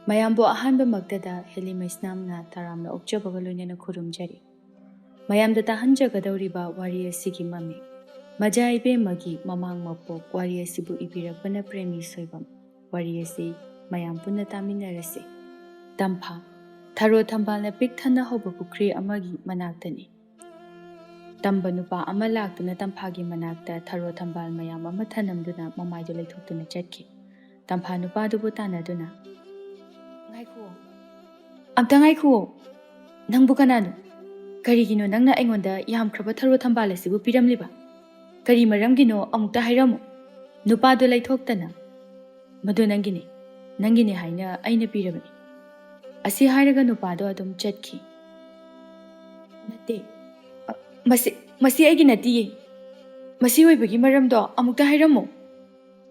ꯃꯌꯥꯝꯕꯨ ꯑꯍꯥꯟꯕꯃꯛꯇꯗ ꯍꯦꯂꯤꯃꯩꯁꯅꯥꯝꯅ ꯇꯔꯥꯝꯅ ꯑꯣꯛꯆꯕꯒ ꯂꯣꯏꯅꯅ ꯈꯨꯔꯨꯝꯖꯔꯤ꯫ ꯃꯌꯥꯝꯗ ꯇꯥꯍꯟꯖꯒꯗꯧꯔꯤꯕ ꯋꯥꯔꯤ ꯑꯁꯤꯒꯤ ꯃꯃꯤꯡ ꯃꯖꯥ ꯏꯕꯦꯝꯃꯒꯤ ꯃꯃꯥꯡ ꯃꯄꯣꯛ ꯋꯥꯔꯤ ꯑꯁꯤꯕꯨ ꯏꯕꯤꯔꯛꯄꯅ ꯄ꯭ꯔꯦꯃꯤ ꯁꯣꯏꯕꯝ꯫ ꯋꯥꯔꯤ ꯑꯁꯤ ꯃꯌꯥꯝ ꯄꯨꯟꯅ ꯇꯥꯃꯤꯟꯅꯔꯁꯤ꯫ ꯇꯝꯐꯥ ꯊꯔꯣ ꯊꯝꯕꯥꯜꯅ ꯄꯤꯛ ꯊꯟꯅ ꯍꯧꯕ ꯄꯨꯈ꯭ꯔꯤ ꯑꯃꯒꯤ ꯃꯅꯥꯛꯇꯅꯤ꯫ ꯇꯝꯕ ꯅꯨꯄꯥ ꯑꯃ ꯂꯥꯛꯇꯨꯅ ꯇꯝꯐꯥꯒꯤ ꯃꯅꯥꯛꯇ ꯊꯔꯣ ꯊꯝꯕꯥꯜ ꯃꯌꯥꯝ ꯑꯃ ꯊꯅꯝꯗꯨꯅ ꯃꯃꯥꯏꯗꯨ ꯂꯩꯊꯣꯛꯇꯨꯅ ꯆꯠꯈꯤ꯫ ꯇꯝꯐꯥ ꯅꯨꯄꯥꯗꯨꯕꯨ ꯇꯥꯟꯅꯗꯨꯅ "ꯉꯥꯏꯈꯨꯑꯣ, ꯑꯝꯇ ꯉꯥꯏꯈꯨꯑꯣ, ꯅꯪꯕꯨ ꯀꯅꯥꯅꯣ? ꯀꯔꯤꯒꯤꯅꯣ ꯅꯪꯅ ꯑꯩꯉꯣꯟꯗ ꯌꯥꯝꯈ꯭ꯔꯕ ꯊꯔꯣ ꯊꯝꯕꯥꯜ ꯑꯁꯤꯕꯨ ꯄꯤꯔꯝꯂꯤꯕ? ꯀꯔꯤ ꯃꯔꯝꯒꯤꯅꯣ ꯑꯃꯨꯛꯇ ꯍꯥꯏꯔꯝꯃꯨ"꯫ ꯅꯨꯄꯥꯗꯨ ꯂꯩꯊꯣꯛꯇꯅ "ꯃꯗꯨ ꯅꯪꯒꯤꯅꯤ, ꯅꯪꯒꯤꯅꯤ ꯍꯥꯏꯅ ꯑꯩꯅ ꯄꯤꯔꯕꯅꯤ"꯫ ꯑꯁꯤ ꯍꯥꯏꯔꯒ ꯅꯨꯄꯥꯗꯣ ꯑꯗꯨꯝ ꯆꯠꯈꯤ꯫ "ꯅꯠꯇꯦ, ꯃꯁꯤ ꯑꯩꯒꯤ ꯅꯠꯇꯤꯌꯦ. ꯃꯁꯤ ꯑꯣꯏꯕꯒꯤ ꯃꯔꯝꯗꯣ ꯑꯃꯨꯛꯇ ꯍꯥꯏꯔꯝꯃꯨ"꯫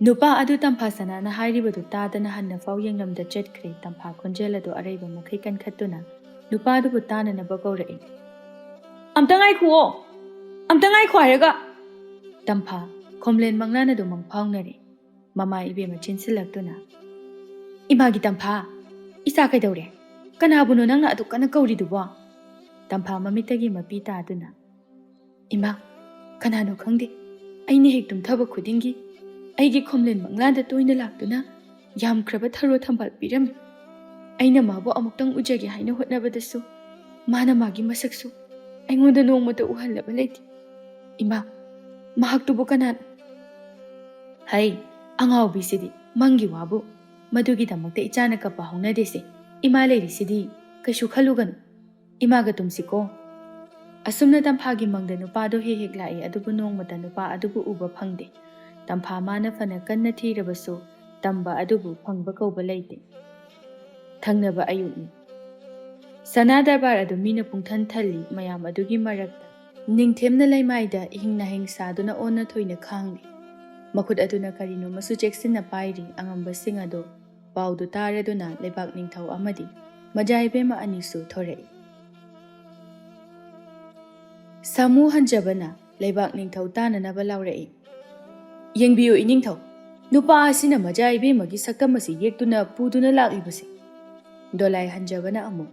ꯅꯨꯄꯥ ꯑꯗꯨ ꯇꯝꯐꯥ ꯁꯅꯥꯅ ꯍꯥꯏꯔꯤꯕꯗꯨ ꯇꯥꯗꯅ ꯍꯟꯅꯐꯥꯎ ꯌꯦꯡꯂꯝꯗ ꯆꯠꯈ꯭ꯔꯦ꯫ ꯇꯝꯐꯥ ꯈꯣꯟꯖꯦꯜ ꯑꯗꯨ ꯑꯔꯩꯕ ꯃꯈꯩ ꯀꯟꯈꯠꯇꯨꯅ ꯅꯨꯄꯥꯗꯨꯕꯨ ꯇꯥꯅꯅꯕ ꯀꯧꯔꯛꯏ꯫ "ꯑꯝꯇ ꯉꯥꯏꯈꯨꯑꯣ, ꯑꯝꯇ ꯉꯥꯏꯈꯣ ꯍꯥꯏꯔꯒ"꯫ ꯇꯝꯐꯥ ꯈꯣꯝꯂꯦꯟ ꯃꯪꯂꯥꯟ ꯑꯗꯨ ꯃꯪꯐꯥꯎꯅꯔꯦ꯫ ꯃꯃꯥ ꯏꯕꯦꯝꯃ ꯆꯤꯟꯁꯤꯜꯂꯛꯇꯨꯅ "ꯏꯃꯥꯒꯤ ꯇꯝꯐꯥ, ꯏꯆꯥ ꯀꯩꯗꯧꯔꯦ? ꯀꯅꯥꯕꯨꯅꯣ ꯅꯪꯅ ꯑꯗꯨꯛ ꯀꯟꯅ ꯀꯧꯔꯤꯗꯨꯕꯣ"꯫ ꯇꯝꯐꯥ ꯃꯃꯤꯠꯇꯒꯤ ꯃꯄꯤ ꯇꯥꯗꯨꯅ "ꯏꯃꯥ, ꯀꯅꯥꯅꯣ ꯈꯪꯗꯦ, ꯑꯩꯅ ꯍꯦꯛ ꯇꯨꯝꯊꯕ ꯈꯨꯗꯤꯡꯒꯤ ꯑꯩꯒꯤ ꯈꯣꯝꯂꯦꯟ ꯃꯪꯂꯥꯟꯗ ꯇꯣꯏꯅ ꯂꯥꯛꯇꯨꯅ ꯌꯥꯝꯈ꯭ꯔꯕ ꯊꯔꯣ ꯊꯝꯕꯥꯜ ꯄꯤꯔꯝꯃꯤ. ꯑꯩꯅ ꯃꯥꯕꯨ ꯑꯃꯨꯛꯇꯪ ꯎꯖꯒꯦ ꯍꯥꯏꯅ ꯍꯣꯠꯅꯕꯗꯁꯨ ꯃꯥꯅ ꯃꯥꯒꯤ ꯃꯁꯛꯁꯨ ꯑꯩꯉꯣꯟꯗ ꯅꯣꯡꯃꯇ ꯎꯍꯜꯂꯕ ꯂꯩꯇꯦ. ꯏꯃꯥ, ꯃꯍꯥꯛꯇꯨꯕꯨ ꯀꯅꯥꯅꯣ"꯫ "ꯍꯩ, ꯑꯉꯥꯎꯕꯤꯁꯤꯗꯤ, ꯃꯪꯒꯤ ꯋꯥꯕꯨ ꯃꯗꯨꯒꯤꯗꯃꯛꯇ ꯏꯆꯥꯅ ꯀꯞꯄ ꯍꯧꯅꯗꯦꯁꯦ. ꯏꯃꯥ ꯂꯩꯔꯤꯁꯤꯗꯤ ꯀꯩꯁꯨ ꯈꯜꯂꯨꯒꯅꯨ. ꯏꯃꯥꯒ ꯇꯨꯝꯁꯤꯀꯣ"꯫ ꯑꯁꯨꯝꯅ ꯇꯝꯐꯥꯒꯤ ꯃꯪꯗ ꯅꯨꯄꯥꯗꯣ ꯍꯦꯛ ꯍꯦꯛ ꯂꯥꯛꯏ, ꯑꯗꯨꯕꯨ ꯅꯣꯡꯃꯇ ꯅꯨꯄꯥ ꯑꯗꯨꯕꯨ ꯎꯕ ꯐꯪꯗꯦ꯫ ꯇꯝꯐꯥ ꯃꯥꯅ ꯐꯅ ꯀꯟꯅ ꯊꯤꯔꯕꯁꯨ ꯇꯝꯕ ꯑꯗꯨꯕꯨ ꯐꯪꯕ ꯀꯧꯕ ꯂꯩꯇꯦ꯫ ꯊꯪꯅꯕ ꯑꯌꯨꯛꯅꯤ꯫ ꯁꯅꯥ ꯗꯔꯕꯥꯔ ꯑꯗꯨ ꯃꯤꯅ ꯄꯨꯡꯊꯟ ꯊꯜꯂꯤ꯫ ꯃꯌꯥꯝ ꯑꯗꯨꯒꯤ ꯃꯔꯛꯇ ꯅꯤꯡꯊꯦꯝꯅ ꯂꯩꯃꯥꯏꯗ ꯏꯍꯤꯡ ꯅꯥꯍꯤꯡ ꯁꯥꯗꯨꯅ ꯑꯣꯟꯅ ꯊꯣꯏꯅ ꯈꯥꯡꯂꯤ꯫ ꯃꯈꯨꯠ ꯑꯗꯨꯅ ꯀꯔꯤꯅꯣꯃꯁꯨ ꯆꯦꯛꯁꯤꯟꯅ ꯄꯥꯏꯔꯤ꯫ ꯑꯉꯝꯕꯁꯤꯡ ꯑꯗꯨ ꯄꯥꯎꯗꯨ ꯇꯥꯔꯗꯨꯅ ꯂꯩꯕꯥꯛ ꯅꯤꯡꯊꯧ ꯑꯃꯗꯤ ꯃꯖꯥ ꯏꯕꯦꯝꯃ ꯑꯅꯤꯁꯨ ꯊꯣꯔꯛꯏ꯫ ꯁꯥꯃꯨ ꯍꯟꯖꯕꯅ ꯂꯩꯕꯥꯛ ꯅꯤꯡꯊꯧ ꯇꯥꯅꯅꯕ ꯂꯥꯎꯔꯛꯏ꯫ "ꯌꯦꯡꯕꯤꯌꯨ ꯏꯅꯤꯡꯊꯧ, ꯅꯨꯄꯥ ꯑꯁꯤꯅ ꯃꯖꯥ ꯏꯕꯦꯝꯃꯒꯤ ꯁꯛꯇꯝ ꯑꯁꯤ ꯌꯦꯛꯇꯨꯅ ꯄꯨꯗꯨꯅ ꯂꯥꯛꯂꯤꯕꯁꯦ"꯫ ꯗꯣꯂꯥꯏ ꯍꯟꯖꯕꯅ ꯑꯃꯨꯛ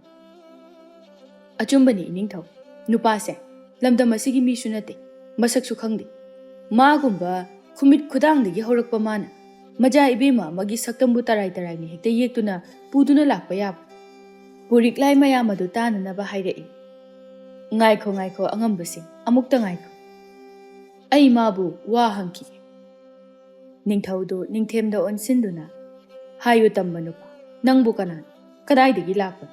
"ꯑꯆꯨꯝꯕꯅꯤ ꯏꯅꯤꯡꯊꯧ, ꯅꯨꯄꯥꯁꯦ ꯂꯝꯗꯝ ꯑꯁꯤꯒꯤ ꯃꯤꯁꯨ ꯅꯠꯇꯦ, ꯃꯁꯛꯁꯨ ꯈꯪꯗꯦ. ꯃꯥꯒꯨꯝꯕ ꯈꯨꯃꯤꯠ ꯈꯨꯗꯥꯡꯗꯒꯤ ꯍꯧꯔꯛꯄ ꯃꯥꯅ ꯃꯖꯥ ꯏꯕꯦꯝꯃ ꯑꯃꯒꯤ ꯁꯛꯇꯝꯕꯨ ꯇꯔꯥꯏ ꯇꯔꯥꯏꯅ ꯍꯦꯛꯇ ꯌꯦꯛꯇꯨꯅ ꯄꯨꯗꯨꯅ ꯂꯥꯛꯄ ꯌꯥꯕ"꯫ ꯄꯨꯔꯤꯛꯂꯥꯏ ꯃꯌꯥꯝ ꯑꯗꯨ ꯇꯥꯅꯅꯕ ꯍꯥꯏꯔꯛꯏ꯫ "ꯉꯥꯏꯈꯣ ꯉꯥꯏꯈꯣ ꯑꯉꯝꯕꯁꯤꯡ, ꯑꯃꯨꯛꯇ ꯉꯥꯏꯈꯣ. ꯑꯩ ꯃꯥꯕꯨ ꯋꯥ ꯍꯪꯈꯤꯒꯦ"꯫ ꯅꯤꯡꯊꯧꯗꯨ ꯅꯤꯡꯊꯦꯝꯗ ꯑꯣꯟꯁꯤꯟꯗꯨꯅ "ꯍꯥꯏꯌꯨ ꯇꯝꯕ ꯅꯨꯄꯥ, ꯅꯪꯕꯨ ꯀꯅꯥꯅꯣ? ꯀꯗꯥꯏꯗꯒꯤ ꯂꯥꯛꯄꯅꯣ?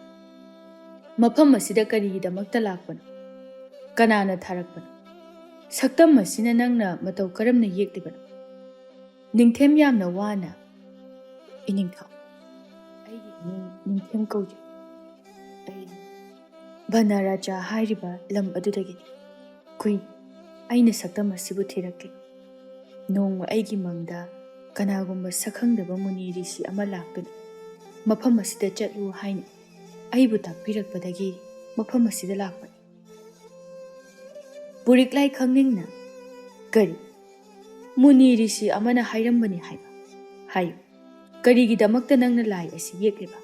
ꯃꯐꯝ ꯑꯁꯤꯗ ꯀꯔꯤꯒꯤꯗꯃꯛꯇ ꯂꯥꯛꯄꯅꯣ? ꯀꯅꯥꯅ ꯊꯥꯔꯛꯄꯅꯣ? ꯁꯛꯇꯝ ꯑꯁꯤꯅ ꯅꯪꯅ ꯃꯇꯧ ꯀꯔꯝꯅ ꯌꯦꯛꯂꯤꯕꯅꯣ"꯫ ꯅꯤꯡꯊꯦꯝ ꯌꯥꯝꯅ ꯋꯥꯅ "ꯏꯅꯤꯡꯊꯧ, ꯑꯩꯒꯤ ꯏꯃꯤꯡ ꯅꯤꯡꯊꯦꯝ ꯀꯧꯖꯩ. ꯑꯩ ꯚꯅꯔꯥꯖꯥ ꯍꯥꯏꯔꯤꯕ ꯂꯝ ꯑꯗꯨꯗꯒꯤꯅꯤ. ꯀꯨꯏꯅ ꯑꯩꯅ ꯁꯛꯇꯝ ꯑꯁꯤꯕꯨ ꯊꯤꯔꯛꯂꯤ. ꯅꯣꯡꯃ ꯑꯩꯒꯤ ꯃꯪꯗ ꯀꯅꯥꯒꯨꯝꯕ ꯁꯛꯈꯪꯗꯕ ꯃꯨꯅꯤ ꯔꯤꯁꯤ ꯑꯃ ꯂꯥꯛꯇꯨꯅ ꯃꯐꯝ ꯑꯁꯤꯗ ꯆꯠꯂꯨ ꯍꯥꯏꯅ ꯑꯩꯕꯨ ꯇꯥꯛꯄꯤꯔꯛꯄꯗꯒꯤ ꯃꯐꯝ ꯑꯁꯤꯗ ꯂꯥꯛꯄꯅꯤ"꯫ ꯄꯨꯔꯤꯛꯂꯥꯏ ꯈꯪꯅꯤꯡꯅ "ꯀꯔꯤ? ꯃꯨꯅꯤ ꯔꯤꯁꯤ ꯑꯃꯅ ꯍꯥꯏꯔꯝꯕꯅꯤ ꯍꯥꯏꯕ? ꯍꯥꯏꯌꯨ, ꯀꯔꯤꯒꯤꯗꯃꯛꯇ ꯅꯪꯅ ꯂꯥꯏ ꯑꯁꯤ ꯌꯦꯛꯂꯤꯕ?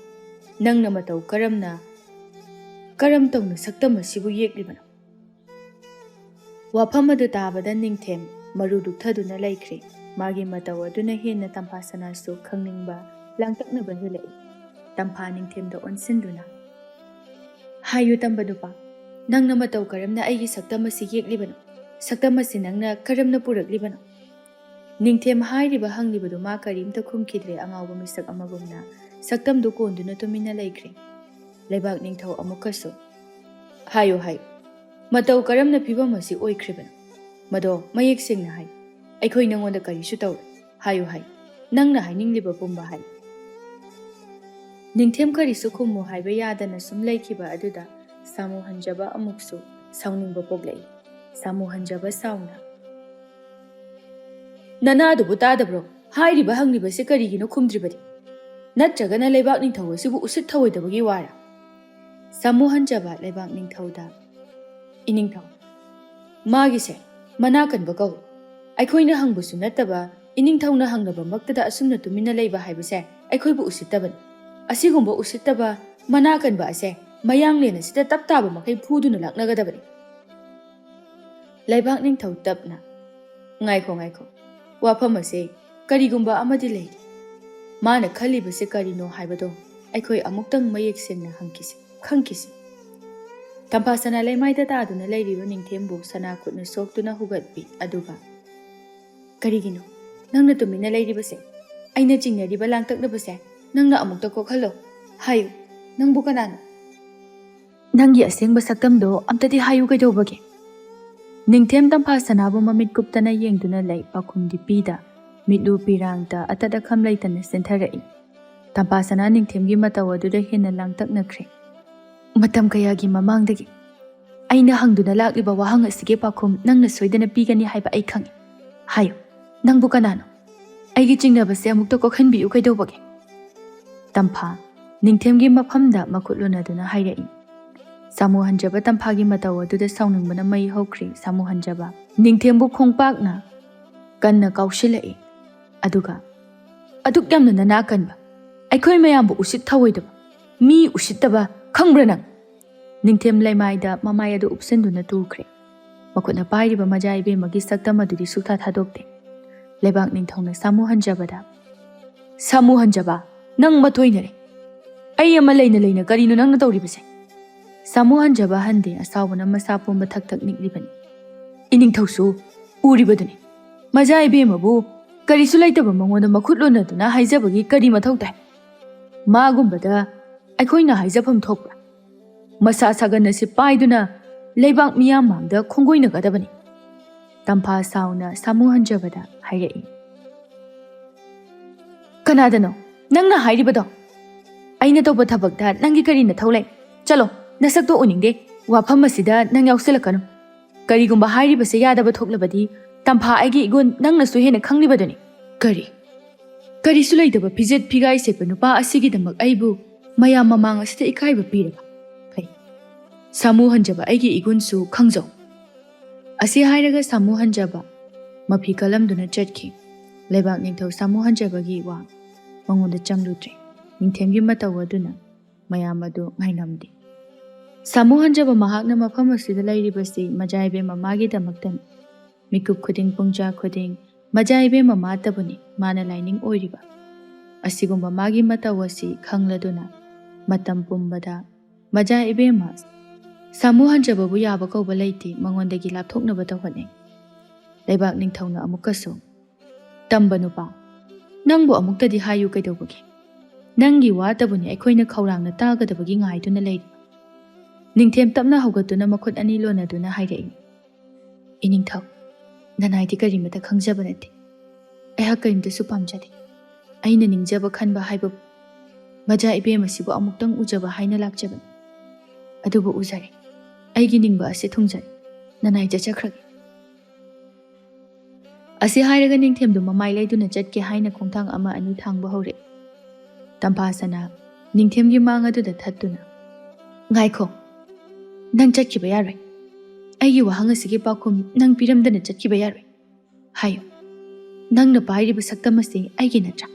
ꯅꯪꯅ ꯃꯇꯧ ꯀꯔꯝ ꯇꯧꯅ ꯁꯛꯇꯝ ꯑꯁꯤꯕꯨ ꯌꯦꯛꯂꯤꯕꯅꯣ"꯫ ꯋꯥꯐꯝ ꯑꯗꯨ ꯇꯥꯕꯗ ꯅꯤꯡꯊꯦꯝ ꯃꯔꯨ ꯂꯨꯞꯊꯗꯨꯅ ꯂꯩꯈ꯭ꯔꯦ꯫ ꯃꯥꯒꯤ ꯃꯇꯧ ꯑꯗꯨꯅ ꯍꯦꯟꯅ ꯇꯝꯐꯥ ꯁꯅꯥꯁꯨ ꯈꯪꯅꯤꯡꯕ ꯂꯥꯡꯇꯛꯅꯕ ꯍꯦꯜꯂꯛꯏ꯫ ꯇꯝꯐꯥ ꯅꯤꯡꯊꯦꯝꯗ ꯑꯣꯟꯁꯤꯟꯗꯨꯅ "ꯍꯥꯏꯌꯨ ꯇꯝꯕ ꯅꯨꯄꯥ, ꯅꯪꯅ ꯃꯇꯧ ꯀꯔꯝꯅ ꯑꯩꯒꯤ ꯁꯛꯇꯝ ꯑꯁꯤ ꯌꯦꯛꯂꯤꯕꯅꯣ? ꯁꯛꯇꯝ ꯑꯁꯤ ꯅꯪꯅ ꯀꯔꯝꯅ ꯄꯨꯔꯛꯂꯤꯕꯅꯣ"꯫ ꯅꯤꯡꯊꯦꯝ ꯍꯥꯏꯔꯤꯕ ꯍꯪꯂꯤꯕꯗꯨ ꯃꯥ ꯀꯔꯤꯝꯇ ꯈꯨꯝꯈꯤꯗ꯭ꯔꯦ꯫ ꯑꯉꯥꯎꯕ ꯃꯤꯁꯛ ꯑꯃꯒꯨꯝꯅ ꯁꯛꯇꯝꯗꯨ ꯀꯣꯟꯗꯨꯅ ꯇꯨꯃꯤꯟꯅ ꯂꯩꯈ꯭ꯔꯦ꯫ ꯂꯩꯕꯥꯛ ꯅꯤꯡꯊꯧ ꯑꯃꯨꯛꯀꯁꯨ "ꯍꯥꯏꯌꯨ ꯍꯥꯏꯌꯨ, ꯃꯇꯧ ꯀꯔꯝꯅ ꯐꯤꯕꯝ ꯑꯁꯤ ꯑꯣꯏꯈ꯭ꯔꯤꯕꯅꯣ? ꯃꯗꯣ ꯃꯌꯦꯛ ꯁꯦꯡꯅ ꯍꯥꯏꯌꯨ. ꯑꯩꯈꯣꯏ ꯅꯪꯉꯣꯟꯗ ꯀꯔꯤꯁꯨ ꯇꯧꯔꯣꯏ. ꯍꯥꯏꯌꯨ ꯍꯥꯏꯌꯨ, ꯅꯪꯅ ꯍꯥꯏꯅꯤꯡꯂꯤꯕ ꯄꯨꯝꯕ ꯍꯥꯏꯌꯨ". ꯅꯤꯡꯊꯦꯝ ꯀꯔꯤꯁꯨ ꯈꯨꯝꯃꯨ ꯍꯥꯏꯕ ꯌꯥꯗꯅ ꯁꯨꯝ ꯂꯩꯈꯤꯕ ꯑꯗꯨꯗ ꯁꯥꯃꯨ ꯍꯟꯖꯕ ꯑꯃꯨꯛꯁꯨ ꯁꯥꯎꯅꯤꯡꯕ ꯄꯣꯛꯂꯛꯏ꯫ ꯁꯥꯃꯨ ꯍꯟꯖꯕ ꯁꯥꯎꯅ "ꯅꯅꯥꯗꯨꯕꯨ ꯇꯥꯗꯕ꯭ꯔꯣ? ꯍꯥꯏꯔꯤꯕ ꯍꯪꯂꯤꯕꯁꯦ ꯀꯔꯤꯒꯤꯅꯣ ꯈꯨꯝꯗ꯭ꯔꯤꯕꯗꯤ? ꯅꯠꯇ꯭ꯔꯒꯅ ꯂꯩꯕꯥꯛ ꯅꯤꯡꯊꯧ ꯑꯁꯤꯕꯨ ꯎꯁꯤꯠ ꯊꯑꯣꯏꯗꯕꯒꯤ ꯋꯥꯔꯥ"꯫ ꯁꯥꯃꯨ ꯍꯟꯖꯕ ꯂꯩꯕꯥꯛ ꯅꯤꯡꯊꯧꯗ "ꯏꯅꯤꯡꯊꯧ, ꯃꯥꯒꯤꯁꯦ ꯃꯅꯥ ꯀꯟꯕ ꯀꯧꯏ. ꯑꯩꯈꯣꯏꯅ ꯍꯪꯕꯁꯨ ꯅꯠꯇꯕ ꯏꯅꯤꯡꯊꯧꯅ ꯍꯪꯅꯕꯃꯛꯇꯗ ꯑꯁꯨꯝꯅ ꯇꯨꯃꯤꯟꯅ ꯂꯩꯕ ꯍꯥꯏꯕꯁꯦ ꯑꯩꯈꯣꯏꯕꯨ ꯎꯁꯤꯠꯇꯕꯅꯤ. ꯑꯁꯤꯒꯨꯝꯕ ꯎꯁꯤꯠꯇꯕ ꯃꯅꯥ ꯀꯟꯕ ꯑꯁꯦ ꯃꯌꯥꯡꯂꯦꯟ ꯑꯁꯤꯗ ꯇꯞ ꯇꯥꯕ ꯃꯈꯩ ꯐꯨꯗꯨꯅ ꯂꯥꯛꯅꯒꯗꯕꯅꯤ꯫ ꯂꯩꯕꯥꯛ ꯅꯤꯡꯊꯧ ꯇꯞꯅ ꯉꯥꯏꯈꯣ ꯋꯥꯐꯝ ꯑꯁꯦ ꯀꯔꯤꯒꯨꯝꯕ ꯑꯃꯗꯤ ꯂꯩꯔꯤ꯫ ꯃꯥꯅ ꯈꯜꯂꯤꯕꯁꯦ ꯀꯔꯤꯅꯣ ꯍꯥꯏꯕꯗꯣ ꯑꯩꯈꯣꯏ ꯑꯃꯨꯛꯇꯪ ꯃꯌꯦꯛ ꯁꯦꯡꯅ ꯈꯪꯈꯤꯁꯤ꯫ ꯇꯝꯐꯥ ꯁꯅꯥ ꯂꯩꯃꯥꯏꯗ ꯇꯥꯗꯨꯅ ꯂꯩꯔꯤꯕ ꯅꯤꯡꯊꯦꯝꯕꯨ ꯁꯅꯥ ꯈꯨꯠꯅ ꯁꯣꯛꯇꯨꯅ ꯍꯨꯒꯠꯄꯤ ꯑꯗꯨꯒ ꯀꯔꯤꯒꯤꯅꯣ ꯅꯪꯅ ꯇꯨꯃꯤꯟꯅ ꯂꯩꯔꯤꯕꯁꯦ? ꯑꯩꯅ ꯆꯤꯡꯅꯔꯤꯕ ꯂꯥꯡꯇꯛꯅꯕꯁꯦ ꯅꯪꯅ ꯑꯃꯨꯛꯇ ꯀꯣꯛꯍꯜꯂꯣ꯫ ꯍꯥꯏꯌꯨ, ꯅꯪꯕꯨ ꯀꯅꯥꯅꯣ? ꯅꯪꯒꯤ ꯑꯁꯦꯡꯕ ꯁꯛꯇꯝꯗꯣ ꯑꯝꯇꯗꯤ ꯍꯥꯏꯌꯨ ꯀꯩꯗꯧꯕꯒꯦ? ꯅꯤꯡꯊꯦꯝ ꯇꯝꯐꯥ ꯁꯅꯥꯕꯨ ꯃꯃꯤꯠ ꯀꯨꯞꯇꯅ ꯌꯦꯡꯗꯨꯅ ꯂꯩ ꯄꯥꯎꯈꯨꯝꯗꯤ ꯄꯤꯗ ꯃꯤꯠꯂꯨ ꯄꯤꯔꯥꯡꯇ ꯑꯇꯠ ꯑꯈꯝ ꯂꯩꯇꯅ ꯆꯦꯟꯊꯔꯛꯏ꯫ ꯇꯝꯐꯥ ꯁꯅꯥ ꯅꯤꯡꯊꯦꯝꯒꯤ ꯃꯇꯧ ꯑꯗꯨꯗ ꯍꯦꯟꯅ ꯂꯥꯡꯇꯛꯅꯈ꯭ꯔꯦ꯫ ꯃꯇꯝ ꯀꯌꯥꯒꯤ ꯃꯃꯥꯡꯗꯒꯤ ꯑꯩꯅ ꯍꯪꯗꯨꯅ ꯂꯥꯛꯂꯤꯕ ꯋꯥꯍꯪ ꯑꯁꯤꯒꯤ ꯄꯥꯎꯈꯨꯝ ꯅꯪꯅ ꯁꯣꯏꯗꯅ ꯄꯤꯒꯅꯤ ꯍꯥꯏꯕ ꯑꯩ ꯈꯪꯏ꯫ ꯍꯥꯏꯌꯨ, ꯅꯪꯕꯨ ꯀꯅꯥꯅꯣ? ꯑꯩꯒꯤ ꯆꯤꯡꯅꯕꯁꯦ ꯑꯃꯨꯛꯇ ꯀꯣꯛꯍꯟꯕꯤꯌꯨ ꯀꯩꯗꯧꯕꯒꯦ? ꯇꯝꯐꯥ ꯅꯤꯡꯊꯦꯝꯒꯤ ꯃꯐꯝꯗ ꯃꯈꯨꯠ ꯂꯨꯅꯗꯨꯅ ꯍꯥꯏꯔꯛꯏ꯫ ꯁꯥꯃꯨ ꯍꯟꯖꯕ ꯇꯝꯐꯥꯒꯤ ꯃꯇꯧ ꯑꯗꯨꯗ ꯁꯥꯎꯅꯤꯡꯕꯅ ꯃꯩ ꯍꯧꯈ꯭ꯔꯦ꯫ ꯁꯥꯃꯨ ꯍꯟꯖꯕ ꯅꯤꯡꯊꯦꯝꯕꯨ ꯈꯣꯡꯄꯥꯛꯅ ꯀꯟꯅ ꯀꯥꯎꯁꯤꯜꯂꯛꯏ ꯑꯗꯨꯒ ꯑꯗꯨꯛ ꯌꯥꯝꯅ ꯅꯅꯥ ꯀꯟꯕ, ꯑꯩꯈꯣꯏ ꯃꯌꯥꯝꯕꯨ ꯎꯁꯤꯠ ꯊꯑꯣꯏꯗꯕ, ꯃꯤ ꯎꯁꯤꯠꯇꯕ ꯈꯪꯕ꯭ꯔꯥ ꯅꯪ? ꯅꯤꯡꯊꯦꯝ ꯂꯩꯃꯥꯏꯗ ꯃꯃꯥꯏ ꯑꯗꯨ ꯎꯞꯁꯤꯟꯗꯨꯅ ꯇꯨꯈ꯭ꯔꯦ꯫ ꯃꯈꯨꯠꯅ ꯄꯥꯏꯔꯤꯕ ꯃꯖꯥ ꯏꯕꯦꯝꯃꯒꯤ ꯁꯛꯇꯝ ꯑꯗꯨꯗꯤ ꯁꯨꯛꯊꯥ ꯊꯥꯗꯣꯛꯇꯦ꯫ ꯂꯩꯕꯥꯛ ꯅꯤꯡꯊꯧꯅ ꯁꯥꯃꯨ ꯍꯟꯖꯕꯗ ꯁꯥꯃꯨ ꯍꯟꯖꯕ, ꯅꯪ ꯃꯇꯣꯏꯅꯔꯦ꯫ ꯑꯩ ꯑꯃ ꯂꯩꯅ ꯀꯔꯤꯅꯣ ꯅꯪꯅ ꯇꯧꯔꯤꯕꯁꯦ? ꯁꯥꯃꯨ ꯍꯟꯖꯕ ꯍꯟꯗꯦ ꯑꯁꯥꯎꯕꯅ ꯃꯁꯥ ꯄꯨꯝꯕ ꯊꯛ ꯅꯤꯛꯂꯤꯕꯅꯤ꯫ ꯏꯅꯤꯡꯊꯧꯁꯨ ꯎꯔꯤꯕꯗꯨꯅꯤ, ꯃꯖꯥ ꯏꯕꯦꯝꯃꯕꯨ ꯀꯔꯤꯁꯨ ꯂꯩꯇꯕ ꯃꯉꯣꯟꯗ ꯃꯈꯨꯠ ꯂꯣꯟꯅꯗꯨꯅ ꯍꯥꯏꯖꯕꯒꯤ ꯀꯔꯤ ꯃꯊꯧ ꯇꯥꯏ? ꯃꯥꯒꯨꯝꯕꯗ ꯑꯩꯈꯣꯏꯅ ꯍꯥꯏꯖꯐꯝ ꯊꯣꯛꯄ꯭ꯔꯥ? ꯃꯁꯥ ꯁꯥꯒꯟ ꯑꯁꯤ ꯄꯥꯏꯗꯨꯅ ꯂꯩꯕꯥꯛ ꯃꯤꯌꯥꯝ ꯃꯥꯡꯗ ꯈꯣꯡꯒꯣꯏꯅꯒꯗꯕꯅꯤ꯫ ꯇꯝꯐꯥ ꯁꯥꯎꯅ ꯁꯥꯃꯨ ꯍꯟꯖꯕꯗ ꯍꯥꯏꯔꯛꯏ꯫ ꯀꯅꯥꯗꯅꯣ ꯅꯪꯅ ꯍꯥꯏꯔꯤꯕꯗꯣ? ꯑꯩꯅ ꯇꯧꯕ ꯊꯕꯛꯇ ꯅꯪꯒꯤ ꯀꯔꯤ ꯅꯊꯧ ꯂꯩ? ꯆꯠꯂꯣ, ꯅꯁꯛꯇꯣ ꯎꯅꯤꯡꯗꯦ꯫ ꯋꯥꯐꯝ ꯑꯁꯤꯗ ꯅꯪ ꯌꯥꯎꯁꯤꯜꯂꯛꯀꯅꯨ꯫ ꯀꯔꯤꯒꯨꯝꯕ ꯍꯥꯏꯔꯤꯕꯁꯦ ꯌꯥꯗꯕ ꯊꯣꯛꯂꯕꯗꯤ ꯇꯝꯐꯥ ꯑꯩꯒꯤ ꯏꯒꯨꯟ ꯅꯪꯅꯁꯨ ꯍꯦꯟꯅ ꯈꯪꯂꯤꯕꯗꯨꯅꯤ꯫ ꯀꯔꯤꯁꯨ ꯂꯩꯇꯕ ꯐꯤꯖꯦꯠ ꯐꯤꯒꯥꯏ ꯁꯦꯠꯄ ꯅꯨꯄꯥ ꯑꯁꯤꯒꯤꯗꯃꯛ ꯑꯩꯕꯨ ꯃꯌꯥꯝ ꯃꯃꯥꯡ ꯑꯁꯤꯗ ꯏꯀꯥꯏꯕ ꯄꯤꯔꯕ? ꯐꯩ, ꯁꯥꯃꯨ ꯍꯟꯖꯕ ꯑꯩꯒꯤ ꯏꯒꯨꯟꯁꯨ ꯈꯪꯖꯧ꯫ ꯑꯁꯤ ꯍꯥꯏꯔꯒ ꯁꯥꯃꯨ ꯍꯟꯖꯕ ꯃꯐꯤ ꯀꯜꯂꯝꯗꯨꯅ ꯆꯠꯈꯤ꯫ ꯂꯩꯕꯥꯛ ꯅꯤꯡꯊꯧ ꯁꯥꯃꯨ ꯍꯟꯖꯕꯒꯤ ꯋꯥ ꯃꯉꯣꯟꯗ ꯆꯪꯂꯨꯗ꯭ꯔꯦ꯫ ꯅꯤꯡꯊꯦꯝꯒꯤ ꯃꯇꯧ ꯑꯗꯨꯅ ꯃꯌꯥꯝ ꯑꯗꯨ ꯉꯥꯏꯅꯝꯗꯦ꯫ ꯁꯥꯃꯨ ꯍꯟꯖꯕ ꯃꯍꯥꯛꯅ ꯃꯐꯝ ꯑꯁꯤꯗ ꯂꯩꯔꯤꯕꯁꯤ ꯃꯖꯥ ꯏꯕꯦꯝꯃ ꯃꯥꯒꯤꯗꯃꯛꯇꯅꯤ꯫ ꯃꯤꯀꯨꯞ ꯈꯨꯗꯤꯡ ꯄꯨꯡꯖꯥ ꯈꯨꯗꯤꯡ ꯃꯖꯥ ꯏꯕꯦꯝꯃ ꯃꯥꯇꯕꯨꯅꯤ ꯃꯥꯅ ꯂꯥꯏꯅꯤꯡ ꯑꯣꯏꯔꯤꯕ꯫ ꯑꯁꯤꯒꯨꯝꯕ ꯃꯥꯒꯤ ꯃꯇꯧ ꯑꯁꯤ ꯈꯪꯂꯗꯨꯅ ꯃꯇꯝ ꯄꯨꯝꯕꯗ ꯃꯖꯥ ꯏꯕꯦꯝꯃ ꯁꯥꯃꯨ ꯍꯟꯖꯕꯕꯨ ꯌꯥꯕ ꯀꯧꯕ ꯂꯩꯇꯦ, ꯃꯉꯣꯟꯗꯒꯤ ꯂꯥꯞꯊꯣꯛꯅꯕ ꯇꯧꯍꯟꯅꯩ꯫ ꯂꯩꯕꯥꯛ ꯅꯤꯡꯊꯧꯅ ꯑꯃꯨꯛꯀꯁꯨ ꯇꯝꯕ ꯅꯨꯄꯥ, ꯅꯪꯕꯨ ꯑꯃꯨꯛꯇꯗꯤ ꯍꯥꯏꯌꯨ ꯀꯩꯗꯧꯕꯒꯦ? ꯅꯪꯒꯤ ꯋꯥꯇꯕꯨꯅꯤ ꯑꯩꯈꯣꯏꯅ ꯈꯧꯔꯥꯡꯅ ꯇꯥꯒꯗꯕꯒꯤ ꯉꯥꯏꯗꯨꯅ ꯂꯩꯔꯤ꯫ ꯅꯤꯡꯊꯦꯝ ꯇꯞꯅ ꯍꯧꯒꯠꯇꯨꯅ ꯃꯈꯨꯠ ꯑꯅꯤ ꯂꯣꯟꯅꯗꯨꯅ ꯍꯥꯏꯔꯛꯏ꯫ ꯏꯅꯤꯡꯊꯧ, ꯅꯅꯥꯏꯗꯤ ꯀꯔꯤꯃꯇ ꯈꯪꯖꯕ ꯅꯠꯇꯦ꯫ ꯑꯩꯍꯥꯛ ꯀꯔꯤꯃꯇꯁꯨ ꯄꯥꯝꯖꯗꯦ꯫ ꯑꯩꯅ ꯅꯤꯡꯖꯕ ꯈꯟꯕ ꯍꯥꯏꯕꯕꯨ ꯃꯖꯥ ꯏꯕꯦꯝ ꯑꯁꯤꯕꯨ ꯑꯃꯨꯛꯇꯪ ꯎꯖꯕ ꯍꯥꯏꯅ ꯂꯥꯛꯆꯕꯅꯤ꯫ ꯑꯗꯨꯕꯨ ꯎꯖꯔꯦ, ꯑꯩꯒꯤ ꯅꯤꯡꯕ ꯑꯁꯤ ꯊꯨꯡꯖꯔꯦ, ꯅꯅꯥꯏ ꯆꯠꯆꯈ꯭ꯔꯒꯦ꯫ ꯑꯁꯤ ꯍꯥꯏꯔꯒ ꯅꯤꯡꯊꯦꯝꯗꯨ ꯃꯃꯥꯏ ꯂꯩꯗꯨꯅ ꯆꯠꯀꯦ ꯍꯥꯏꯅ ꯈꯣꯡꯊꯥꯡ ꯑꯃ ꯑꯅꯤ ꯊꯥꯡꯕ ꯍꯧꯔꯛꯏ꯫ ꯇꯝꯐꯥ ꯁꯅꯥ ꯅꯤꯡꯊꯦꯝꯒꯤ ꯃꯥꯡ ꯑꯗꯨꯗ ꯊꯠꯇꯨꯅ ꯉꯥꯏꯈꯣ, ꯅꯪ ꯆꯠꯈꯤꯕ ꯌꯥꯔꯣꯏ꯫ ꯑꯩꯒꯤ ꯋꯥꯍꯪ ꯑꯁꯤꯒꯤ ꯄꯥꯎꯈꯨꯝ ꯅꯪ ꯄꯤꯔꯝꯗꯅ ꯆꯠꯈꯤꯕ ꯌꯥꯔꯣꯏ꯫ ꯍꯥꯏꯌꯨ, ꯅꯪꯅ ꯄꯥꯏꯔꯤꯕ ꯁꯛꯇꯝ ꯑꯁꯤ ꯑꯩꯒꯤ ꯅꯠꯇ꯭ꯔꯥ?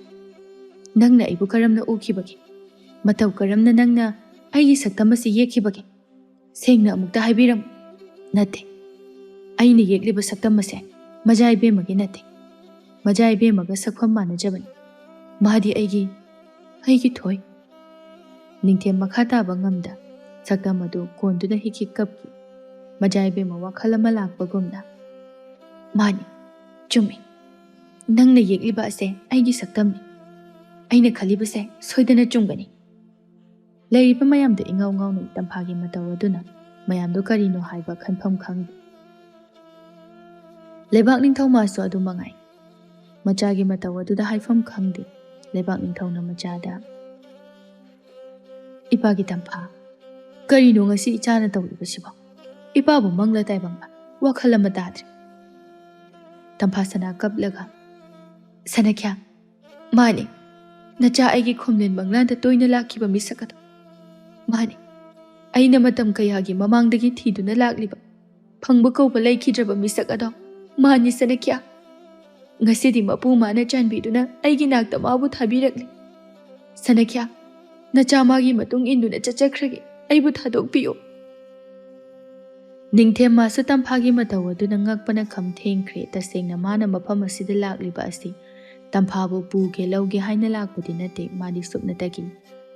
ꯅꯪꯅ ꯑꯩꯕꯨ ꯀꯔꯝꯅ ꯎꯈꯤꯕꯒꯦ? ꯃꯇꯧ ꯀꯔꯝꯅ ꯅꯪꯅ ꯑꯩꯒꯤ ꯁꯛꯇꯝ ꯑꯁꯤ ꯌꯦꯛꯈꯤꯕꯒꯦ? ꯁꯦꯡꯅ ꯑꯃꯨꯛꯇ ꯍꯥꯏꯕꯤꯔꯝꯃꯨ꯫ ꯅꯠꯇꯦ, ꯑꯩꯅ ꯌꯦꯛꯂꯤꯕ ꯁꯛꯇꯝ ꯑꯁꯦ ꯃꯖꯥ ꯏꯕꯦꯝꯃꯒꯤ ꯅꯠꯇꯦ꯫ ꯃꯖꯥ ꯏꯕꯦꯝꯃꯒ ꯁꯛꯐꯝ ꯃꯥꯟꯅꯖꯕꯅꯤ꯫ ꯃꯥꯗꯤ ꯑꯩꯒꯤ ꯊꯣꯏ꯫ ꯅꯤꯡꯊꯦꯝ ꯃꯈꯥ ꯇꯥꯕ ꯉꯝꯗ ꯁꯛꯇꯝ ꯑꯗꯨ ꯀꯣꯟꯗꯨꯅ ꯍꯤꯛ ꯀꯞꯈꯤ꯫ ꯃꯖꯥ ꯏꯕꯦꯝꯃ ꯋꯥꯈꯜ ꯑꯃ ꯂꯥꯛꯄꯒꯨꯝꯅ, ꯃꯥꯅꯤ, ꯆꯨꯝꯃꯤ, ꯅꯪꯅ ꯌꯦꯛꯂꯤꯕ ꯑꯁꯦ ꯑꯩꯒꯤ ꯁꯛꯇꯝꯅꯤ꯫ ꯑꯩꯅ ꯈꯜꯂꯤꯕꯁꯦ ꯁꯣꯏꯗꯅ ꯆꯨꯝꯒꯅꯤ꯫ ꯂꯩꯔꯤꯕ ꯃꯌꯥꯝꯗ ꯏꯉꯥꯎ ꯉꯥꯎꯅꯩ꯫ ꯇꯝꯐꯥꯒꯤ ꯃꯇꯧ ꯑꯗꯨꯅ ꯃꯌꯥꯝꯗꯨ ꯀꯔꯤꯅꯣ ꯍꯥꯏꯕ ꯈꯟꯐꯝ ꯈꯪꯗꯦ꯫ ꯂꯩꯕꯥꯛ ꯅꯤꯡꯊꯧ ꯃꯥꯁꯨ ꯑꯗꯨ ꯃꯉꯥꯏ꯫ ꯃꯆꯥꯒꯤ ꯃꯇꯧ ꯑꯗꯨꯗ ꯍꯥꯏꯐꯝ ꯈꯪꯗꯦ꯫ ꯂꯩꯕꯥꯛ ꯅꯤꯡꯊꯧꯅ ꯃꯆꯥꯗ, ꯏꯄꯥꯒꯤ ꯇꯝꯐꯥ, ꯀꯔꯤꯅꯣ ꯉꯁꯤ ꯏꯆꯥꯅ ꯇꯧꯔꯤꯕꯁꯤꯕꯣ? ꯏꯄꯥꯕꯨ ꯃꯪꯂ ꯇꯥꯏꯕꯪꯕ ꯋꯥꯈꯜ ꯑꯃ ꯇꯥꯗ꯭ꯔꯦ꯫ ꯇꯝꯐꯥ ꯁꯅꯥ ꯀꯞꯂꯒ, ꯁꯅꯥꯈ꯭ꯌꯥ, ꯃꯥꯅꯤ, ꯅꯆꯥ ꯑꯩꯒꯤ ꯈꯣꯝꯂꯦꯟ ꯃꯪꯂꯥꯟꯗ ꯇꯣꯏꯅ ꯂꯥꯛꯈꯤꯕ ꯃꯤꯁꯛ ꯑꯗꯣ ꯃꯥꯅꯤ, ꯑꯩꯅ ꯃꯇꯝ ꯀꯌꯥꯒꯤ ꯃꯃꯥꯡꯗꯒꯤ ꯊꯤꯗꯨꯅ ꯂꯥꯛꯂꯤꯕ ꯐꯪꯕ ꯀꯧꯕ ꯂꯩꯈꯤꯗ꯭ꯔꯕ ꯃꯤꯁꯛ ꯑꯗꯣ ꯃꯥꯅꯤ ꯁꯅꯥꯈ꯭ꯌꯥ꯫ ꯉꯁꯤꯗꯤ ꯃꯄꯨ ꯃꯥꯅ ꯆꯥꯟꯕꯤꯗꯨꯅ ꯑꯩꯒꯤ ꯅꯥꯛꯇ ꯃꯥꯕꯨ ꯊꯥꯕꯤꯔꯛꯂꯤ꯫ ꯁꯅꯥꯈ꯭ꯌꯥ, ꯅꯆꯥ ꯃꯥꯒꯤ ꯃꯇꯨꯡ ꯏꯟꯗꯨꯅ ꯆꯠꯆꯈ꯭ꯔꯒꯦ ꯑꯩꯕꯨ ꯊꯥꯗꯣꯛꯄꯤꯌꯨ ꯅꯤꯡꯊꯦꯝ ꯃꯥꯁꯨ ꯇꯝꯐꯥꯒꯤ ꯃꯇꯧ ꯑꯗꯨꯅ ꯉꯛꯄꯅ ꯈꯝ ꯊꯦꯡꯈ꯭ꯔꯦ ꯇꯁꯦꯡꯅ ꯃꯥꯅ ꯃꯐꯝ ꯑꯁꯤꯗ ꯂꯥꯛꯂꯤꯕ ꯑꯁꯤ ꯇꯝꯐꯥꯕꯨ ꯄꯨꯒꯦ ꯂꯧꯒꯦ ꯍꯥꯏꯅ ꯂꯥꯛꯄꯗꯤ ꯅꯠꯇꯦ ꯃꯥꯗꯤ ꯁꯨꯞꯅꯇꯒꯤ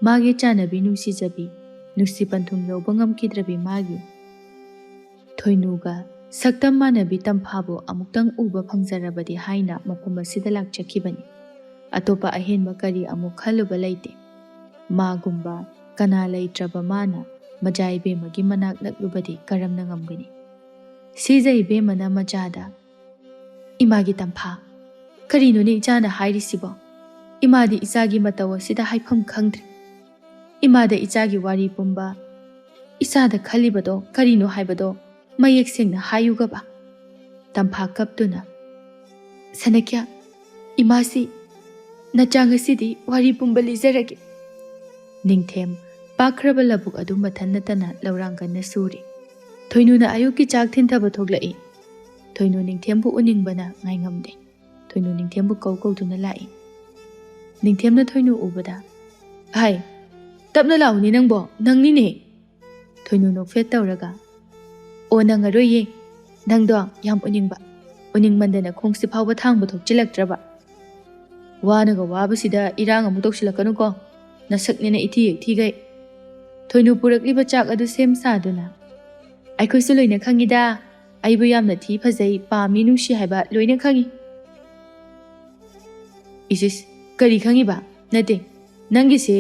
ꯃꯥꯒꯤ ꯆꯥꯟꯅꯕꯤ ꯅꯨꯡꯁꯤꯖꯕꯤ ꯅꯨꯡꯁꯤ ꯄꯟꯊꯨꯡ ꯌꯧꯕ ꯉꯝꯈꯤꯗ꯭ꯔꯕꯤ ꯃꯥꯒꯤ ꯊꯣꯏꯅꯨꯒ ꯁꯛꯇꯝ ꯃꯥꯟꯅꯕꯤ ꯇꯝꯐꯥꯕꯨ ꯑꯃꯨꯛꯇꯪ ꯎꯕ ꯐꯪꯖꯔꯕꯗꯤ ꯍꯥꯏꯅ ꯃꯐꯝ ꯑꯁꯤꯗ ꯂꯥꯛꯆꯈꯤꯕꯅꯤ ꯑꯇꯣꯞꯄ ꯑꯍꯦꯟꯕ ꯀꯔꯤ ꯑꯃꯨꯛ ꯈꯜꯂꯨꯕ ꯂꯩꯇꯦ ꯃꯥꯒꯨꯝꯕ ꯀꯅꯥ ꯂꯩꯇ꯭ꯔꯕ ꯃꯥꯅ ꯃꯖꯥ ꯏꯕꯦꯝꯃꯒꯤ ꯃꯅꯥꯛ ꯅꯛꯂꯨꯕꯗꯤ ꯀꯔꯝꯅ ꯉꯝꯒꯅꯤ ꯁꯤꯖ ꯏꯕꯦꯝꯃꯅ ꯃꯆꯥꯗ ꯏꯃꯥꯒꯤ ꯇꯝꯐꯥ ꯀꯔꯤꯅꯣꯅꯦ ꯏꯆꯥꯅ ꯍꯥꯏꯔꯤꯁꯤꯕꯣ ꯏꯃꯥꯗꯤ ꯏꯆꯥꯒꯤ ꯃꯇꯧ ꯑꯁꯤꯗ ꯍꯥꯏꯐꯝ ꯈꯪꯗ꯭ꯔꯦ ꯏꯃꯥꯗ ꯏꯆꯥꯒꯤ ꯋꯥꯔꯤ ꯄꯨꯝꯕ ꯏꯆꯥꯗ ꯈꯜꯂꯤꯕꯗꯣ ꯀꯔꯤꯅꯣ ꯍꯥꯏꯕꯗꯣ ꯃꯌꯦꯛ ꯁꯦꯡꯅ ꯍꯥꯏꯌꯨꯒꯕ ꯇꯝꯐꯥ ꯀꯞꯇꯨꯅ ꯁꯅꯈ꯭ꯌꯥ ꯏꯃꯥꯁꯤ ꯅꯆꯥ ꯉꯁꯤꯗꯤ ꯋꯥꯔꯤ ꯄꯨꯝꯕ ꯂꯤꯖꯔꯒꯦ ꯅꯤꯡꯊꯦꯝ ꯄꯥꯛꯈ꯭ꯔꯕ ꯂꯕꯨꯛ ꯑꯗꯨ ꯃꯊꯟ ꯅꯠꯇꯅ ꯂꯧꯔꯥꯡ ꯀꯟꯅ ꯁꯨꯔꯤ ꯊꯣꯏꯅꯨꯅ ꯑꯌꯨꯛꯀꯤ ꯆꯥꯛ ꯊꯤꯟꯊꯕ ꯊꯣꯛꯂꯛꯏ ꯊꯣꯏꯅꯨ ꯅꯤꯡꯊꯦꯝꯕꯨ ꯎꯅꯤꯡꯕꯅ ꯉꯥꯏꯉꯝꯗꯦ ꯊꯣꯏꯅꯨ ꯅꯤꯡꯊꯦꯝꯕꯨ ꯀꯧꯗꯨꯅ ꯂꯥꯛꯏ ꯅꯤꯡꯊꯦꯝꯅ ꯊꯣꯏꯅꯨ ꯎꯕꯗ ꯍꯥꯏ ꯇꯞꯅ ꯂꯥꯛꯎꯅꯦ ꯅꯪꯕꯣ ꯅꯪꯅꯤꯅꯦ ꯊꯣꯏꯅꯨ ꯅꯣꯛꯐꯦꯠ ꯇꯧꯔꯒ ꯑꯣ ꯅꯪꯉꯔꯣꯏꯌꯦ ꯅꯪꯗꯣ ꯌꯥꯝ ꯎꯅꯤꯡꯃꯟꯗꯅ ꯈꯣꯡꯁꯤ ꯐꯥꯎꯕ ꯊꯥꯡꯕ ꯊꯣꯛꯆꯤꯜꯂꯛꯇ꯭ꯔꯕ ꯋꯥꯅꯒ ꯋꯥꯕꯁꯤꯗ ꯏꯔꯥꯡ ꯑꯃꯨꯛ ꯇꯧꯁꯤꯜꯂꯛꯀꯅꯨꯀꯣ ꯅꯁꯛꯅꯦꯅ ꯏꯊꯤ ꯊꯤꯒꯩ ꯊꯣꯏꯅꯨ ꯄꯨꯔꯛꯂꯤꯕ ꯆꯥꯛ ꯑꯗꯨ ꯁꯦꯝ ꯁꯥꯗꯨꯅ ꯑꯩꯈꯣꯏꯁꯨ ꯂꯣꯏꯅ ꯈꯪꯉꯤꯗ ꯑꯩꯕꯨ ꯌꯥꯝꯅ ꯊꯤ ꯐꯖꯩ ꯄꯥꯝꯃꯤ ꯅꯨꯡꯁꯤ ꯍꯥꯏꯕ ꯂꯣꯏꯅ ꯈꯪꯉꯤ ꯏꯁꯤꯁ ꯀꯔꯤ ꯈꯪꯉꯤꯕ ꯅꯠꯇꯦ ꯅꯪꯒꯤꯁꯦ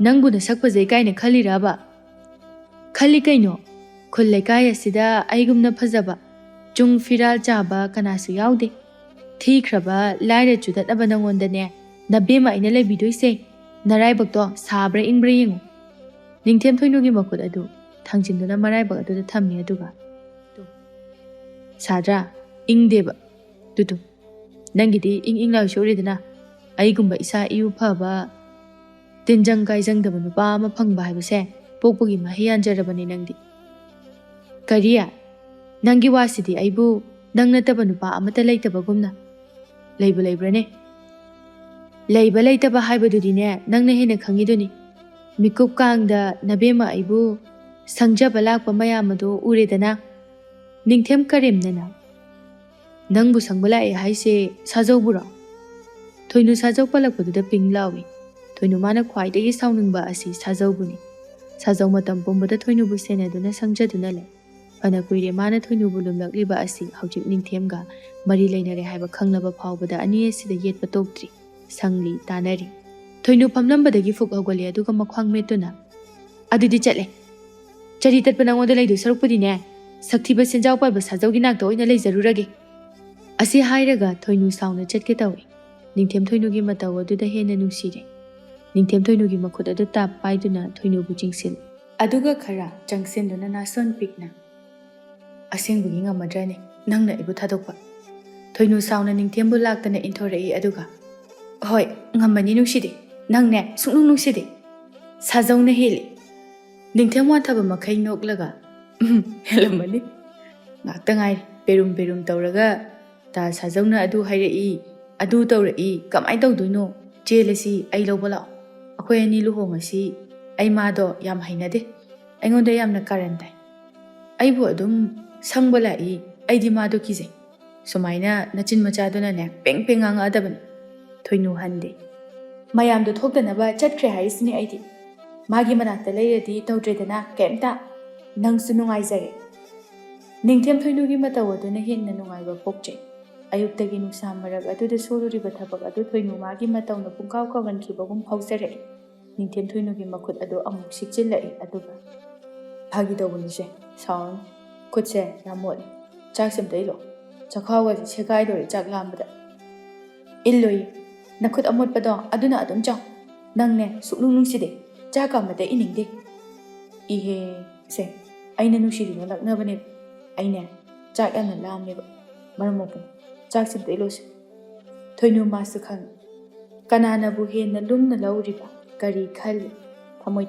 ꯅꯪꯕꯨ ꯅꯁꯛ ꯐꯖꯩ ꯀꯥꯏꯅ ꯈꯜꯂꯤꯔꯕ ꯈꯜꯂꯤ ꯀꯩꯅꯣ ꯈꯨꯜ ꯂꯩꯀꯥꯏ ꯑꯁꯤꯗ ꯑꯩꯒꯨꯝꯅ ꯐꯖꯕ ꯆꯨꯡ ꯐꯤꯔꯥꯜ ꯆꯥꯕ ꯀꯅꯥꯁꯨ ꯌꯥꯎꯗꯦ ꯊꯤꯈ꯭ꯔꯕ ꯂꯥꯏꯔ ꯆꯨꯗꯠꯅꯕ ꯅꯪꯉꯣꯟꯗꯅꯦ ꯅꯕꯦꯝꯃ ꯑꯩꯅ ꯂꯩꯕꯤꯗꯣꯏꯁꯦ ꯅꯔꯥꯏꯕꯛꯇꯣ ꯁꯥꯕ꯭ꯔꯥ ꯏꯪꯕ꯭ꯔꯥ ꯌꯦꯡꯉꯨ ꯅꯤꯡꯊꯦꯝ ꯊꯣꯏꯅꯨꯒꯤ ꯃꯈꯨꯠ ꯑꯗꯨ ꯊꯥꯡꯖꯤꯟꯗꯨꯅ ꯃꯔꯥꯏꯕꯛ ꯑꯗꯨꯗ ꯊꯝꯃꯤ ꯑꯗꯨꯒ ꯁꯥꯗ꯭ꯔꯥ ꯏꯪꯗꯦꯕ ꯇꯨꯇꯨ ꯅꯪꯒꯤꯗꯤ ꯏꯪ ꯂꯥꯎ ꯁꯣꯔꯤꯗꯅ ꯑꯩꯒꯨꯝꯕ ꯏꯁꯥ ꯏꯎ ꯐꯕ ꯇꯤꯟꯖꯪ ꯀꯥꯏꯖꯪꯗꯕ ꯅꯨꯄꯥ ꯑꯃ ꯐꯪꯕ ꯍꯥꯏꯕꯁꯦ ꯄꯣꯛꯄꯒꯤ ꯃꯍꯩ ꯌꯥꯟꯖꯔꯕꯅꯤ ꯅꯪꯗꯤ ꯀꯔꯤ ꯅꯪꯒꯤ ꯋꯥꯁꯤꯗꯤ ꯑꯩꯕꯨ ꯅꯪ ꯅꯠꯇꯕ ꯅꯨꯄꯥ ꯑꯃꯠꯇ ꯂꯩꯇꯕꯒꯨꯝꯅ ꯂꯩꯕ꯭ꯔꯅꯦ ꯂꯩꯕ ꯂꯩꯇꯕ ꯍꯥꯏꯕꯗꯨꯗꯤꯅꯦ ꯅꯪꯅ ꯍꯦꯟꯅ ꯈꯪꯉꯤꯗꯨꯅꯤ ꯃꯤꯀꯨꯞ ꯀꯥꯡꯗ ꯅꯕꯦꯝꯃ ꯑꯩꯕꯨ ꯁꯪꯖꯕ ꯂꯥꯛꯄ ꯃꯌꯥꯝ ꯑꯗꯨ ꯎꯔꯦꯗꯅ ꯅꯤꯡꯊꯦꯝ ꯀꯔꯦꯝꯅꯅ ꯅꯪꯕꯨ ꯁꯪꯕ ꯂꯥꯛꯑꯦ ꯍꯥꯏꯁꯦ ꯁꯥꯖꯧꯕꯨꯔꯣ ꯊꯣꯏꯅꯨ ꯁꯥꯖꯧ ꯄꯜꯂꯛꯄꯗꯨꯗ ꯄꯤꯡ ꯂꯥꯎꯏ ꯊꯣꯏꯅꯨ ꯃꯥꯅ ꯈ꯭ꯋꯥꯏꯗꯒꯤ ꯁꯥꯎꯅꯤꯡꯕ ꯑꯁꯤ ꯁꯥꯖꯧꯕꯨꯅꯤ ꯁꯥꯖꯧ ꯃꯇꯝ ꯄꯨꯝꯕꯗ ꯊꯣꯏꯅꯨꯕꯨ ꯁꯦꯟꯅꯗꯨꯅ ꯁꯪꯖꯗꯨꯅ ꯂꯩ ꯐꯅ ꯀꯨꯏꯔꯦ ꯃꯥꯅ ꯊꯣꯏꯅꯨꯕꯨ ꯂꯨꯝꯂꯛꯂꯤꯕ ꯑꯁꯤ ꯍꯧꯖꯤꯛ ꯅꯤꯡꯊꯦꯝꯒ ꯃꯔꯤ ꯂꯩꯅꯔꯦ ꯍꯥꯏꯕ ꯈꯪꯂꯕ ꯐꯥꯎꯕꯗ ꯑꯅꯤ ꯑꯁꯤꯗ ꯌꯦꯠꯄ ꯇꯣꯛꯇ꯭ꯔꯤ ꯁꯪꯂꯤ ꯇꯥꯅꯔꯤ ꯊꯣꯏꯅꯨ ꯐꯝꯂꯝꯕꯗꯒꯤ ꯐꯨꯛ ꯍꯧꯒꯠꯂꯦ ꯑꯗꯨꯒ ꯃꯈ꯭ꯋꯥꯡ ꯃꯦꯠꯇꯨꯅ ꯑꯗꯨꯗꯤ ꯆꯠꯂꯦ ꯆꯔꯤ ꯇꯠꯄ ꯅꯉꯣꯟꯗ ꯂꯩꯗꯣꯏ ꯁꯔꯨꯛꯄꯨꯗꯤꯅꯦ ꯁꯛꯊꯤꯕ ꯁꯦꯟꯖꯥꯎ ꯄꯥꯏꯕ ꯁꯥꯖꯧꯒꯤ ꯅꯥꯛꯇ ꯑꯣꯏꯅ ꯂꯩꯖꯔꯨꯔꯒꯦ ꯑꯁꯤ ꯍꯥꯏꯔꯒ ꯊꯣꯏꯅꯨ ꯁꯥꯎꯅ ꯆꯠꯀꯦ ꯇꯧꯏ ꯅꯤꯡꯊꯦꯝ ꯊꯣꯏꯅꯨꯒꯤ ꯃꯇꯧ ꯑꯗꯨꯗ ꯍꯦꯟꯅ ꯅꯨꯡꯁꯤꯔꯦ ꯅꯤꯡꯊꯦꯝ ꯊꯣꯏꯅꯨꯒꯤ ꯃꯈꯨꯠ ꯑꯗꯨ ꯇꯥꯞ ꯄꯥꯏꯗꯨꯅ ꯊꯣꯏꯅꯨꯕꯨ ꯆꯤꯡꯁꯤꯜꯂꯤ ꯑꯗꯨꯒ ꯈꯔ ꯆꯪꯁꯤꯟꯗꯨꯅ ꯅꯥꯁꯣꯟ ꯄꯤꯛꯅ ꯑꯁꯦꯡꯕꯒꯤ ꯉꯝꯃꯗ꯭ꯔꯅꯦ ꯅꯪꯅ ꯑꯩꯕꯨ ꯊꯥꯗꯣꯛꯄ ꯊꯣꯏꯅꯨ ꯁꯥꯎꯅ ꯅꯤꯡꯊꯦꯝꯕꯨ ꯂꯥꯛꯇꯅ ꯏꯟꯊꯣꯔꯛꯏ ꯑꯗꯨꯒ ꯍꯣꯏ ꯉꯝꯃꯅꯤ ꯅꯨꯡꯁꯤꯗꯦ ꯅꯪꯅꯦ ꯁꯨꯡꯅꯨꯡ ꯅꯨꯡꯁꯤꯗꯦ ꯁꯥꯖꯧꯅ ꯍꯦꯜꯂꯤ ꯅꯤꯡꯊꯦꯝ ꯋꯥꯟꯊꯕ ꯃꯈꯩ ꯅꯣꯛꯂꯒ ꯍꯦꯜꯂꯝꯃꯅꯤ ꯉꯥꯛꯇ ꯉꯥꯏꯔꯤ ꯄꯦꯔꯨꯝ ꯇꯧꯔꯒ ꯇꯥ ꯁꯥꯖꯧꯅ ꯑꯗꯨ ꯍꯥꯏꯔꯛꯏ ꯑꯗꯨ ꯇꯧꯔꯛꯏ ꯀꯃꯥꯏꯅ ꯇꯧꯗꯣꯏꯅꯣ ꯆꯦꯜꯂꯁꯤ ꯑꯩ ꯂꯧꯕ ꯂꯥꯛꯑꯣ ꯑꯩꯈꯣꯏ ꯑꯅꯤ ꯂꯨꯍꯣꯡꯉꯁꯤ ꯑꯩ ꯃꯥꯗꯣ ꯌꯥꯝ ꯍꯩꯅꯗꯦ ꯑꯩꯉꯣꯟꯗ ꯌꯥꯝꯅ ꯀꯥꯔꯟ ꯇꯥꯏ ꯑꯩꯕꯨ ꯑꯗꯨꯝ ꯁꯪꯕ ꯂꯥꯛꯏ ꯑꯩꯗꯤ ꯃꯥꯗꯣ ꯀꯤꯖꯩ ꯁꯨꯃꯥꯏꯅ ꯅꯆꯤꯟ ꯃꯆꯥꯗꯨꯅꯅꯦ ꯄꯦꯡ ꯉꯥꯡꯉꯛꯑꯗꯕꯅꯤ ꯊꯣꯏꯅꯨ ꯍꯟꯗꯦ ꯃꯌꯥꯝꯗꯣ ꯊꯣꯛꯇꯅꯕ ꯆꯠꯈ꯭ꯔꯦ ꯍꯥꯏꯔꯤꯁꯤꯅꯦ ꯑꯩꯗꯤ ꯃꯥꯒꯤ ꯃꯅꯥꯛꯇ ꯂꯩꯔꯗꯤ ꯇꯧꯗ꯭ꯔꯦꯗꯅ ꯀꯩꯝꯇ ꯅꯪꯁꯨ ꯅꯨꯡꯉꯥꯏꯖꯔꯦ ꯅꯤꯡꯊꯦꯝ ꯊꯣꯏꯅꯨꯒꯤ ꯃꯇꯧ ꯑꯗꯨꯅ ꯍꯦꯟꯅ ꯅꯨꯡꯉꯥꯏꯕ ꯄꯣꯛꯆꯩ ꯑꯌꯨꯛꯇꯒꯤ ꯅꯨꯡꯁꯥ ꯃꯔꯛ ꯑꯗꯨꯗ ꯁꯨꯔꯨꯔꯤꯕ ꯊꯕꯛ ꯑꯗꯨ ꯊꯣꯏꯅꯨ ꯃꯥꯒꯤ ꯃꯇꯧꯅ ꯄꯨꯡꯀꯥꯎ ꯀꯥꯎꯍꯟꯈꯤꯕꯒꯨꯝ ꯐꯥꯎꯖꯔꯛꯏ ꯅꯤꯡꯊꯦꯝ ꯊꯣꯏꯅꯨꯒꯤ ꯃꯈꯨꯠ ꯑꯗꯨ ꯑꯃꯨꯛ ꯁꯤꯛꯆꯤꯜꯂꯛꯏ ꯑꯗꯨꯒ ꯐꯥꯒꯤ ꯇꯧꯕꯅꯤꯁꯦ ꯁꯥꯎꯔꯅꯨ ꯈꯨꯠꯁꯦ ꯌꯥꯝ ꯃꯣꯠꯂꯤ ꯆꯥꯛꯁꯦ ꯑꯝꯇ ꯏꯜꯂꯣ ꯆꯈꯥꯎꯒꯁꯦ ꯁꯦꯒꯥꯏꯗꯧꯔꯦ ꯆꯥꯛ ꯂꯥꯝꯕꯗ ꯏꯜꯂꯣꯏ ꯅꯈꯨꯠ ꯑꯃꯣꯠꯄꯗꯣ ꯑꯗꯨꯅ ꯑꯗꯨꯝ ꯆꯥꯎ ꯅꯪꯅꯦ ꯁꯨꯛꯅꯨꯡ ꯅꯨꯡꯁꯤꯗꯦ ꯆꯥꯛ ꯑꯃꯇ ꯏꯅꯤꯡꯗꯦ ꯏꯍꯦ ꯁꯦ ꯑꯩꯅ ꯅꯨꯡꯁꯤꯗꯨꯅ ꯂꯛꯅꯕꯅꯦꯕ ꯑꯩꯅꯦ ꯆꯥꯛ ꯌꯥꯝꯅ ꯂꯥꯝꯃꯦꯕ ꯃꯔꯝ ꯃꯣꯛꯄꯅꯤ ꯆꯥꯛꯁꯦ ꯑꯝꯇ ꯏꯜꯂꯣꯁꯦ ꯊꯣꯏꯅꯨ ꯃꯥꯁꯨ ꯈꯪꯉꯤ ꯀꯅꯥꯅꯕꯨ ꯍꯦꯟꯅ ꯂꯨꯝꯅ ꯂꯧꯔꯤꯕ ꯀꯔꯤ ꯈꯜꯂꯤ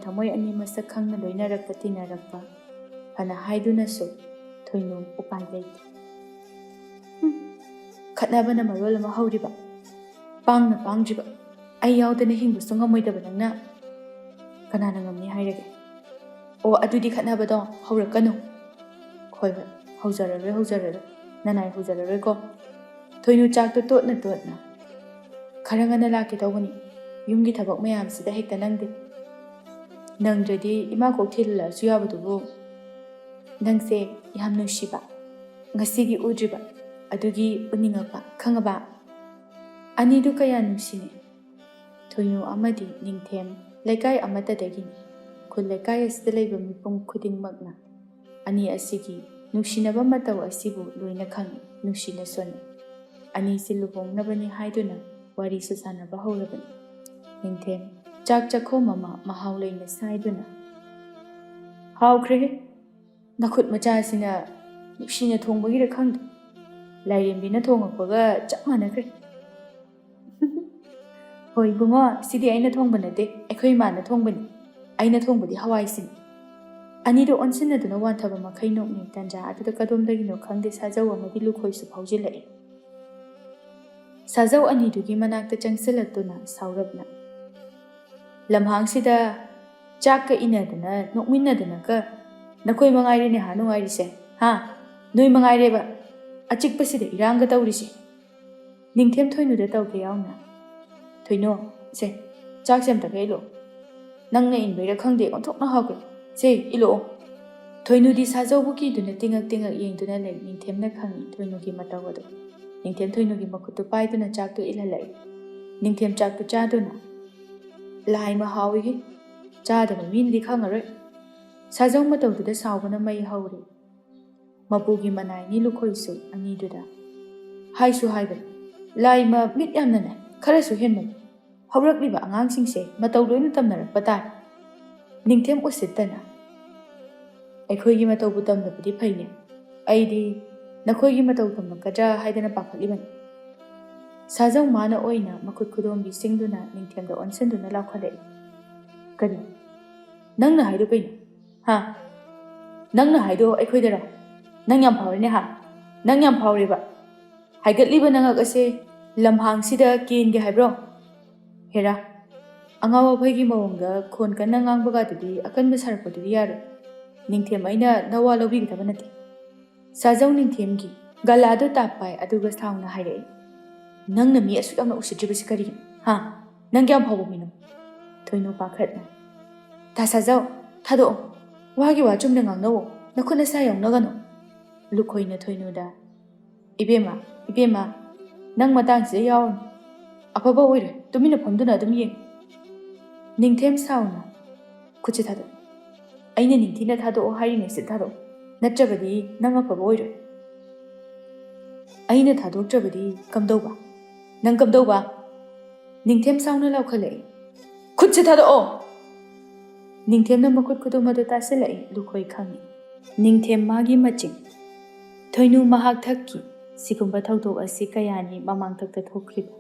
ꯊꯃꯣꯏ ꯑꯅꯤ ꯃꯁꯛ ꯈꯪꯅ ꯂꯣꯏꯅꯔꯛꯄ ꯇꯤꯟꯅꯔꯛꯄ ꯐꯅ ꯍꯥꯏꯗꯨꯅꯁꯨ ꯊꯣꯏꯅꯨ ꯎꯄꯥꯏ ꯂꯩꯇꯦ ꯈꯠꯅꯕꯅ ꯃꯔꯣꯜ ꯑꯃ ꯍꯧꯔꯤꯕ ꯄꯥꯡꯗ꯭ꯔꯤꯕ ꯑꯩ ꯌꯥꯎꯗꯅ ꯍꯤꯡꯕꯁꯨ ꯉꯝꯃꯣꯏꯗꯕ ꯅꯪꯅ ꯀꯅꯥꯅ ꯉꯝꯅꯤ ꯍꯥꯏꯔꯒꯦ? ꯑꯣ ꯑꯗꯨꯗꯤ ꯈꯠꯅꯕꯗꯣ ꯍꯧꯔꯛꯀꯅꯨ. ꯍꯣꯏ ꯍꯣꯏ ꯍꯧꯖꯔꯔꯣꯏ. ꯅꯅꯥꯏ ꯍꯧꯖꯔꯔꯣꯏꯀꯣ. ꯊꯣꯏꯅꯨ ꯆꯥꯛꯇꯣ ꯇꯣꯠꯅ ꯈꯔ ꯉꯟꯅ ꯂꯥꯛꯀꯦ ꯇꯧꯕꯅꯤ. ꯌꯨꯝꯒꯤ ꯊꯕꯛ ꯃꯌꯥꯝꯁꯤꯗ ꯍꯦꯛꯇ ꯅꯪꯗꯦ. ꯅꯪꯗ꯭ꯔꯗꯤ ꯏꯃꯥ ꯀꯣꯛ ꯊꯤꯜꯂꯛꯑꯁꯨ ꯌꯥꯕꯗꯨꯕꯨ. ꯅꯪꯁꯦ ꯌꯥꯝ ꯅꯨꯡꯁꯤꯕ, ꯉꯁꯤꯒꯤ ꯎꯗ꯭ꯔꯤꯕ, ꯑꯗꯨꯒꯤ ꯎꯅꯤꯡꯉꯛꯄ, ꯈꯪꯉꯕ? ꯑꯅꯤꯗꯨ ꯀꯌꯥ ꯅꯨꯡꯁꯤꯅꯦ. ꯊꯣꯏꯅꯨ ꯑꯃꯗꯤ ꯅꯤꯡꯊꯦꯝ ꯂꯩꯀꯥꯏ ꯑꯃꯠꯇꯗꯒꯤꯅꯤ. ꯈꯨꯜ ꯂꯩꯀꯥꯏ ꯑꯁꯤꯗ ꯂꯩꯕ ꯃꯤꯄꯨꯝ ꯈꯨꯗꯤꯡꯃꯛꯅ ꯑꯅꯤ ꯑꯁꯤꯒꯤ ꯅꯨꯡꯁꯤꯅꯕ ꯃꯇꯧ ꯑꯁꯤꯕꯨ ꯂꯣꯏꯅ ꯈꯪꯏ, ꯅꯨꯡꯁꯤꯅꯁꯨꯅꯤ. ꯑꯅꯤꯁꯤ ꯂꯨꯍꯣꯡꯅꯕꯅꯤ ꯍꯥꯏꯗꯨꯅ ꯋꯥꯔꯤꯁꯨ ꯁꯥꯟꯅꯕ ꯍꯧꯔꯕꯅꯤ. ꯅꯤꯡꯊꯦꯝ ꯆꯥꯛ ꯆꯥꯈꯣꯝ ꯑꯃ ꯃꯍꯥꯎ ꯂꯩꯅ ꯁꯥꯏꯗꯨꯅ, ꯍꯥꯎꯈ꯭ꯔꯦꯍꯦ, ꯅꯈꯨꯠ ꯃꯆꯥꯁꯤꯅ ꯅꯨꯡꯁꯤꯅ ꯊꯣꯡꯕꯒꯤꯔ ꯈꯪꯗꯦ, ꯂꯥꯏꯔꯦꯝꯕꯤꯅ ꯊꯣꯡꯉꯛꯄꯒ ꯆꯞ ꯃꯥꯟꯅꯈ꯭ꯔꯦ. ꯍꯣꯏ ꯏꯕꯨꯡꯉꯣ, ꯁꯤꯗꯤ ꯑꯩꯅ ꯊꯣꯡꯕ ꯅꯠꯇꯦ, ꯑꯩꯈꯣꯏ ꯏꯃꯥꯅ ꯊꯣꯡꯕꯅꯤ. ꯑꯩꯅ ꯊꯣꯡꯕꯗꯤ ꯍꯋꯥꯏꯁꯤꯅꯤ. ꯑꯅꯤꯗꯣ ꯑꯣꯟꯁꯤꯟꯅꯗꯨꯅ ꯋꯥꯟꯊꯕ ꯃꯈꯩ ꯅꯣꯛꯅꯩ. ꯇꯟꯖꯥ ꯑꯗꯨꯗ ꯀꯗꯣꯝꯗꯒꯤꯅꯣ ꯈꯪꯗꯦ ꯁꯥꯖꯧ ꯑꯃꯒꯤ ꯂꯨꯈꯣꯏꯁꯨ ꯐꯥꯎꯖꯤꯜꯂꯛꯏ. ꯁꯥꯖꯧ ꯑꯅꯤꯗꯨꯒꯤ ꯃꯅꯥꯛꯇ ꯆꯪꯁꯤꯜꯂꯛꯇꯨꯅ ꯁꯥꯎꯔꯞꯅ, ꯂꯝꯍꯥꯡꯁꯤꯗ ꯆꯥꯛꯀ ꯏꯟꯅꯗꯅ ꯅꯣꯛꯃꯤꯟꯅꯗꯅꯀ ꯅꯈꯣꯏ ꯃꯉꯥꯏꯔꯦꯅꯦ ꯅꯨꯡꯉꯥꯏꯔꯤꯁꯦ, ꯅꯣꯏ ꯃꯉꯥꯏꯔꯦꯕ ꯑꯆꯤꯛꯄꯁꯤꯗ ꯏꯔꯥꯡꯒ ꯇꯧꯔꯤꯁꯦ. ꯅꯤꯡꯊꯦꯝ ꯊꯣꯏꯅꯨꯗ ꯇꯧꯒꯦ ꯌꯥꯎꯅ, ꯊꯣꯏꯅꯣ, ꯁꯦ ꯆꯥꯛꯁꯦ ꯑꯝꯇꯒ ꯏꯜꯂꯛꯑꯣ. ꯅꯪꯅ ꯏꯟꯕꯩꯔ ꯈꯪꯗꯦ ꯑꯣꯟꯊꯣꯛꯅ ꯍꯥꯎꯈ꯭ꯔꯦ. ꯁꯦ ꯏꯜꯂꯛꯑꯣ. ꯊꯣꯏꯅꯨꯗꯤ ꯁꯥꯖꯧꯕꯨ ꯀꯤꯗꯨꯅ ꯇꯤꯡꯉꯛ ꯌꯦꯡꯗꯨꯅ ꯂꯩ. ꯅꯤꯡꯊꯦꯝꯅ ꯈꯪꯏ ꯊꯣꯏꯅꯨꯒꯤ ꯃꯇꯧ ꯑꯗꯨ. ꯅꯤꯡꯊꯦꯝ ꯊꯣꯏꯅꯨꯒꯤ ꯃꯈꯨꯠꯇꯨ ꯄꯥꯏꯗꯨꯅ ꯆꯥꯛꯇꯨ ꯏꯜꯍꯜꯂꯛꯏ. ꯅꯤꯡꯊꯦꯝ ꯆꯥꯛꯇꯨ ꯆꯥꯗꯨꯅ, ꯂꯥꯏꯃ ꯍꯥꯎꯏꯍꯦ, ꯆꯥꯗꯕ ꯃꯤꯅꯗꯤ ꯈꯪꯉꯔꯣꯏ. ꯁꯥꯖꯧ ꯃꯇꯧꯗꯨꯗ ꯁꯥꯎꯕꯅ ꯃꯩ ꯍꯧꯔꯤ. ꯃꯄꯨꯒꯤ ꯃꯅꯥꯏꯅꯤ ꯂꯨꯈꯣꯏꯁꯨ ꯑꯅꯤꯗꯨꯗ ꯍꯥꯏꯁꯨ ꯍꯥꯏꯕꯅꯤ, ꯂꯥꯏꯃ ꯃꯤꯠ ꯌꯥꯝꯅ ꯅꯥꯏ, ꯈꯔꯁꯨ ꯍꯦꯟꯕꯅꯤ. ꯍꯧꯔꯛꯂꯤꯕ ꯑꯉꯥꯡꯁꯤꯡꯁꯦ ꯃꯇꯧ ꯂꯣꯏꯅ ꯇꯝꯅꯔꯛꯄ ꯇꯥꯔꯦ. ꯅꯤꯡꯊꯦꯝ ꯎꯁꯤꯠꯇꯅ, ꯑꯩꯈꯣꯏꯒꯤ ꯃꯇꯧꯕꯨ ꯇꯝꯕꯕꯨꯗꯤ ꯐꯩꯅꯦ, ꯑꯩꯗꯤ ꯅꯈꯣꯏꯒꯤ ꯃꯇꯧ ꯇꯝꯂꯛꯀꯗ꯭ꯔꯥ ꯍꯥꯏꯗꯅ ꯄꯥꯈꯠꯂꯤꯕꯅꯤ. ꯁꯥꯖꯧ ꯃꯥꯅ ꯑꯣꯏꯅ ꯃꯈꯨꯠ ꯈꯨꯗꯣꯝꯕꯤ ꯁꯤꯡꯗꯨꯅ ꯅꯤꯡꯊꯦꯝꯗ ꯑꯣꯟꯁꯤꯟꯗꯨꯅ ꯂꯥꯎꯈꯠꯂꯛꯏ. ꯀꯔꯤ? ꯅꯪꯅ ꯍꯥꯏꯗꯣ ꯀꯩꯅꯣ? ꯅꯪꯅ ꯍꯥꯏꯗꯣ ꯑꯩꯈꯣꯏꯗꯔꯣ? ꯅꯪ ꯌꯥꯝ ꯐꯥꯎꯔꯦꯅꯦ ꯅꯪ ꯌꯥꯝ ꯐꯥꯎꯔꯦꯕ. ꯍꯥꯏꯒꯠꯂꯤꯕ ꯅꯉꯛ ꯑꯁꯦ ꯂꯝꯍꯥꯡꯁꯤꯗ ꯀꯦꯟꯒꯦ ꯍꯥꯏꯕ꯭ꯔꯣ? ꯍꯦꯔꯥ, ꯑꯉꯥꯎ ꯑꯐꯩꯒꯤ ꯃꯑꯣꯡꯗ ꯈꯣꯟ ꯀꯟꯅ ꯉꯥꯡꯕꯒꯗꯨꯗꯤ ꯑꯀꯟꯕ ꯁꯥꯔꯛꯄꯗꯨꯗꯤ ꯌꯥꯔꯣꯏ. ꯅꯤꯡꯊꯦꯝ ꯑꯩꯅ ꯅꯋꯥ ꯂꯧꯕꯤꯒꯗꯕ ꯅꯠꯇꯦ. ꯁꯥꯖꯧ ꯅꯤꯡꯊꯦꯝꯒꯤ ꯒꯂꯥꯗꯨ ꯇꯥꯞꯄꯥꯏ ꯑꯗꯨꯒ ꯁꯥꯎꯅ ꯍꯥꯏꯔꯛꯏ. ꯅꯪꯅ ꯃꯤ ꯑꯁꯨꯛ ꯌꯥꯝꯅ ꯎꯁꯤꯠꯇ꯭ꯔꯤꯕꯁꯤ ꯀꯔꯤꯒꯤꯅꯣ? ꯅꯪ ꯀꯌꯥꯝ ꯐꯥꯎꯕ ꯃꯤꯅꯣ? ꯊꯣꯏꯅꯨ ꯄꯥꯈꯠꯅ, ꯇꯥ ꯁꯥꯖꯧ, ꯊꯥꯗꯣꯛꯑꯣ. ꯋꯥꯒꯤ ꯋꯥ ꯆꯨꯝꯅ ꯉꯥꯡꯅꯧꯑꯣ, ꯅꯈꯨꯠ ꯅꯁꯥ ꯌꯥꯎꯅꯒꯅꯨ. ꯂꯨꯈꯣꯏꯅ ꯊꯣꯏꯅꯨꯗ, ꯏꯕꯦꯝꯃ, ꯅꯪ ꯃꯇꯥꯡꯁꯤꯗ ꯌꯥꯎꯔꯅꯨ. ꯑꯐꯕ ꯑꯣꯏꯔꯣꯏ, ꯇꯨꯃꯤꯟꯅ ꯐꯝꯗꯨꯅ ꯑꯗꯨꯝ ꯌꯦꯡꯉꯨ. ꯅꯤꯡꯊꯦꯝ ꯁꯥꯎꯅ, ꯈꯨꯠꯁꯦ ꯊꯥꯗꯣꯛꯑꯣ. ꯑꯩꯅ ꯅꯤꯡꯊꯤꯅ ꯊꯥꯗꯣꯛꯑꯣ ꯍꯥꯏꯔꯤꯉꯩꯁꯤꯗ ꯊꯥꯗꯣꯛꯑꯣ, ꯅꯠꯇ꯭ꯔꯕꯗꯤ ꯅꯪ ꯑꯐꯕ ꯑꯣꯏꯔꯣꯏ. ꯑꯩꯅ ꯊꯥꯗꯣꯛꯇ꯭ꯔꯕꯗꯤ ꯀꯝꯗꯧꯕ? ꯅꯪ ꯀꯝꯗꯧꯕ? ꯅꯤꯡꯊꯦꯝ ꯁꯥꯎꯅ ꯂꯥꯎꯈꯠꯂꯛꯏ. ꯈꯨꯠꯁꯦ ꯊꯥꯗꯣꯛꯑꯣ! ꯅꯤꯡꯊꯦꯝꯅ ꯃꯈꯨꯠ ꯈꯨꯗꯣꯝ ꯑꯗꯨ ꯇꯥꯁꯤꯜꯂꯛꯏ. ꯂꯨꯈꯣꯏ ꯈꯪꯏ. ꯅꯤꯡꯊꯦꯝ ꯃꯥꯒꯤ ꯃꯆꯤꯡ. ꯊꯣꯏꯅꯨ ꯃꯍꯥꯛ ꯊꯛꯈꯤ. ꯁꯤꯒꯨꯝꯕ ꯊꯧꯗꯣꯛ ꯑꯁꯤ ꯀꯌꯥꯅꯤ ꯃꯃꯥꯡꯊꯛꯇ ꯊꯣꯛꯈ꯭ꯔꯤꯕ.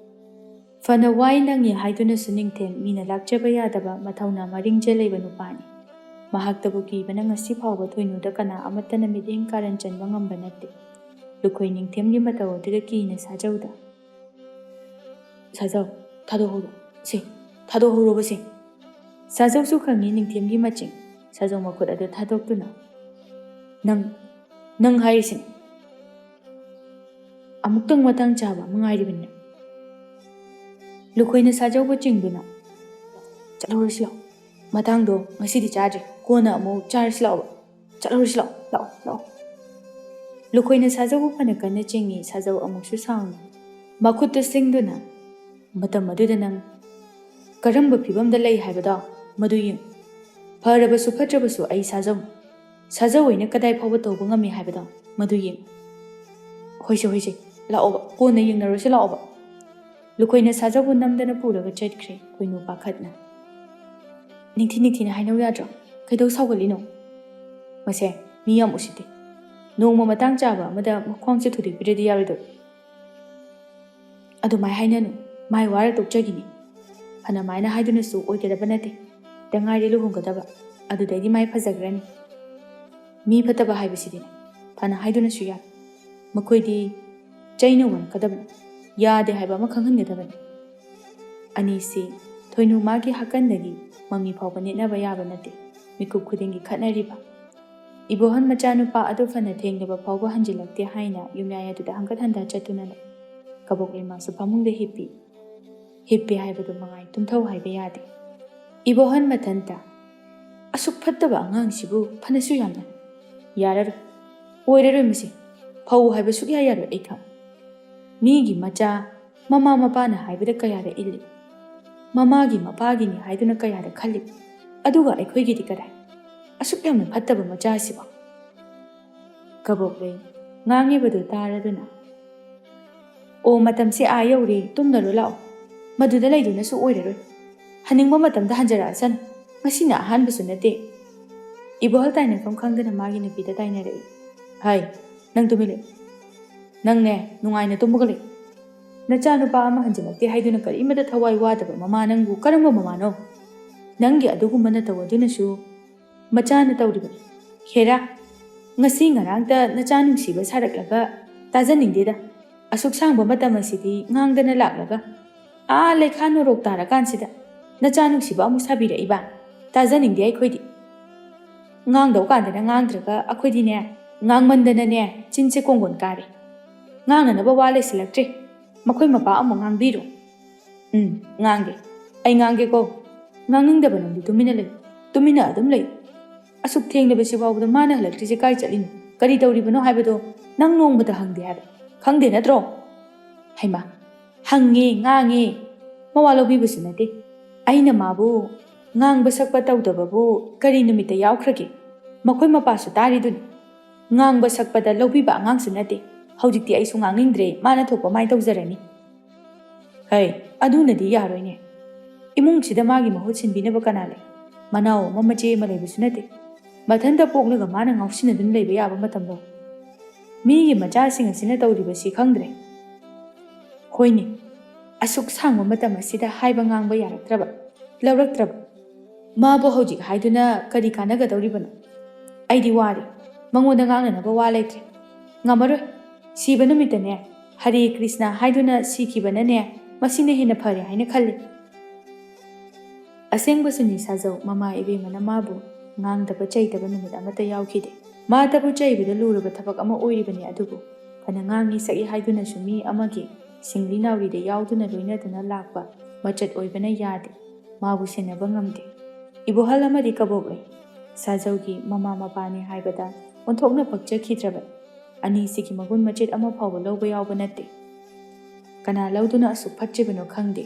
ꯐꯅ ꯋꯥꯏ ꯅꯪꯉꯤ ꯍꯥꯏꯗꯨꯅꯁꯨ ꯅꯤꯡꯊꯦꯝ ꯃꯤꯅ ꯂꯥꯛꯆꯕ ꯌꯥꯗꯕ ꯃꯊꯧꯅꯥ ꯃꯔꯤꯡꯖꯦꯜ ꯂꯩꯕ ꯅꯨꯄꯥꯅꯤ. ꯃꯍꯥꯛꯇꯕꯨ ꯀꯤꯕꯅ ꯉꯁꯤ ꯐꯥꯎꯕ ꯊꯣꯏꯅꯨꯗ ꯀꯅꯥ ꯑꯃꯠꯇꯅ ꯃꯤꯠꯌꯦꯡ ꯀꯥꯔꯟ ꯆꯟꯕ ꯉꯝꯕ ꯅꯠꯇꯦ. ꯂꯨꯈꯣꯏ ꯅꯤꯡꯊꯦꯝꯒꯤ ꯃꯇꯧ ꯑꯗꯨꯗ ꯀꯤꯅ ꯁꯥꯖꯧꯗ, ꯁꯥꯖꯧ, ꯊꯥꯗꯣꯛꯍꯧꯔꯣ. ꯊꯥꯗꯣꯛꯍꯧꯔꯣꯕꯁꯦ. ꯁꯥꯖꯧꯁꯨ ꯈꯪꯏ ꯅꯤꯡꯊꯦꯝꯒꯤ ꯃꯆꯤꯡ. ꯁꯥꯖꯧ ꯃꯈꯨꯠ ꯑꯗꯨ ꯊꯥꯗꯣꯛꯇꯨꯅ, ꯅꯪ ꯍꯥꯏꯔꯤꯁꯤꯅꯤ. ꯑꯃꯨꯛꯇꯪ ꯃꯇꯥꯡ ꯆꯥꯕ ꯑꯃ ꯉꯥꯏꯔꯤꯕꯅꯤ. ꯂꯨꯈꯣꯏꯅ ꯁꯥꯖꯧꯕꯨ ꯆꯤꯡꯗꯨꯅ, ꯆꯠꯍꯧꯔꯁꯤ ꯂꯥꯛꯑꯣ. ꯃꯇꯥꯡꯗꯣ ꯉꯁꯤꯗꯤ ꯆꯥꯗ꯭ꯔꯤ, ꯀꯣꯟꯅ ꯑꯃꯨꯛ ꯆꯥꯔꯁꯤ ꯂꯥꯛꯑꯣꯕ. ꯆꯠꯍꯧꯔꯁꯤ ꯂꯥꯛꯑꯣ. ꯂꯨꯈꯣꯏꯅ ꯁꯥꯖꯧꯕꯨ ꯐꯅ ꯀꯟꯅ ꯆꯤꯡꯏ. ꯁꯥꯖꯧ ꯑꯃꯨꯛꯁꯨ ꯁꯥꯎꯅ ꯃꯈꯨꯠꯇꯨ ꯁꯤꯡꯗꯨꯅ, ꯃꯇꯝ ꯑꯗꯨꯗ ꯅꯪ ꯀꯔꯝꯕ ꯐꯤꯕꯝꯗ ꯂꯩ ꯍꯥꯏꯕꯗꯣ ꯃꯗꯨ ꯌꯦꯡꯉꯨ. ꯐꯔꯕꯁꯨ ꯐꯠꯇ꯭ꯔꯕꯁꯨ ꯑꯩ ꯁꯥꯖꯧꯅꯤ. ꯁꯥꯖꯧ ꯑꯣꯏꯅ ꯀꯗꯥꯏ ꯐꯥꯎꯕ ꯇꯧꯕ ꯉꯝꯃꯤ ꯍꯥꯏꯕꯗꯣ ꯃꯗꯨ ꯌꯦꯡꯉꯨ. ꯍꯣꯏꯁꯦ, ꯂꯥꯛꯑꯣꯕ, ꯀꯣꯟꯅ ꯌꯦꯡꯅꯔꯨꯁꯤ ꯂꯥꯛꯑꯣꯕ. ꯂꯨꯈꯣꯏꯅ ꯁꯥꯖꯧꯕꯨ ꯅꯝꯗꯅ ꯄꯨꯔꯒ ꯆꯠꯈ꯭ꯔꯦ. ꯊꯣꯏꯅꯨ ꯄꯥꯈꯠꯅ, ꯅꯤꯡꯊꯤꯅ ꯍꯥꯏꯅꯧ ꯌꯥꯗ꯭ꯔꯣ? ꯀꯩꯗꯧ ꯁꯥꯎꯒꯠꯂꯤꯅꯣ? ꯃꯁꯦ ꯃꯤ ꯌꯥꯝ ꯎꯁꯤꯠꯇꯦ. ꯅꯣꯡꯃ ꯃꯇꯥꯡ ꯆꯥꯕ ꯑꯃꯗ ꯃꯈ꯭ꯋꯥꯡꯁꯦ ꯊꯨꯗꯦꯛꯄꯤꯔꯗꯤ ꯌꯥꯔꯣꯏꯗꯣꯏ. ꯑꯗꯨꯃꯥꯏ ꯍꯥꯏꯅꯅꯨ, ꯃꯥꯏ ꯋꯥꯔ ꯇꯣꯛꯆꯈꯤꯅꯤ. ꯐꯅꯃꯥꯏꯅ ꯍꯥꯏꯗꯨꯅꯁꯨ ꯑꯣꯏꯒꯗꯕ ꯅꯠꯇꯦ. ꯇꯉꯥꯏꯔꯦ ꯂꯨꯍꯣꯡꯒꯗꯕ, ꯑꯗꯨꯗꯩꯗꯤ ꯃꯥꯏ ꯐꯖꯈ꯭ꯔꯅꯤ. ꯃꯤ ꯐꯠꯇꯕ ꯍꯥꯏꯕꯁꯤꯗꯤꯅꯦ, ꯐꯅ ꯍꯥꯏꯗꯨꯅꯁꯨ ꯌꯥꯏ. ꯃꯈꯣꯏꯗꯤ ꯆꯩꯅ ꯋꯥꯔꯛꯀꯗꯕꯅꯤ, ꯌꯥꯗꯦ ꯍꯥꯏꯕ ꯑꯃ ꯈꯪꯍꯟꯒꯗꯕꯅꯤ. ꯑꯅꯤꯁꯤ ꯊꯣꯏꯅꯨ ꯃꯥꯒꯤ ꯍꯥꯀꯟꯗꯒꯤ ꯃꯃꯤ ꯐꯥꯎꯕ ꯅꯦꯠꯅꯕ ꯌꯥꯕ ꯅꯠꯇꯦ ꯃꯤꯀꯨꯞ ꯈꯨꯗꯤꯡꯒꯤ ꯈꯠꯅꯔꯤꯕ ꯏꯕꯣꯍꯟ ꯃꯆꯥꯅꯨꯄꯥ ꯑꯗꯨ ꯐꯅ ꯊꯦꯡꯂꯕ ꯐꯥꯎꯕ ꯍꯟꯖꯤꯜꯂꯛꯇꯦ ꯍꯥꯏꯅ ꯌꯨꯝꯌꯥꯏ ꯑꯗꯨꯗ ꯍꯪꯀꯠ ꯍꯟꯗꯥ ꯆꯠꯇꯨꯅ ꯂꯩ ꯀꯕꯣꯛꯂꯩ ꯃꯥꯁꯨ ꯐꯃꯨꯡꯗ ꯍꯤꯞꯄꯤ ꯍꯥꯏꯕꯗꯨ ꯃꯉꯥꯏ ꯇꯨꯝꯊꯧ ꯍꯥꯏꯕ ꯌꯥꯗꯦ ꯏꯕꯣꯍꯟ ꯃꯊꯟꯇ ꯑꯁꯨꯛ ꯐꯠꯇꯕ ꯑꯉꯥꯡꯁꯤꯕꯨ ꯐꯅꯁꯨ ꯌꯥꯝꯅ ꯌꯥꯔꯔꯣꯏ ꯑꯣꯏꯔꯔꯣꯏ ꯃꯁꯤ ꯐꯧ ꯍꯥꯏꯕ ꯁꯨꯛꯌꯥ ꯌꯥꯔꯣꯏ ꯑꯩ ꯈꯪ ꯃꯤꯒꯤ ꯃꯆꯥ ꯃꯃꯥ ꯃꯄꯥꯅ ꯍꯥꯏꯕꯗ ꯀꯌꯥꯗ ꯏꯜꯂꯤ ꯃꯃꯥꯒꯤ ꯃꯄꯥꯒꯤꯅꯤ ꯍꯥꯏꯗꯨꯅ ꯀꯌꯥꯗ ꯈꯜꯂꯤ ꯑꯗꯨꯒ ꯑꯩꯈꯣꯏꯒꯤꯗꯤ ꯀꯗꯥꯏ ꯑꯁꯨꯛ ꯌꯥꯝꯅ ꯐꯠꯇꯕ ꯃꯆꯥꯁꯤꯕꯣ ꯀꯕꯣꯛꯂꯩ ꯉꯥꯡꯉꯤꯕꯗꯨ ꯇꯥꯔꯗꯨꯅ ꯑꯣ ꯃꯇꯝꯁꯦ ꯑꯥ ꯌꯧꯔꯦ ꯇꯨꯝꯅꯔꯣ ꯂꯥꯛꯑꯣ ꯃꯗꯨꯗ ꯂꯩꯗꯨꯅꯁꯨ ꯑꯣꯏꯔꯔꯣꯏ ꯍꯟꯅꯤꯡꯕ ꯃꯇꯝꯗ ꯍꯟꯖꯔꯛꯑꯁꯅꯨ ꯉꯁꯤꯅ ꯑꯍꯥꯟꯕꯁꯨ ꯅꯠꯇꯦ ꯏꯕꯣꯍꯜ ꯇꯥꯏꯅꯐꯝ ꯈꯪꯗꯅ ꯃꯥꯒꯤ ꯅꯨꯄꯤꯗ ꯇꯥꯏꯅꯔꯛꯏ ꯍꯥꯏ ꯅꯪ ꯇꯨꯃꯤꯟ ꯂꯩ ꯅꯪꯅꯦ ꯅꯨꯡꯉꯥꯏꯅ ꯇꯨꯝꯃꯒ ꯂꯩ ꯅꯆꯥꯅꯨꯄꯥ ꯑꯃ ꯍꯟꯖꯤꯜꯂꯛꯇꯦ ꯍꯥꯏꯗꯨꯅ ꯀꯔꯤꯃꯇ ꯊꯋꯥꯏ ꯋꯥꯗꯕ ꯃꯃꯥ ꯅꯪꯕꯨ ꯀꯔꯝꯕ ꯃꯃꯥꯅꯣ ꯅꯪꯒꯤ ꯑꯗꯨꯒꯨꯝꯕ ꯅꯇꯧ ꯑꯗꯨꯅꯁꯨ ꯃꯆꯥꯅ ꯇꯧꯔꯤꯕꯅꯤ ꯍꯦꯔꯥ ꯉꯁꯤ ꯉꯔꯥꯡꯇ ꯅꯆꯥ ꯅꯨꯡꯁꯤꯕ ꯁꯥꯔꯛꯂꯒ ꯇꯥꯖꯅꯤꯡꯗꯦꯗ ꯑꯁꯨꯛ ꯁꯥꯡꯕ ꯃꯇꯝ ꯑꯁꯤꯗꯤ ꯉꯥꯡꯗꯅ ꯂꯥꯛꯂꯒ ꯂꯩꯈꯥ ꯅꯣꯔꯣꯛ ꯇꯥꯔꯀꯥꯟꯁꯤꯗ ꯅꯆꯥ ꯅꯨꯡꯁꯤꯕ ꯑꯃꯨꯛ ꯁꯥꯕꯤꯔꯛꯏꯕ ꯇꯥꯖꯅꯤꯡꯗꯦ ꯑꯩꯈꯣꯏꯗꯤ ꯉꯥꯡꯗꯧ ꯀꯥꯟꯗꯅ ꯉꯥꯡꯗ꯭ꯔꯒ ꯑꯩꯈꯣꯏꯗꯤꯅꯦ ꯉꯥꯡꯃꯟꯗꯅꯅꯦ ꯆꯤꯟꯁꯦ ꯀꯣꯡꯒꯣꯟ ꯀꯥꯔꯦ ꯉꯥꯡꯅꯅꯕ ꯋꯥ ꯂꯩꯁꯤꯜꯂꯛꯇ꯭ꯔꯦ ꯃꯈꯣꯏ ꯃꯄꯥ ꯑꯃꯨꯛ ꯉꯥꯡꯕꯤꯔꯣ ꯉꯥꯡꯒꯦ ꯑꯩ ꯉꯥꯡꯒꯦꯀꯣ ꯉꯥꯡꯅꯤꯡꯗꯕ ꯅꯪꯗꯤ ꯇꯨꯃꯤꯟꯅ ꯂꯩ ꯇꯨꯃꯤꯟꯅ ꯑꯗꯨꯝ ꯂꯩ ꯑꯁꯨꯛ ꯊꯦꯡꯂꯕꯁꯤ ꯐꯥꯎꯕꯗ ꯃꯥꯅ ꯍꯜꯂꯛꯇ꯭ꯔꯤꯁꯦ ꯀꯥꯏ ꯆꯠꯂꯤꯅꯣ ꯀꯔꯤ ꯇꯧꯔꯤꯕꯅꯣ ꯍꯥꯏꯕꯗꯣ ꯅꯪ ꯅꯣꯡꯃꯇ ꯍꯪꯗꯦ ꯍꯥꯏꯕ ꯈꯪꯗꯦ ꯅꯠꯇ꯭ꯔꯣ ꯍꯩꯃꯥ ꯍꯪꯉꯦ ꯉꯥꯡꯉꯦ ꯃꯋꯥ ꯂꯧꯕꯤꯕꯁꯨ ꯅꯠꯇꯦ ꯑꯩꯅ ꯃꯥꯕꯨ ꯉꯥꯡꯕ ꯁꯛꯄ ꯇꯧꯗꯕꯕꯨ ꯀꯔꯤ ꯅꯨꯃꯤꯠꯇ ꯌꯥꯎꯈ꯭ꯔꯒꯦ ꯃꯈꯣꯏ ꯃꯄꯥꯁꯨ ꯇꯥꯔꯤꯗꯨꯅꯤ ꯉꯥꯡꯕ ꯁꯛꯄꯗ ꯂꯧꯕꯤꯕ ꯑꯉꯥꯡꯁꯨ ꯅꯠꯇꯦ ꯍꯧꯖꯤꯛꯇꯤ ꯑꯩꯁꯨ ꯉꯥꯡꯅꯤꯡꯗ꯭ꯔꯦ ꯃꯥꯅ ꯊꯣꯛꯄ ꯃꯥꯏ ꯇꯧꯖꯔꯅꯤ ꯍꯩ ꯑꯗꯨꯅꯗꯤ ꯌꯥꯔꯣꯏꯅꯦ ꯏꯃꯨꯡꯁꯤꯗ ꯃꯥꯒꯤ ꯃꯍꯨꯠ ꯁꯤꯟꯕꯤꯅꯕ ꯀꯅꯥ ꯂꯩ ꯃꯅꯥꯎ ꯑꯃ ꯃꯆꯦ ꯑꯃ ꯂꯩꯕꯁꯨ ꯅꯠꯇꯦ ꯃꯊꯟꯇ ꯄꯣꯛꯂꯒ ꯃꯥꯅ ꯉꯥꯎꯁꯤꯟꯅꯗꯨꯅ ꯂꯩꯕ ꯌꯥꯕ ꯃꯇꯝꯗꯣ ꯃꯤꯒꯤ ꯃꯆꯥꯁꯤꯡ ꯑꯁꯤꯅ ꯇꯧꯔꯤꯕꯁꯤ ꯈꯪꯗ꯭ꯔꯦ ꯍꯣꯏꯅꯦ ꯑꯁꯨꯛ ꯁꯥꯡꯕ ꯃꯇꯝ ꯑꯁꯤꯗ ꯍꯥꯏꯕ ꯉꯥꯡꯕ ꯌꯥꯔꯛꯇ꯭ꯔꯕ ꯂꯧꯔꯛꯇ꯭ꯔꯕ ꯃꯥꯕꯨ ꯍꯧꯖꯤꯛ ꯍꯥꯏꯗꯨꯅ ꯀꯔꯤ ꯀꯥꯟꯅꯒꯗꯧꯔꯤꯕꯅꯣ ꯑꯩꯗꯤ ꯋꯥꯔꯦ ꯃꯉꯣꯟꯗ ꯉꯥꯡꯅꯅꯕ ꯋꯥ ꯂꯩꯇ꯭ꯔꯦ ꯉꯝꯃꯔꯣꯏ ꯁꯤꯕ ꯅꯨꯃꯤꯠꯇꯅꯦ ꯍꯔꯦ ꯀ꯭ꯔꯤꯁꯅ ꯍꯥꯏꯗꯨꯅ ꯁꯤꯈꯤꯕꯅꯅꯦ ꯃꯁꯤꯅ ꯍꯦꯟꯅ ꯐꯔꯦ ꯍꯥꯏꯅ ꯈꯜꯂꯤ ꯑꯁꯦꯡꯕꯁꯨꯅꯤ ꯁꯥꯖꯧ ꯃꯃꯥ ꯏꯕꯦꯝꯃꯅ ꯃꯥꯕꯨ ꯉꯥꯡꯗꯕ ꯆꯩꯗꯕ ꯅꯨꯃꯤꯠ ꯑꯃꯠꯇ ꯌꯥꯎꯈꯤꯗꯦ ꯃꯥꯇꯕꯨ ꯆꯩꯕꯗ ꯂꯨꯔꯕ ꯊꯕꯛ ꯑꯃ ꯑꯣꯏꯔꯤꯕꯅꯤ ꯑꯗꯨꯕꯨ ꯐꯅ ꯉꯥꯡꯉꯤ ꯁꯛꯏ ꯍꯥꯏꯗꯨꯅꯁꯨ ꯃꯤ ꯑꯃꯒꯤ ꯁꯤꯡꯂꯤ ꯅꯥꯎꯔꯤꯗ ꯌꯥꯎꯗꯨꯅ ꯂꯣꯏꯅꯗꯨꯅ ꯂꯥꯛꯄ ꯃꯆꯠ ꯑꯣꯏꯕꯅ ꯌꯥꯗꯦ ꯃꯥꯕꯨ ꯁꯦꯟꯅꯕ ꯉꯝꯗꯦ ꯏꯕꯣꯍꯜ ꯑꯃꯗꯤ ꯀꯕꯣꯛꯂꯩ ꯁꯥꯖꯧꯒꯤ ꯃꯃꯥ ꯃꯄꯥꯅꯤ ꯍꯥꯏꯕꯗ ꯑꯣꯟꯊꯣꯛꯅ ꯄꯛꯆꯈꯤꯗ꯭ꯔꯕ ꯑꯅꯤꯁꯤꯒꯤ ꯃꯒꯨꯟ ꯃꯆꯦꯠ ꯑꯃ ꯐꯥꯎꯕ ꯂꯧꯕ ꯌꯥꯎꯕ ꯅꯠꯇꯦ ꯀꯅꯥ ꯂꯧꯗꯨꯅ ꯑꯁꯨꯛ ꯐꯠꯇ꯭ꯔꯤꯕꯅꯣ ꯈꯪꯗꯦ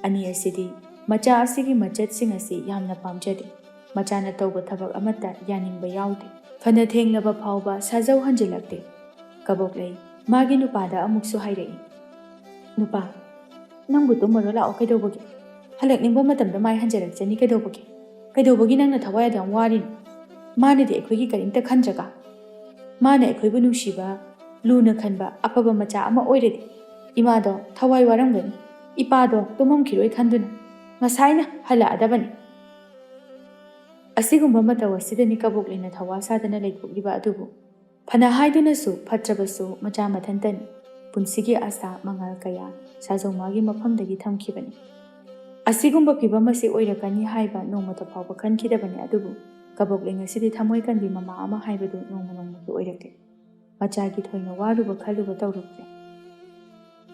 ꯑꯅꯤ ꯑꯁꯤꯗꯤ ꯃꯆꯥ ꯑꯁꯤꯒꯤ ꯃꯆꯠꯁꯤꯡ ꯑꯁꯤ ꯌꯥꯝꯅ ꯄꯥꯝꯖꯗꯦ ꯃꯆꯥꯅ ꯇꯧꯕ ꯊꯕꯛ ꯑꯃꯠꯇ ꯌꯥꯅꯤꯡꯕ ꯌꯥꯎꯗꯦ ꯐꯅ ꯊꯦꯡꯂꯕ ꯐꯥꯎꯕ ꯁꯥꯖꯧ ꯍꯟꯖꯤꯜꯂꯛꯇꯦ ꯀꯕꯣꯛꯂꯩ ꯃꯥꯒꯤ ꯅꯨꯄꯥꯗ ꯑꯃꯨꯛꯁꯨ ꯍꯥꯏꯔꯛꯏ ꯅꯨꯄꯥ ꯅꯪꯕꯨ ꯇꯨꯝꯃꯔꯣ ꯂꯥꯛꯑꯣ ꯀꯩꯗꯧꯕꯒꯦ ꯍꯜꯂꯛꯅꯤꯡꯕ ꯃꯇꯝꯗ ꯃꯥꯏ ꯍꯟꯖꯔꯛꯆꯅꯤ ꯀꯩꯗꯧꯕꯒꯤ ꯅꯪꯅ ꯊꯋꯥꯏ ꯑꯗꯨꯝ ꯋꯥꯔꯤꯅꯣ ꯃꯥꯅꯗꯤ ꯑꯩꯈꯣꯏꯒꯤ ꯀꯔꯤꯝꯇ ꯈꯟꯗ꯭ꯔꯒ ꯃꯥꯅ ꯑꯩꯈꯣꯏꯕꯨ ꯅꯨꯡꯁꯤꯕ ꯂꯨꯅ ꯈꯟꯕ ꯑꯐꯕ ꯃꯆꯥ ꯑꯃ ꯑꯣꯏꯔꯗꯤ ꯏꯃꯥꯗꯣ ꯊꯋꯥꯏ ꯋꯥꯔꯝꯒꯅꯤ ꯏꯄꯥꯗꯣ ꯇꯨꯝꯃꯝꯈꯤꯔꯣꯏ ꯈꯟꯗꯨꯅ ꯉꯁꯥꯏꯅ ꯍꯜꯂꯛꯑꯗꯕꯅꯤ ꯑꯁꯤꯒꯨꯝꯕ ꯃꯇꯧ ꯑꯁꯤꯗꯅꯤ ꯀꯕꯣꯛꯂꯩꯅ ꯊꯋꯥ ꯁꯥꯗꯅ ꯂꯩꯊꯣꯛꯂꯤꯕ ꯑꯗꯨꯕꯨ ꯐꯅ ꯍꯥꯏꯗꯨꯅꯁꯨ ꯐꯠꯇ꯭ꯔꯕꯁꯨ ꯃꯆꯥ ꯃꯊꯟꯇꯅꯤ ꯄꯨꯟꯁꯤꯒꯤ ꯑꯁꯥ ꯃꯉꯥꯜ ꯀꯌꯥ ꯁꯥꯖꯧ ꯃꯥꯒꯤ ꯃꯐꯝꯗꯒꯤ ꯊꯝꯈꯤꯕꯅꯤ ꯑꯁꯤꯒꯨꯝꯕ ꯐꯤꯕꯝ ꯑꯁꯤ ꯑꯣꯏꯔꯛꯀꯅꯤ ꯍꯥꯏꯕ ꯅꯣꯡꯃꯇ ꯐꯥꯎꯕ ꯈꯟꯈꯤꯗꯕꯅꯤ ꯑꯗꯨꯕꯨ ꯀꯕꯣꯛꯂꯩ ꯉꯁꯤꯗꯤ ꯊꯃꯣꯏ ꯀꯟꯕꯤ ꯃꯃꯥ ꯑꯃ ꯍꯥꯏꯕꯗꯨ ꯅꯣꯡꯃ ꯅꯣꯡꯃꯒꯤ ꯑꯣꯏꯔꯛꯂꯦ ꯃꯆꯥꯒꯤ ꯊꯣꯏꯅ ꯋꯥꯔꯨꯕ ꯈꯜꯂꯨꯕ ꯇꯧꯔꯛꯂꯦ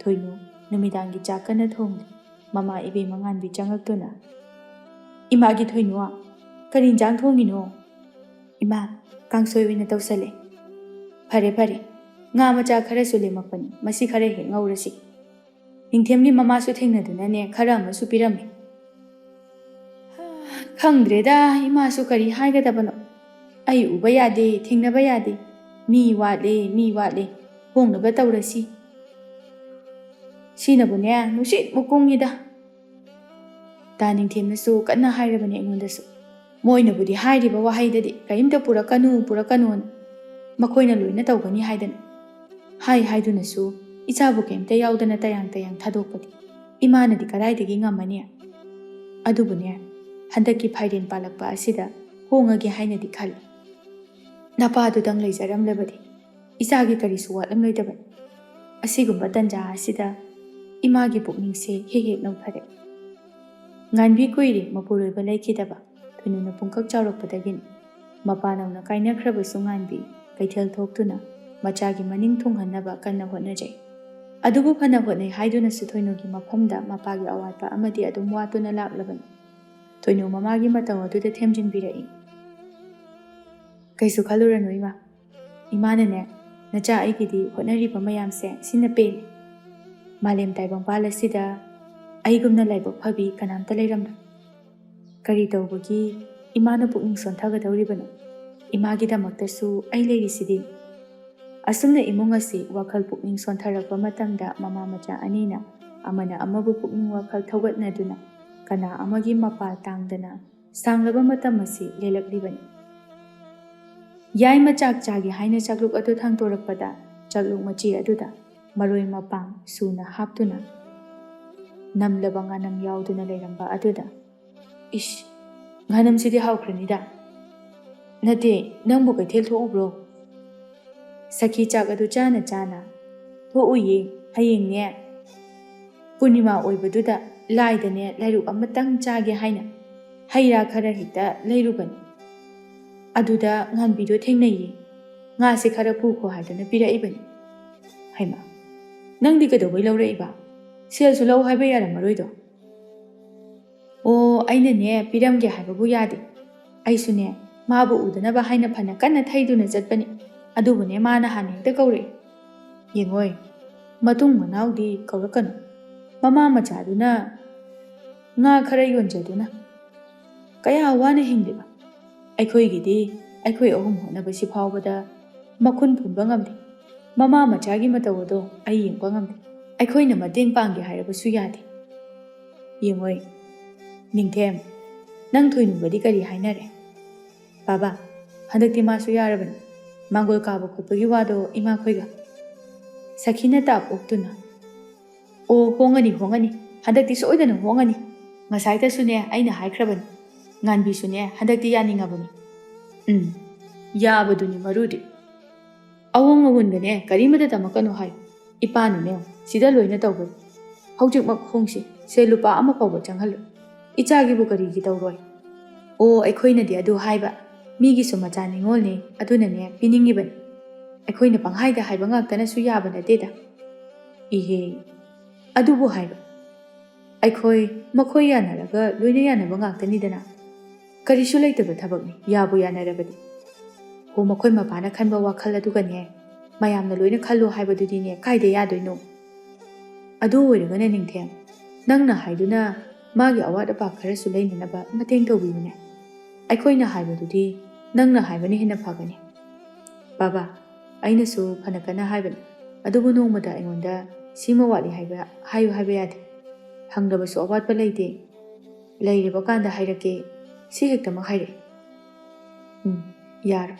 ꯊꯣꯏꯅꯨ ꯅꯨꯃꯤꯗꯥꯡꯒꯤ ꯆꯥꯛ ꯀꯟꯅ ꯊꯣꯡꯂꯤ ꯃꯃꯥ ꯏꯕꯦꯝꯃ ꯉꯥꯟꯕꯤ ꯆꯪꯉꯛꯇꯨꯅ ꯏꯃꯥꯒꯤ ꯊꯣꯏꯅꯨ ꯀꯔꯤ ꯏꯟꯖꯥꯡ ꯊꯣꯡꯉꯤꯅꯣ ꯏꯃꯥ ꯀꯥꯡꯁꯣꯏ ꯑꯣꯏꯅ ꯇꯧꯁꯜꯂꯦ ꯐꯔꯦ ꯐꯔꯦ ꯉꯥ ꯃꯆꯥ ꯈꯔꯁꯨ ꯂꯦꯝꯃꯛꯄꯅꯤ ꯃꯁꯤ ꯈꯔ ꯍꯦꯛ ꯉꯧꯔꯁꯤ ꯅꯤꯡꯊꯦꯝꯒꯤ ꯃꯃꯥꯁꯨ ꯊꯦꯡꯅꯗꯨꯅꯅꯦ ꯈꯔ ꯑꯃꯁꯨ ꯄꯤꯔꯝꯃꯦ ꯈꯪꯗ꯭ꯔꯦꯗ ꯏꯃꯥꯁꯨ ꯀꯔꯤ ꯍꯥꯏꯒꯗꯕꯅꯣ ꯑꯩ ꯎꯕ ꯌꯥꯗꯦ ꯊꯦꯡꯅꯕ ꯌꯥꯗꯦ ꯃꯤ ꯋꯥꯠꯂꯦ ꯍꯣꯡꯅꯕ ꯇꯧꯔꯁꯤ ꯁꯤꯅꯕꯨꯅꯦ ꯅꯨꯡꯁꯤꯠ ꯃꯨꯀꯨꯡꯉꯤꯗ ꯇꯥ ꯅꯤꯡꯊꯦꯝꯅꯁꯨ ꯀꯟꯅ ꯍꯥꯏꯔꯕꯅꯤ ꯑꯩꯉꯣꯟꯗꯁꯨ ꯃꯣꯏꯅꯕꯨꯗꯤ ꯍꯥꯏꯔꯤꯕ ꯋꯥꯍꯩꯗꯗꯤ ꯀꯔꯤꯝꯇ ꯄꯨꯔꯛꯀꯅꯨꯅ ꯃꯈꯣꯏꯅ ꯂꯣꯏꯅ ꯇꯧꯒꯅꯤ ꯍꯥꯏꯗꯅ ꯍꯥꯏꯗꯨꯅꯁꯨ ꯏꯆꯥꯕꯨ ꯀꯩꯝꯇ ꯌꯥꯎꯗꯅ ꯇꯌꯥꯡ ꯊꯥꯗꯣꯛꯄꯗꯤ ꯏꯃꯥꯅꯗꯤ ꯀꯗꯥꯏꯗꯒꯤ ꯉꯝꯃꯅꯤ ꯑꯗꯨꯕꯨꯅꯦ ꯍꯟꯗꯛꯀꯤ ꯐꯥꯏꯔꯦꯟ ꯄꯥꯜꯂꯛꯄ ꯑꯁꯤꯗ ꯍꯣꯡꯉꯒꯦ ꯍꯥꯏꯅꯗꯤ ꯈꯜꯂꯤ ꯅꯄꯥꯗꯨꯗꯪ ꯂꯩꯖꯔꯝꯂꯕꯗꯤ ꯏꯆꯥꯒꯤ ꯀꯔꯤꯁꯨ ꯋꯥꯠꯂꯝꯂꯣꯏꯗꯕꯅꯤ ꯑꯁꯤꯒꯨꯝꯕ ꯇꯟꯖꯥ ꯑꯁꯤꯗ ꯏꯃꯥꯒꯤ ꯄꯨꯛꯅꯤꯡꯁꯦ ꯍꯦꯛ ꯅꯧꯊꯔꯦ Nganbi kuiri mapuroiba laikidaba Thoinuna pungkak chaurakpadagini Mapa nauna kainakhrabasu nganbi kaithel thoktuna machagi maning thunghannaba kanna hotnajai Adubu phana hotnai haidunasu Thoinugi mafamda mapagi awatpa amadi adum watuna laklabani Thoinu mamagi matang aduda themjinbirai Kaisu khaluranu ima Imanane nacha aigidi hotnariba mayamse sina pele Malem taibang palasida aigumna laibak phabi kanamta leiramda Kari tawbagi imana pukning sonthagadawribanu Imagidamaktasu ai leirisidi Asumna imung asi wakhal pukning sontharakpa matangda mama macha anina amana amabu pukning wakhal thawgatnaduna kana amagi mapa tangdana sanglaba matam asi lelaklibani Yai machak chagi haina chakluk adu thangtorakpada chakluk machi aduda maroi mapang suna haptuna namlaba nganam yauduna leiramba aduda Ish nganam sidi hawkranida Nate nangbu kaithel thoubro Sakhi chak adu chana chana Tho'uye hayeng Punima oibaduda laidane lairuk amatang chage haina Haira khara hita lairubani Aduda nganbido thengnaye Nga se khara pukho haidana piraibani Haima Nangdi kadawai lauraiba Selsu lau haiba yaramaroido O aina piramge haibabu yade Aisune Mabu udanaba haina phana kanna thaiduna chatpani Adubune mana hanengda kaure Yengoi Matung manaudi kaurakanu Mama machaduna Nga khara yonjaduna Kaya wana hingliba Aikhoi gidi Aikhoi ahum honaba sifawbada Makhun punba ngamdi Mama machagi matawado ai yengpa ngamdi Aikhoi na mateng pangge hairabasu yade Yengoi Ningthem Nang thoinubadi kari hainare Baba Handakti masu yarabani Mangol kaba khutpagi wado ima khoiga Sakhina tap oktuna O hongani Handakti soidana hongani Ngasaita sune aina haikrabani Nganbi sune handakti yaningabani Yabaduni marudi Awang awungane karimada tamakano hai Ipanune sida loina tawbani Haujik makhongsi se lupa ama pawba changhalu Ichagibu karigi tawroi O aikhoina di adu haiba Migi sumacha ningolni adunane piningibani Aikhoina panghaida haiba ngaktana su yabana deda Ihe Adubu haiba Aikhoi makhoi yanaraga loina yanaba ngaktanidana Karisu laitaba thabakni yabu yanarabadi Ho makhoi mapana khanba wakhal adugane Mayamna loina khallu haibadudine kaida yadoino Adu oiragana ningthem Nangna haiduna Magi awat apa kharasu lainanaba mateng tawbimune Aikhoina haibadudi Nangna haibani hina phagani Baba aina su phanakana haibani Adubu nongmada aingonda Sima wali haiba hayu haiba yade Hangdabasu awatpa laite Lairiba kanda hairake Si hektamak haire Yar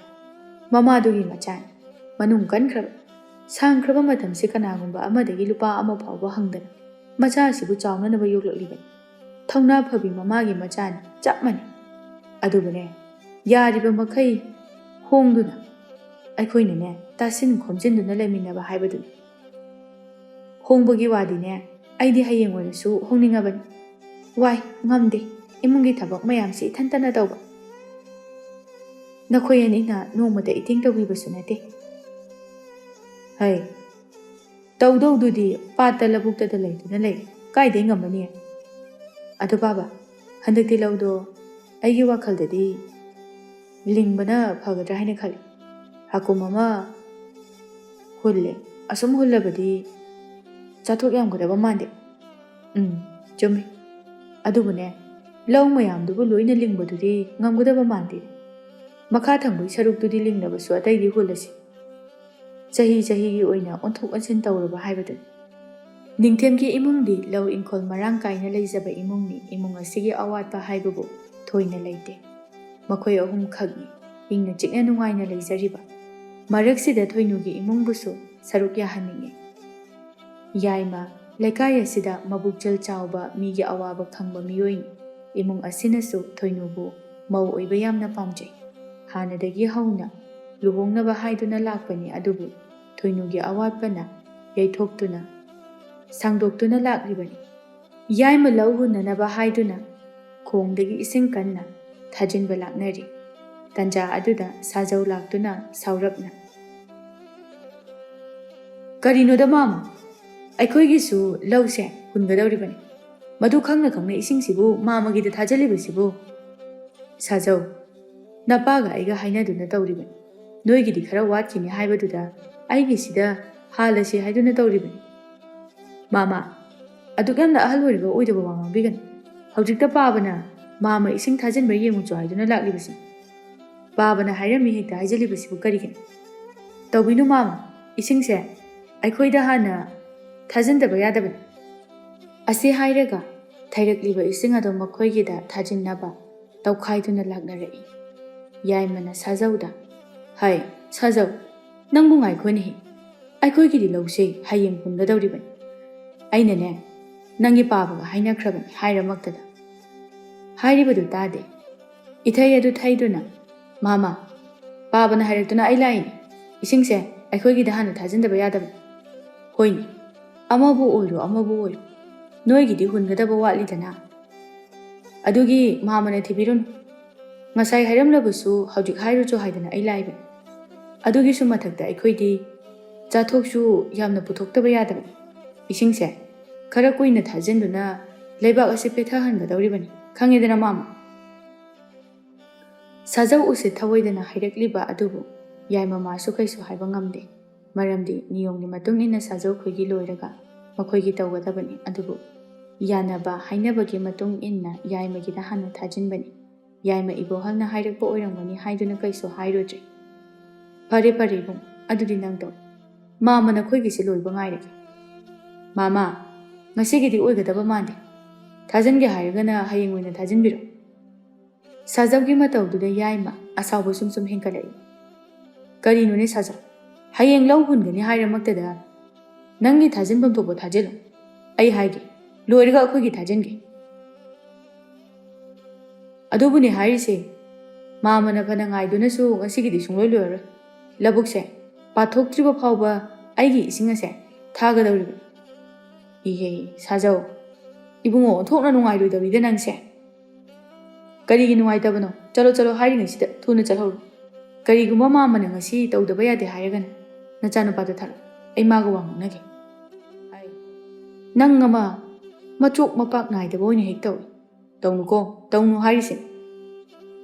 Mama adugi machan Manung kankraba Sangkraba matam si kanagumba amadagi lupa ama phawba hangdana Macha asibu chawnanaba yoklaklibani Thongna phabi mamagi machan chapmani Adubane Yariba makai Hongduna Aikhoinane Tasin khomjinduna laiminaba haibaduna Hongbagi wadine Aidi hayeng oirasu hongningabani Wai ngamde Imungi thabak mayamsi thantana tawba Nakhoy anina nongmada iting tawbibasu nate Hai Tawdawdudi pata labuktada laituna lai Kaidai ngamani Adu baba Handakti lawdo Aigi wakhaldadi Lingbana phagadra haina khali Hakumama Hulle Asum hullabadi Chathok yamgadaba mande Chumi Adubune Law mayamdubu loina lingbadudi ngamgadaba mande Makha thangui sarukdudi lingnabasu ataigi hullasi Chahi oina onthok ansin tawraba haibadun Ningthemki imungdi law inkol marang kaina leizaba imungni imung asigi awatpa haibabu thoina leite Makhoi ahum khagni ingna chikna nungaina leizariba Maraksida thoinugi imungbusu saruk yahaninge Yaima Lekaya sida mabukchal chawba migi awaba khangba miyoini imung asinasu thoinubu mau oiba yamna pamjai hanadagi hauna luhongnaba haiduna lakpani adubu thoinugi awatpana yaithoktuna sangdoktuna lakribani yaima lauhunanaba haiduna ꯈꯣꯡꯗꯒꯤ ꯏꯁꯤꯡ ꯀꯟꯅ ꯊꯥꯖꯤꯟꯕ ꯂꯥꯛꯅꯔꯤ꯫ ꯇꯟꯖꯥ ꯑꯗꯨꯗ ꯁꯥꯖꯧ ꯂꯥꯛꯇꯨꯅ ꯁꯥꯎꯔꯞꯅ "ꯀꯔꯤꯅꯣꯗ ꯃꯥꯝꯃ, ꯑꯩꯈꯣꯏꯒꯤꯁꯨ ꯂꯧꯁꯦ ꯍꯨꯟꯒꯗꯧꯔꯤꯕꯅꯤ꯫ ꯃꯗꯨ ꯈꯪꯅ ꯈꯪꯅ ꯏꯁꯤꯡꯁꯤꯕꯨ ꯃꯥꯝꯃꯒꯤꯗ ꯊꯥꯖꯤꯜꯂꯤꯕꯁꯤꯕꯨ?" "ꯁꯥꯖꯧ, ꯅꯄꯥꯒ ꯑꯩꯒ ꯍꯥꯏꯅꯗꯨꯅ ꯇꯧꯔꯤꯕꯅꯤ꯫ ꯅꯣꯏꯒꯤꯗꯤ ꯈꯔ ꯋꯥꯠꯈꯤꯅꯤ ꯍꯥꯏꯕꯗꯨꯗ ꯑꯩꯒꯤꯁꯤꯗ ꯍꯥꯜꯂꯁꯤ ꯍꯥꯏꯗꯨꯅ ꯇꯧꯔꯤꯕꯅꯤ꯫ ꯃꯥꯝꯃ, ꯑꯗꯨꯛ ꯌꯥꯝꯅ ꯑꯍꯜ ꯑꯣꯏꯔꯕ ꯑꯣꯏꯗꯕ ꯋꯥ ꯉꯥꯡꯕꯤꯒꯅꯨ꯫ ꯍꯧꯖꯤꯛꯇ ꯄꯥꯕꯅ ꯃꯥꯝꯃ ꯏꯁꯤꯡ ꯊꯥꯖꯤꯟꯕ ꯌꯦꯡꯉꯨꯆꯣ ꯍꯥꯏꯗꯨꯅ ꯂꯥꯛꯂꯤꯕꯁꯤꯅꯤ꯫ ꯄꯥꯕꯅ ꯍꯥꯏꯔꯝꯃꯤ ꯍꯦꯛꯇ ꯍꯥꯏꯖꯤꯜꯂꯤꯕꯁꯤꯕꯨ ꯀꯔꯤꯒꯤꯅꯣ? ꯇꯧꯕꯤꯅꯨ ꯃꯥꯝꯃ, ꯏꯁꯤꯡꯁꯦ ꯑꯩꯈꯣꯏꯗ ꯍꯥꯟꯅ ꯊꯥꯖꯤꯟꯗꯕ ꯌꯥꯗꯕꯅꯤ." ꯑꯁꯤ ꯍꯥꯏꯔꯒ ꯊꯩꯔꯛꯂꯤꯕ ꯏꯁꯤꯡ ꯑꯗꯨ ꯃꯈꯣꯏꯒꯤꯗ ꯊꯥꯖꯤꯟꯅꯕ ꯇꯧꯈꯥꯏꯗꯨꯅ ꯂꯥꯛꯅꯔꯛꯏ꯫ ꯌꯥꯏꯃꯅ ꯁꯥꯖꯧꯗ "ꯍꯩ ꯁꯥꯖꯧ, ꯅꯪꯕꯨ ꯉꯥꯏꯈꯣꯅꯦꯍꯦ, ꯑꯩꯈꯣꯏꯒꯤꯗꯤ ꯂꯧꯁꯦ ꯍꯌꯦꯡ ꯍꯨꯟꯒꯗꯧꯔꯤꯕꯅꯤ꯫ ꯑꯩꯅꯅꯦ ꯅꯪꯒꯤ ꯄꯥꯕꯒ ꯍꯥꯏꯅꯈ꯭ꯔꯕꯅꯤ ꯍꯥꯏꯔꯃꯛꯇꯗ." ꯍꯥꯏꯔꯤꯕꯗꯨ ꯇꯥꯗꯦ꯫ ꯏꯊꯩ ꯑꯗꯨ ꯊꯩꯗꯨꯅ "ꯃꯥꯝꯃ, ꯄꯥꯕꯅ ꯍꯥꯏꯔꯛꯇꯨꯅ ꯑꯩ ꯂꯥꯛꯏꯅꯤ꯫ ꯏꯁꯤꯡꯁꯦ ꯑꯩꯈꯣꯏꯒꯤꯗ ꯍꯥꯟꯅ ꯊꯥꯖꯤꯟꯗꯕ ꯌꯥꯗꯕꯅꯤ." "ꯍꯣꯏꯅꯦ, ꯑꯃꯕꯨ ꯑꯣꯏꯔꯣ ꯑꯃꯕꯨ ꯑꯣꯏꯔꯣ, ꯅꯣꯏꯒꯤꯗꯤ ꯍꯨꯟꯒꯗꯕ ꯋꯥꯠꯂꯤꯗꯅ꯫ ꯑꯗꯨꯒꯤ ꯃꯥꯝꯃꯅ ꯊꯤꯕꯤꯔꯨꯅꯨ꯫ ꯉꯁꯥꯏ ꯍꯥꯏꯔꯝꯂꯕꯁꯨ ꯍꯧꯖꯤꯛ ꯍꯥꯏꯔꯨꯆꯣ ꯍꯥꯏꯗꯅ ꯑꯩ ꯂꯥꯛꯏꯕꯅꯤ꯫ ꯑꯗꯨꯒꯤꯁꯨ ꯃꯊꯛꯇ ꯑꯩꯈꯣꯏꯗꯤ ꯆꯥꯊꯣꯛꯁꯨ ꯌꯥꯝꯅ ꯄꯨꯊꯣꯛꯇꯕ ꯌꯥꯗꯕꯅꯤ꯫ ꯏꯁꯤꯡꯁꯦ ꯈꯔ ꯀꯨꯏꯅ ꯊꯥꯖꯤꯟꯗꯨꯅ ꯂꯩꯕꯥꯛ ꯑꯁꯤ ꯄꯦꯊꯍꯟꯒꯗꯧꯔꯤꯕꯅꯤ, ꯈꯪꯉꯦꯗꯅ ꯃꯥꯝꯃ." ꯁꯥꯖꯧ ꯎꯁꯤꯠ ꯊꯑꯣꯏꯗꯅ ꯍꯥꯏꯔꯛꯂꯤꯕ ꯑꯗꯨꯕꯨ ꯌꯥꯏꯃꯃꯥꯁꯨ ꯀꯩꯁꯨ ꯍꯥꯏꯕ ꯉꯝꯗꯦ꯫ ꯃꯔꯝꯗꯤ ꯅꯤꯌꯣꯝꯒꯤ ꯃꯇꯨꯡ ꯏꯟꯅ ꯁꯥꯖꯧ ꯈꯣꯏꯒꯤ ꯂꯣꯏꯔꯒ ꯃꯈꯣꯏꯒꯤ ꯇꯧꯒꯗꯕꯅꯤ꯫ ꯑꯗꯨꯕꯨ ꯌꯥꯅꯕ ꯍꯥꯏꯅꯕꯒꯤ ꯃꯇꯨꯡ ꯏꯟꯅ ꯌꯥꯏꯃꯒꯤꯗ ꯍꯥꯟꯅ ꯊꯥꯖꯤꯟꯕꯅꯤ꯫ ꯌꯥꯏꯃ ꯏꯕꯣꯍꯜꯅ ꯍꯥꯏꯔꯛꯄ ꯑꯣꯏꯔꯝꯒꯅꯤ ꯍꯥꯏꯗꯨꯅ ꯀꯩꯁꯨ ꯍꯥꯏꯔꯨꯗ꯭ꯔꯦ꯫ "ꯐꯔꯦ ꯐꯔꯦ ꯏꯕꯨꯡ, ꯑꯗꯨꯗꯤ ꯅꯪ ꯇꯧ꯫ ꯃꯥꯝꯃ ꯅꯈꯣꯏꯒꯤꯁꯤ ꯂꯣꯏꯕ ꯉꯥꯏꯔꯒꯦ꯫ ꯃꯥꯝꯃ, ꯉꯁꯤꯒꯤꯗꯤ ꯑꯣꯏꯒꯗꯕ ꯃꯥꯟꯗꯦ꯫ ꯊꯥꯖꯤꯟꯒꯦ ꯍꯥꯏꯔꯒꯅ ꯍꯌꯦꯡ ꯑꯣꯏꯅ ꯊꯥꯖꯤꯟꯕꯤꯔꯣ." ꯁꯥꯖꯧꯒꯤ ꯃꯇꯧꯗꯨꯗ ꯌꯥꯏꯃ ꯑꯁꯥꯎꯕ ꯁꯨꯝ ꯁꯨꯝ ꯍꯦꯟꯀꯠꯂꯛꯏ꯫ "ꯀꯔꯤꯅꯣꯅꯦ ꯁꯥꯖꯧ, ꯍꯌꯦꯡ ꯂꯧ ꯍꯨꯟꯒꯅꯤ ꯍꯥꯏꯔꯃꯛꯇꯗ ꯅꯪꯒꯤ ꯊꯥꯖꯤꯟꯐꯝ ꯊꯣꯛꯄ ꯊꯥꯖꯤꯜꯂꯨ꯫ ꯑꯩ ꯍꯥꯏꯒꯦ, ꯂꯣꯏꯔꯒ ꯑꯩꯈꯣꯏꯒꯤ ꯊꯥꯖꯤꯟꯒꯦ." "ꯑꯗꯨꯕꯨꯅꯦ ꯍꯥꯏꯔꯤꯁꯦ, ꯃꯥꯝꯃꯅ ꯐꯅ ꯉꯥꯏꯗꯨꯅꯁꯨ ꯉꯁꯤꯒꯤꯗꯤ ꯁꯨꯡꯂꯣꯏ ꯂꯣꯏꯔꯔꯣꯏ꯫ ꯂꯧꯕꯨꯛꯁꯦ ꯄꯥꯊꯣꯛꯇ꯭ꯔꯤꯕ ꯐꯥꯎꯕ ꯑꯩꯒꯤ ꯏꯁꯤꯡ ꯑꯁꯦ ꯊꯥꯒꯗꯧꯔꯤꯕꯅꯤ." "ꯏꯍꯦ ꯁꯥꯖꯧ, ꯏꯕꯨꯡꯉꯣ ꯑꯣꯟꯊꯣꯛꯅ ꯅꯨꯡꯉꯥꯏꯔꯣꯏꯗꯧꯔꯤꯗ ꯅꯪꯁꯦ." "ꯀꯔꯤꯒꯤ ꯅꯨꯡꯉꯥꯏꯇꯕꯅꯣ? ꯆꯠꯂꯣ ꯆꯠꯂꯣ ꯍꯥꯏꯔꯤꯉꯩꯁꯤꯗ ꯊꯨꯅ ꯆꯠꯍꯧꯔꯣ꯫ ꯀꯔꯤꯒꯨꯝꯕ ꯃꯥꯝꯃꯅ ꯉꯁꯤ ꯇꯧꯗꯕ ꯌꯥꯗꯦ ꯍꯥꯏꯔꯒꯅ ꯅꯆꯥꯅꯨꯄꯥꯗꯣ ꯊꯥꯔꯛꯑꯣ, ꯑꯩ ꯃꯥꯒ ꯋꯥ ꯉꯥꯡꯅꯒꯦ." "ꯅꯪ ꯑꯃ ꯃꯆꯣꯛ ꯃꯄꯥꯛ ꯅꯥꯏꯗꯕ ꯑꯣꯏꯅ ꯍꯦꯛ ꯇꯧꯏ꯫ ꯇꯧꯅꯨꯀꯣ, ꯇꯧꯅꯨ ꯍꯥꯏꯔꯤꯁꯦ."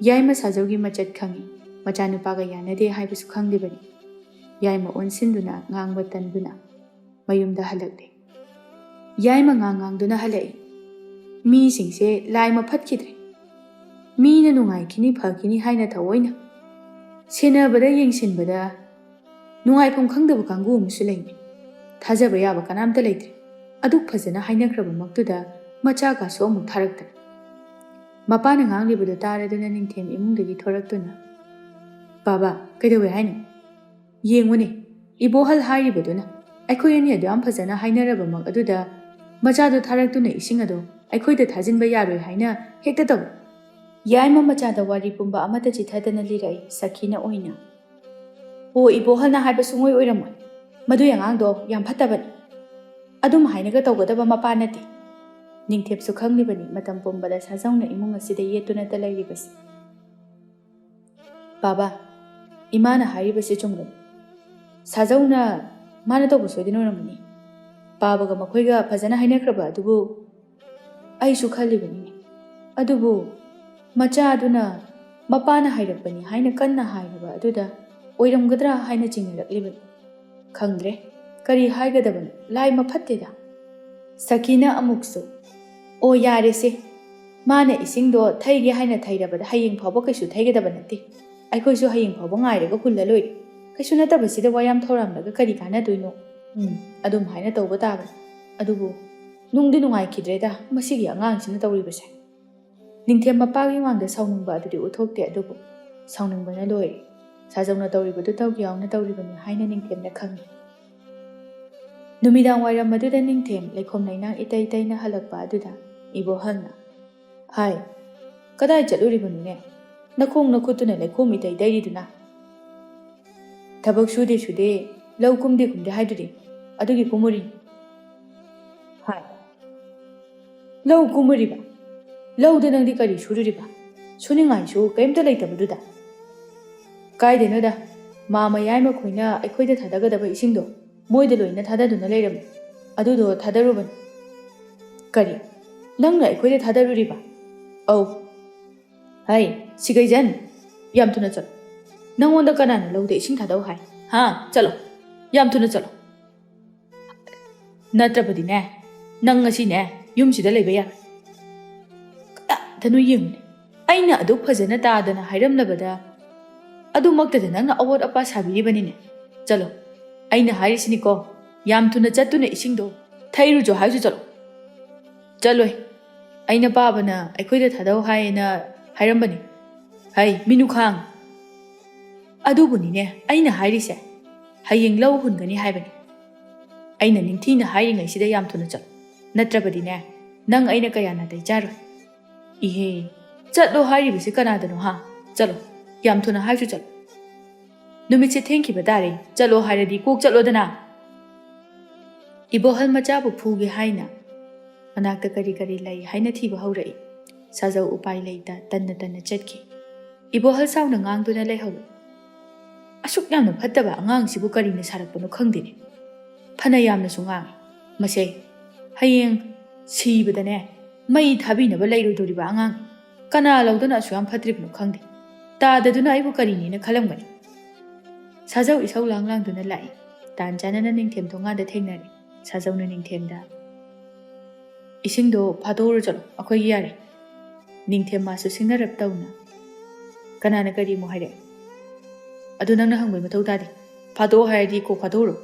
ꯌꯥꯏꯃ ꯁꯥꯖꯧꯒꯤ ꯃꯆꯠ ꯈꯪꯏ, ꯃꯆꯥꯅꯨꯄꯥꯒ ꯌꯥꯅꯗꯦ ꯍꯥꯏꯕꯁꯨ ꯈꯪꯂꯤꯕꯅꯤ꯫ ꯌꯥꯏꯃ ꯑꯣꯟꯁꯤꯟꯗꯨꯅ ꯉꯥꯡꯕ ꯇꯟꯗꯨꯅ ꯃꯌꯨꯝꯗ ꯍꯜꯂꯛꯂꯦ꯫ ꯌꯥꯏꯃ ꯉꯥꯡꯗꯨꯅ ꯍꯜꯂꯛꯏ꯫ "ꯃꯤꯁꯤꯡꯁꯦ ꯂꯥꯏꯃ ꯐꯠꯈꯤꯗ꯭ꯔꯦ꯫ ꯃꯤꯅ ꯅꯨꯡꯉꯥꯏꯈꯤꯅꯤ ꯐꯈꯤꯅꯤ ꯍꯥꯏꯅ ꯊꯑꯣꯏꯅ ꯁꯦꯟꯅꯕꯗ ꯌꯦꯡꯁꯤꯟꯕꯗ ꯅꯨꯡꯉꯥꯏꯐꯝ ꯈꯪꯗꯕ ꯀꯥꯡꯕꯨ ꯑꯃꯁꯨ ꯂꯩꯅꯤ꯫ ꯊꯥꯖꯕ ꯌꯥꯕ ꯀꯅꯥꯝꯇ ꯂꯩꯇ꯭ꯔꯦ꯫ ꯑꯗꯨꯛ ꯐꯖꯅ ꯍꯥꯏꯅꯈ꯭ꯔꯕꯃꯛꯇꯨꯗ ꯃꯆꯥꯒꯁꯨ ꯑꯃꯨꯛ ꯊꯥꯔꯛꯇ꯭ꯔꯦ." ꯃꯄꯥꯅ ꯉꯥꯡꯂꯤꯕꯗꯨ ꯇꯥꯔꯗꯨꯅ ꯅꯤꯡꯊꯦꯝ ꯏꯃꯨꯡꯗꯒꯤ ꯊꯣꯔꯛꯇꯨꯅ "ꯕꯥꯕꯥ, ꯀꯩꯗꯧꯋꯦ ꯍꯥꯏꯅꯣ? ꯌꯦꯡꯉꯨꯅꯦ, ꯏꯕꯣꯍꯜ ꯍꯥꯏꯔꯤꯕꯗꯨꯅ ꯑꯩꯈꯣꯏ ꯑꯅꯤ ꯑꯗꯨ ꯌꯥꯝ ꯐꯖꯅ ꯍꯥꯏꯅꯔꯕꯃꯛ ꯑꯗꯨꯗ ꯃꯆꯥꯗꯣ ꯊꯥꯔꯛꯇꯨꯅ ꯏꯁꯤꯡ ꯑꯗꯣ ꯑꯩꯈꯣꯏꯗ ꯊꯥꯖꯤꯟꯕ ꯌꯥꯔꯣꯏ ꯍꯥꯏꯅ ꯍꯦꯛꯇ ꯇꯧ." ꯌꯥꯏꯃ ꯃꯆꯥꯗ ꯋꯥꯔꯤ ꯄꯨꯝꯕ ꯑꯃꯠꯇ ꯆꯤꯊꯗꯅ ꯂꯤꯔꯛꯏ ꯁꯈꯤꯅ ꯑꯣꯏꯅ꯫ "ꯑꯣ, ꯏꯕꯣꯍꯜꯅ ꯍꯥꯏꯕ ꯁꯨꯡꯑꯣꯏ ꯑꯣꯏꯔꯝꯃꯣꯏ꯫ ꯃꯗꯨꯏ ꯑꯉꯥꯡꯗꯣ ꯌꯥꯝ ꯐꯠꯇꯕꯅꯤ꯫ ꯑꯗꯨꯝ ꯍꯥꯏꯅꯒ ꯇꯧꯒꯗꯕ ꯃꯄꯥ ꯅꯠꯇꯦ." ꯅꯤꯡꯊꯦꯝꯁꯨ ꯈꯪꯂꯤꯕꯅꯤ ꯃꯇꯝ ꯄꯨꯝꯕꯗ ꯁꯥꯖꯧꯅ ꯏꯃꯨꯡ ꯑꯁꯤꯗ ꯌꯦꯠꯇꯨꯅꯇ ꯂꯩꯔꯤꯕꯁꯤ꯫ "ꯕꯥꯕꯥ, ꯏꯃꯥꯅ ꯍꯥꯏꯔꯤꯕꯁꯤ ꯆꯨꯝꯒꯅꯤ꯫ ꯁꯥꯖꯧꯅ ꯃꯥꯅ ꯇꯧꯕ ꯁꯣꯏꯗꯅ ꯑꯣꯏꯔꯝꯒꯅꯤ꯫ ꯄꯥꯕꯒ ꯃꯈꯣꯏꯒ ꯐꯖꯅ ꯍꯥꯏꯅꯈ꯭ꯔꯕ ꯑꯗꯨꯕꯨ ꯑꯩꯁꯨ ꯈꯜꯂꯤꯕꯅꯤꯅꯦ꯫ ꯑꯗꯨꯕꯨ ꯃꯆꯥꯗꯨꯅ ꯃꯄꯥꯅ ꯍꯥꯏꯔꯛꯄꯅꯤ ꯍꯥꯏꯅ ꯀꯟꯅ ꯍꯥꯏꯔꯕ ꯑꯗꯨꯗ ꯑꯣꯏꯔꯝꯒꯗ꯭ꯔꯥ ꯍꯥꯏꯅ ꯆꯤꯡꯅꯔꯛꯂꯤꯕꯅꯤ꯫ ꯈꯪꯗ꯭ꯔꯦ, ꯀꯔꯤ ꯍꯥꯏꯒꯗꯕꯅꯣ, ꯂꯥꯏꯃ ꯐꯠꯇꯦꯗ." ꯁꯈꯤꯅ ꯑꯃꯨꯛꯁꯨ "ꯑꯣ ꯌꯥꯔꯦꯁꯦ, ꯃꯥꯅ ꯏꯁꯤꯡꯗꯣ ꯊꯩꯒꯦ ꯍꯥꯏꯅ ꯊꯩꯔꯕꯗ ꯍꯌꯦꯡ ꯐꯥꯎꯕ ꯀꯩꯁꯨ ꯊꯩꯒꯗꯕ ꯅꯠꯇꯦ꯫ ꯑꯩꯈꯣꯏꯁꯨ ꯍꯌꯦꯡ ꯐꯥꯎꯕ ꯉꯥꯏꯔꯒ ꯍꯨꯜꯂ ꯂꯣꯏꯔꯦ꯫ ꯀꯩꯁꯨ ꯅꯠꯇꯕꯁꯤꯗ ꯋꯥꯌꯥꯝ ꯊꯧꯔꯥꯡꯂꯒ ꯀꯔꯤ ꯀꯥꯟꯅꯗꯣꯏꯅꯣ? ꯑꯗꯨꯝ ꯍꯥꯏꯅ ꯇꯧꯕ ꯇꯥꯕꯅꯤ꯫ ꯑꯗꯨꯕꯨ ꯅꯨꯡꯗꯤ ꯅꯨꯡꯉꯥꯏꯈꯤꯗ꯭ꯔꯦꯗ ꯃꯁꯤꯒꯤ ꯑꯉꯥꯡꯁꯤꯅ ꯇꯧꯔꯤꯕꯁꯦ." ꯅꯤꯡꯊꯦꯝ ꯃꯄꯥꯒꯤ ꯃꯥꯡꯗ ꯁꯥꯎꯅꯤꯡꯕ ꯑꯗꯨꯗꯤ ꯎꯠꯊꯣꯛꯇꯦ, ꯑꯗꯨꯕꯨ ꯁꯥꯎꯅꯤꯡꯕꯅ ꯂꯣꯏꯔꯦ꯫ ꯁꯥꯖꯧꯅ ꯇꯧꯔꯤꯕꯗꯨ ꯇꯧꯒꯦ ꯌꯥꯎꯅ ꯇꯧꯔꯤꯕꯅꯤ ꯍꯥꯏꯅ ꯅꯤꯡꯊꯦꯝꯅ ꯈꯪꯏ꯫ ꯅꯨꯃꯤꯗꯥꯡ ꯋꯥꯏꯔꯝ ꯑꯗꯨꯗ ꯅꯤꯡꯊꯦꯝ ꯂꯩꯈꯣꯝ ꯂꯩꯅꯥꯡ ꯏꯇꯩ ꯇꯩꯅ ꯍꯜꯂꯛꯄ ꯑꯗꯨꯗ ꯏꯕꯣꯍꯜꯅ "ꯍꯥꯏ, ꯀꯗꯥꯏ ꯆꯠꯂꯨꯔꯤꯕꯅꯣꯅꯦ? ꯅꯈꯣꯡ ꯅꯈꯨꯠꯇꯨꯅ ꯂꯩꯈꯣꯝ ꯏꯇꯩ ꯇꯩꯔꯤꯗꯨꯅ?" "ꯊꯕꯛ ꯁꯨꯗꯦ ꯁꯨꯗꯦ, ꯂꯧ ꯀꯨꯝꯗꯦ ꯀꯨꯝꯗꯦ ꯍꯥꯏꯗꯨꯗꯤ, ꯑꯗꯨꯒꯤ ꯀꯨꯝꯃꯨꯔꯤ." "ꯍꯥꯏ, ꯂꯧ ꯀꯨꯝꯃꯨꯔꯤꯕ? ꯂꯧꯗ ꯅꯪꯗꯤ ꯀꯔꯤ ꯁꯨꯔꯨꯔꯤꯕ? ꯁꯨꯅꯤꯡꯉꯥꯏꯁꯨ ꯀꯩꯝꯇ ꯂꯩꯇꯕꯗꯨꯗ? ꯀꯥꯏꯗꯩꯅꯣꯗ, ꯃꯥ ꯃꯌꯥꯏꯃ ꯈꯣꯏꯅ ꯑꯩꯈꯣꯏꯗ ꯊꯥꯗꯒꯗꯕ ꯏꯁꯤꯡꯗꯣ ꯃꯣꯏꯗ ꯂꯣꯏꯅ ꯊꯥꯗꯗꯨꯅ ꯂꯩꯔꯝꯃꯤ. ꯑꯗꯨꯗꯣ ꯊꯥꯗꯔꯨꯕꯅꯤ. ꯀꯔꯤ? ꯅꯪꯅ ꯑꯩꯈꯣꯏꯗ ꯊꯥꯗꯔꯨꯔꯤꯕ? ꯑꯧ. ꯍꯩ, ꯁꯤꯒꯩꯖꯟ, ꯌꯥꯝ ꯊꯨꯅ ꯆꯠꯂꯣ. ꯅꯪꯉꯣꯟꯗ ꯀꯅꯥꯅ ꯂꯧꯗ ꯏꯁꯤꯡ ꯊꯥꯗꯧ ꯍꯥꯏ? ꯍꯥ, ꯆꯠꯂꯣ. ꯌꯥꯝ ꯊꯨꯅ ꯆꯠꯂꯣ. ꯅꯠꯇ꯭ꯔꯕꯗꯤꯅꯦ, ꯅꯪ ꯉꯁꯤꯅꯦ ꯌꯨꯝꯁꯤꯗ ꯂꯩꯕ ꯌꯥꯔꯣꯏ. ꯀꯗꯥꯏꯗꯅꯣ ꯌꯦꯡꯉꯨꯅꯦ. ꯑꯩꯅ ꯑꯗꯨꯛ ꯐꯖꯅ ꯇꯥꯗꯅ ꯍꯥꯏꯔꯝꯂꯕꯗ ꯑꯗꯨꯃꯛꯇꯗ ꯅꯪꯅ ꯑꯋꯣꯠ ꯑꯄꯥ ꯁꯥꯕꯤꯔꯤꯕꯅꯤꯅꯦ. ꯆꯠꯂꯣ. ꯑꯩꯅ ꯍꯥꯏꯔꯤꯁꯤꯅꯤꯀꯣ, ꯌꯥꯝ ꯊꯨꯅ ꯆꯠꯇꯨꯅ ꯏꯁꯤꯡꯗꯣ ꯊꯩꯔꯨꯆꯣ ꯍꯥꯏꯁꯨ ꯆꯠꯂꯣ. ꯆꯠꯂꯣꯏ. ꯑꯩꯅ ꯄꯥꯕꯅ ꯑꯩꯈꯣꯏꯗ ꯊꯥꯗꯧ ꯍꯥꯏꯌꯦꯅ ꯍꯥꯏꯔꯝꯕꯅꯤ. ꯍꯩ, ꯃꯤꯅꯨꯈꯥꯡ. ꯑꯗꯨꯕꯨꯅꯤꯅꯦ ꯑꯩꯅ ꯍꯥꯏꯔꯤꯁꯦ. ꯍꯌꯦꯡ ꯂꯧ ꯍꯨꯟꯒꯅꯤ ꯍꯥꯏꯕꯅꯤ. ꯑꯩꯅ ꯅꯤꯡꯊꯤꯅ ꯍꯥꯏꯔꯤꯉꯩꯁꯤꯗ ꯌꯥꯝ ꯊꯨꯅ ꯆꯠꯂꯣ. ꯅꯠꯇ꯭ꯔꯕꯗꯤꯅꯦ, ꯅꯪ ꯑꯩꯅ ꯀꯌꯥ ꯅꯥꯇꯩ ꯆꯥꯔꯣꯏ. ꯏꯍꯦ, ꯆꯠꯂꯣ ꯍꯥꯏꯔꯤꯕꯁꯤ ꯀꯅꯥꯗꯅꯣ ꯍꯥ? ꯆꯠꯂꯣ. ꯌꯥꯝ ꯊꯨꯅ ꯍꯥꯏꯁꯨ ꯆꯠꯂꯣ. ꯅꯨꯃꯤꯠꯁꯦ ꯊꯦꯡꯈꯤꯕ ꯇꯥꯔꯦ. ꯆꯠꯂꯣ ꯍꯥꯏꯔꯗꯤ ꯀꯣꯛ ꯆꯠꯂꯣꯗꯅ. ꯏꯕꯣꯍꯜ ꯃꯆꯥꯕꯨ ꯐꯨꯒꯦ ꯍꯥꯏꯅ ꯃꯅꯥꯛꯇ ꯀꯔꯤ ꯀꯔꯤ ꯂꯩ ꯍꯥꯏꯅ ꯊꯤꯕ ꯍꯧꯔꯛꯏ. ꯁꯥꯖꯧ ꯎꯄꯥꯏ ꯂꯩꯇ ꯇꯟꯅ ꯇꯟꯅ ꯆꯠꯈꯤ. ꯏꯕꯣꯍꯜ ꯁꯥꯎꯅ ꯉꯥꯡꯗꯨꯅ ꯂꯩꯍꯧꯏ. ꯑꯁꯨꯛ ꯌꯥꯝꯅ ꯐꯠꯇꯕ ꯑꯉꯥꯡꯁꯤꯕꯨ ꯀꯔꯤꯅ ꯁꯥꯔꯛꯄꯅꯣ ꯈꯪꯗꯦꯅꯦ. ꯐꯅ ꯌꯥꯝꯅꯁꯨ ꯉꯥꯡꯉꯤ. ꯃꯁꯦ ꯍꯌꯦꯡ ꯁꯤꯕꯗꯅꯦ ꯃꯩ ꯊꯥꯕꯤꯅꯕ ꯂꯩꯔꯣꯏꯗꯧꯔꯤꯕ ꯑꯉꯥꯡ. ꯀꯅꯥ ꯂꯧꯗꯅ ꯑꯁꯨꯛ ꯌꯥꯝ ꯐꯠꯇ꯭ꯔꯤꯕꯅꯣ ꯈꯪꯗꯦ. ꯇꯥꯗꯗꯨꯅ ꯑꯩꯕꯨ ꯀꯔꯤꯅꯦꯅ ꯈꯜꯂꯝꯒꯅꯤ. ꯁꯥꯖꯧ ꯏꯁꯧ ꯂꯥꯡꯗꯨꯅ ꯂꯥꯛꯏ. ꯇꯥꯟ ꯆꯥꯅꯅ ꯅꯤꯡꯊꯦꯝ ꯊꯣꯡꯒꯥꯟꯗ ꯊꯦꯡꯅꯔꯦ. ꯁꯥꯖꯧꯅ ꯅꯤꯡꯊꯦꯝꯗ ꯏꯁꯤꯡꯗꯣ ꯐꯥꯗꯣꯛꯎꯔ ꯆꯠꯂꯣ, ꯑꯩꯈꯣꯏꯒꯤ ꯌꯥꯔꯦ. ꯅꯤꯡꯊꯦꯝ ꯃꯥꯁꯨ ꯁꯤꯡꯅꯔꯞ ꯇꯧꯅ ꯀꯅꯥꯅ ꯀꯔꯤꯃꯨꯛ ꯍꯥꯏꯔꯛꯑꯦ? ꯑꯗꯨ ꯅꯪꯅ ꯍꯪꯕꯩ ꯃꯊꯧ ꯇꯥꯗꯦ. ꯐꯥꯗꯣꯛꯑꯣ ꯍꯥꯏꯔꯗꯤ ꯀꯣꯛ ꯐꯥꯗꯣꯛꯎꯔꯣ.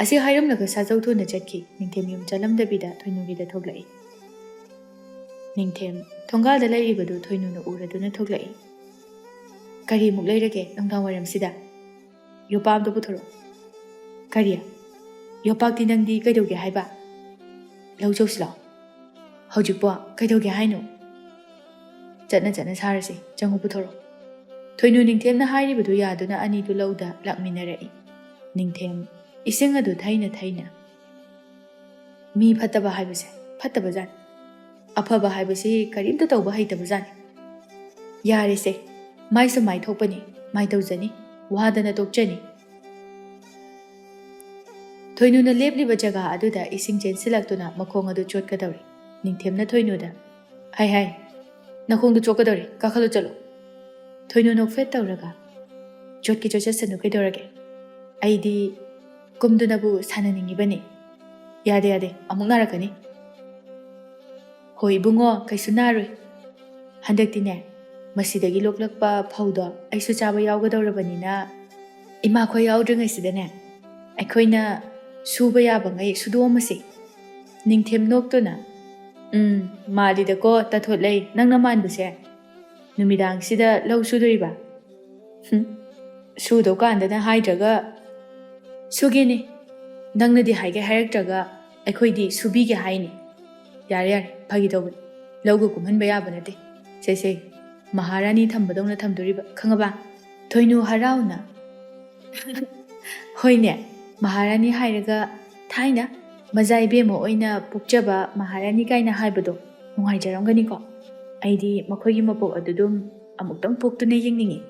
ꯑꯁꯤ ꯍꯥꯏꯔꯝꯂꯒ ꯁꯥꯖꯧ ꯊꯨꯅ ꯆꯠꯈꯤ. ꯅꯤꯡꯊꯦꯝ ꯌꯨꯝ ꯆꯠꯂꯝꯗꯕꯤꯗ ꯊꯣꯏꯅꯨꯒꯤꯗ ꯊꯣꯛꯂꯛꯏ. ꯅꯤꯡꯊꯦꯝ ꯊꯣꯡꯒꯥꯜꯗ ꯂꯩꯔꯤꯕꯗꯨ ꯊꯣꯏꯅꯨꯅ ꯎꯔꯗꯨꯅ ꯊꯣꯛꯂꯛꯏ. ꯀꯔꯤꯃꯨꯛ ꯂꯩꯔꯒꯦ ꯅꯨꯡꯗꯥꯡ ꯋꯥꯏꯔꯝꯁꯤꯗ? ꯌꯣꯄꯥꯛ ꯑꯝꯇ ꯄꯨꯊꯣꯔꯛꯑꯣ. ꯀꯔꯤ? ꯌꯣꯄꯥꯛꯇꯤ ꯅꯪꯗꯤ ꯀꯩꯗꯧꯒꯦ ꯍꯥꯏꯕ? ꯂꯧ ꯆꯧꯁꯤ ꯂꯥꯎ. ꯍꯧꯖꯤꯛꯄꯣ ꯀꯩꯗꯧꯒꯦ ꯍꯥꯏꯅꯣ? ꯆꯠꯅ ꯆꯠꯅ ꯁꯥꯔꯁꯤ. ꯆꯪꯉꯨ ꯄꯨꯊꯣꯔꯛꯑꯣ. ꯊꯣꯏꯅꯨ ꯅꯤꯡꯊꯦꯝꯅ ꯍꯥꯏꯔꯤꯕꯗꯨ ꯌꯥꯗꯨꯅ ꯑꯅꯤꯗꯨ ꯂꯧꯗ ꯂꯥꯛꯃꯤꯟꯅꯔꯛꯏ. ꯅꯤꯡꯊꯦꯝ ꯏꯁꯤꯡ ꯑꯗꯨ ꯊꯩꯅ ꯊꯩꯅ ꯃꯤ ꯐꯠꯇꯕ ꯍꯥꯏꯕꯁꯦ ꯐꯠꯇꯕꯖꯥꯠꯅꯤ. ꯑꯐꯕ ꯍꯥꯏꯕꯁꯤ ꯀꯔꯤꯝꯇ ꯇꯧꯕ ꯍꯩꯇꯕꯖꯥꯠꯅꯤ. ꯌꯥꯔꯦꯁꯦ, ꯃꯥꯏꯁꯨ ꯃꯥꯏ ꯊꯣꯛꯄꯅꯤ, ꯃꯥꯏ ꯇꯧꯖꯅꯤ, ꯋꯥꯗꯅ ꯇꯣꯛꯆꯅꯤ. ꯊꯣꯏꯅꯨꯅ ꯂꯦꯞꯂꯤꯕ ꯖꯒꯥ ꯑꯗꯨꯗ ꯏꯁꯤꯡ ꯆꯦꯟꯁꯤꯜꯂꯛꯇꯨꯅ ꯃꯈꯣꯡ ꯑꯗꯨ ꯆꯣꯠꯀꯗꯧꯔꯤ. ꯅꯤꯡꯊꯦꯝꯅ ꯊꯣꯏꯅꯨꯗ ꯍꯥꯏ, ꯅꯈꯣꯡꯗꯨ ꯆꯣꯠꯀꯗꯧꯔꯤ, ꯀꯥꯈꯠꯂꯨ ꯆꯠꯂꯨ. ꯊꯣꯏꯅꯨ ꯅꯣꯛꯐꯦꯠ ꯇꯧꯔꯒ ꯆꯣꯠꯀꯤ ꯆꯣꯠꯆꯁꯅꯨ ꯀꯩꯗꯧꯔꯒꯦ? ꯑꯩꯗꯤ ꯀꯨꯝꯗꯨꯅꯕꯨ ꯁꯥꯟꯅꯅꯤꯡꯉꯤꯕꯅꯤ. ꯌꯥꯗꯦ ꯌꯥꯗꯦ, ꯑꯃꯨꯛ ꯅꯥꯔꯛꯀꯅꯤ. ꯍꯣꯏ ꯏꯕꯨꯡꯉꯣ, ꯀꯩꯁꯨ ꯅꯥꯔꯣꯏ. ꯍꯟꯗꯛꯇꯤꯅꯦ ꯃꯁꯤꯗꯒꯤ ꯂꯣꯛꯂꯛꯄ ꯐꯧꯗꯣ ꯑꯩꯁꯨ ꯆꯥꯕ ꯌꯥꯎꯒꯗꯧꯔꯕꯅꯤꯅ ꯏꯃꯥꯈꯣꯏ ꯌꯥꯎꯗ꯭ꯔꯤꯉꯩꯁꯤꯗꯅꯦ ꯑꯩꯈꯣꯏꯅ ꯁꯨꯕ ꯌꯥꯕꯉꯩ ꯁꯨꯗꯣꯛꯑꯝꯃꯁꯤ. ꯅꯤꯡꯊꯦꯝ ꯅꯣꯛꯇꯨꯅ ꯃꯥꯜꯂꯤꯗꯀꯣ ꯇꯥꯊꯣꯠꯂꯩ ꯅꯪꯅ ꯃꯥꯟꯕꯁꯦ. ꯅꯨꯃꯤꯗꯥꯡꯁꯤꯗ ꯂꯧ ꯁꯨꯗꯣꯔꯤꯕ? ꯁꯨꯗꯧ ꯀꯥꯟꯗꯅ ꯍꯥꯏꯗ꯭ꯔꯒ ꯁꯨꯒꯦꯅꯦ. ꯅꯪꯅꯗꯤ ꯍꯥꯏꯒꯦ ꯍꯥꯏꯔꯛꯇ꯭ꯔꯒ ꯑꯩꯈꯣꯏꯗꯤ ꯁꯨꯕꯤꯒꯦ ꯍꯥꯏꯅꯤ. ꯌꯥꯔꯦ ꯌꯥꯔꯦ, ꯐꯥꯒꯤ ꯇꯧꯕꯅꯤ. ꯂꯧꯒ ꯀꯨꯝꯍꯟꯕ ꯌꯥꯕ ꯅꯠꯇꯦ. ꯁꯦ ꯃꯍꯥꯔꯥꯅꯤ ꯊꯝꯕꯗꯧꯅ ꯊꯝꯗꯣꯔꯤꯕ, ꯈꯪꯉꯕ? ꯊꯣꯏꯅꯨ ꯍꯔꯥꯎꯅ ꯍꯣꯏꯅꯦ, ꯃꯍꯥꯔꯥꯅꯤ ꯍꯥꯏꯔꯒ ꯊꯥꯏꯅ ꯃꯖꯥ ꯏꯕꯦꯝꯃ ꯑꯣꯏꯅ ꯄꯣꯛꯆꯕ ꯃꯍꯥꯔꯥꯅꯤ ꯀꯥꯏꯅ ꯍꯥꯏꯕꯗꯣ ꯅꯨꯡꯉꯥꯏꯖꯔꯝꯒꯅꯤꯀꯣ? ꯑꯩꯗꯤ ꯃꯈꯣꯏꯒꯤ ꯃꯄꯣꯛ ꯑꯗꯨꯗꯨꯝ ꯑꯃꯨꯛꯇꯪ ꯄꯣꯛꯇꯨꯅ ꯌꯦꯡꯅꯤꯡꯉꯤ.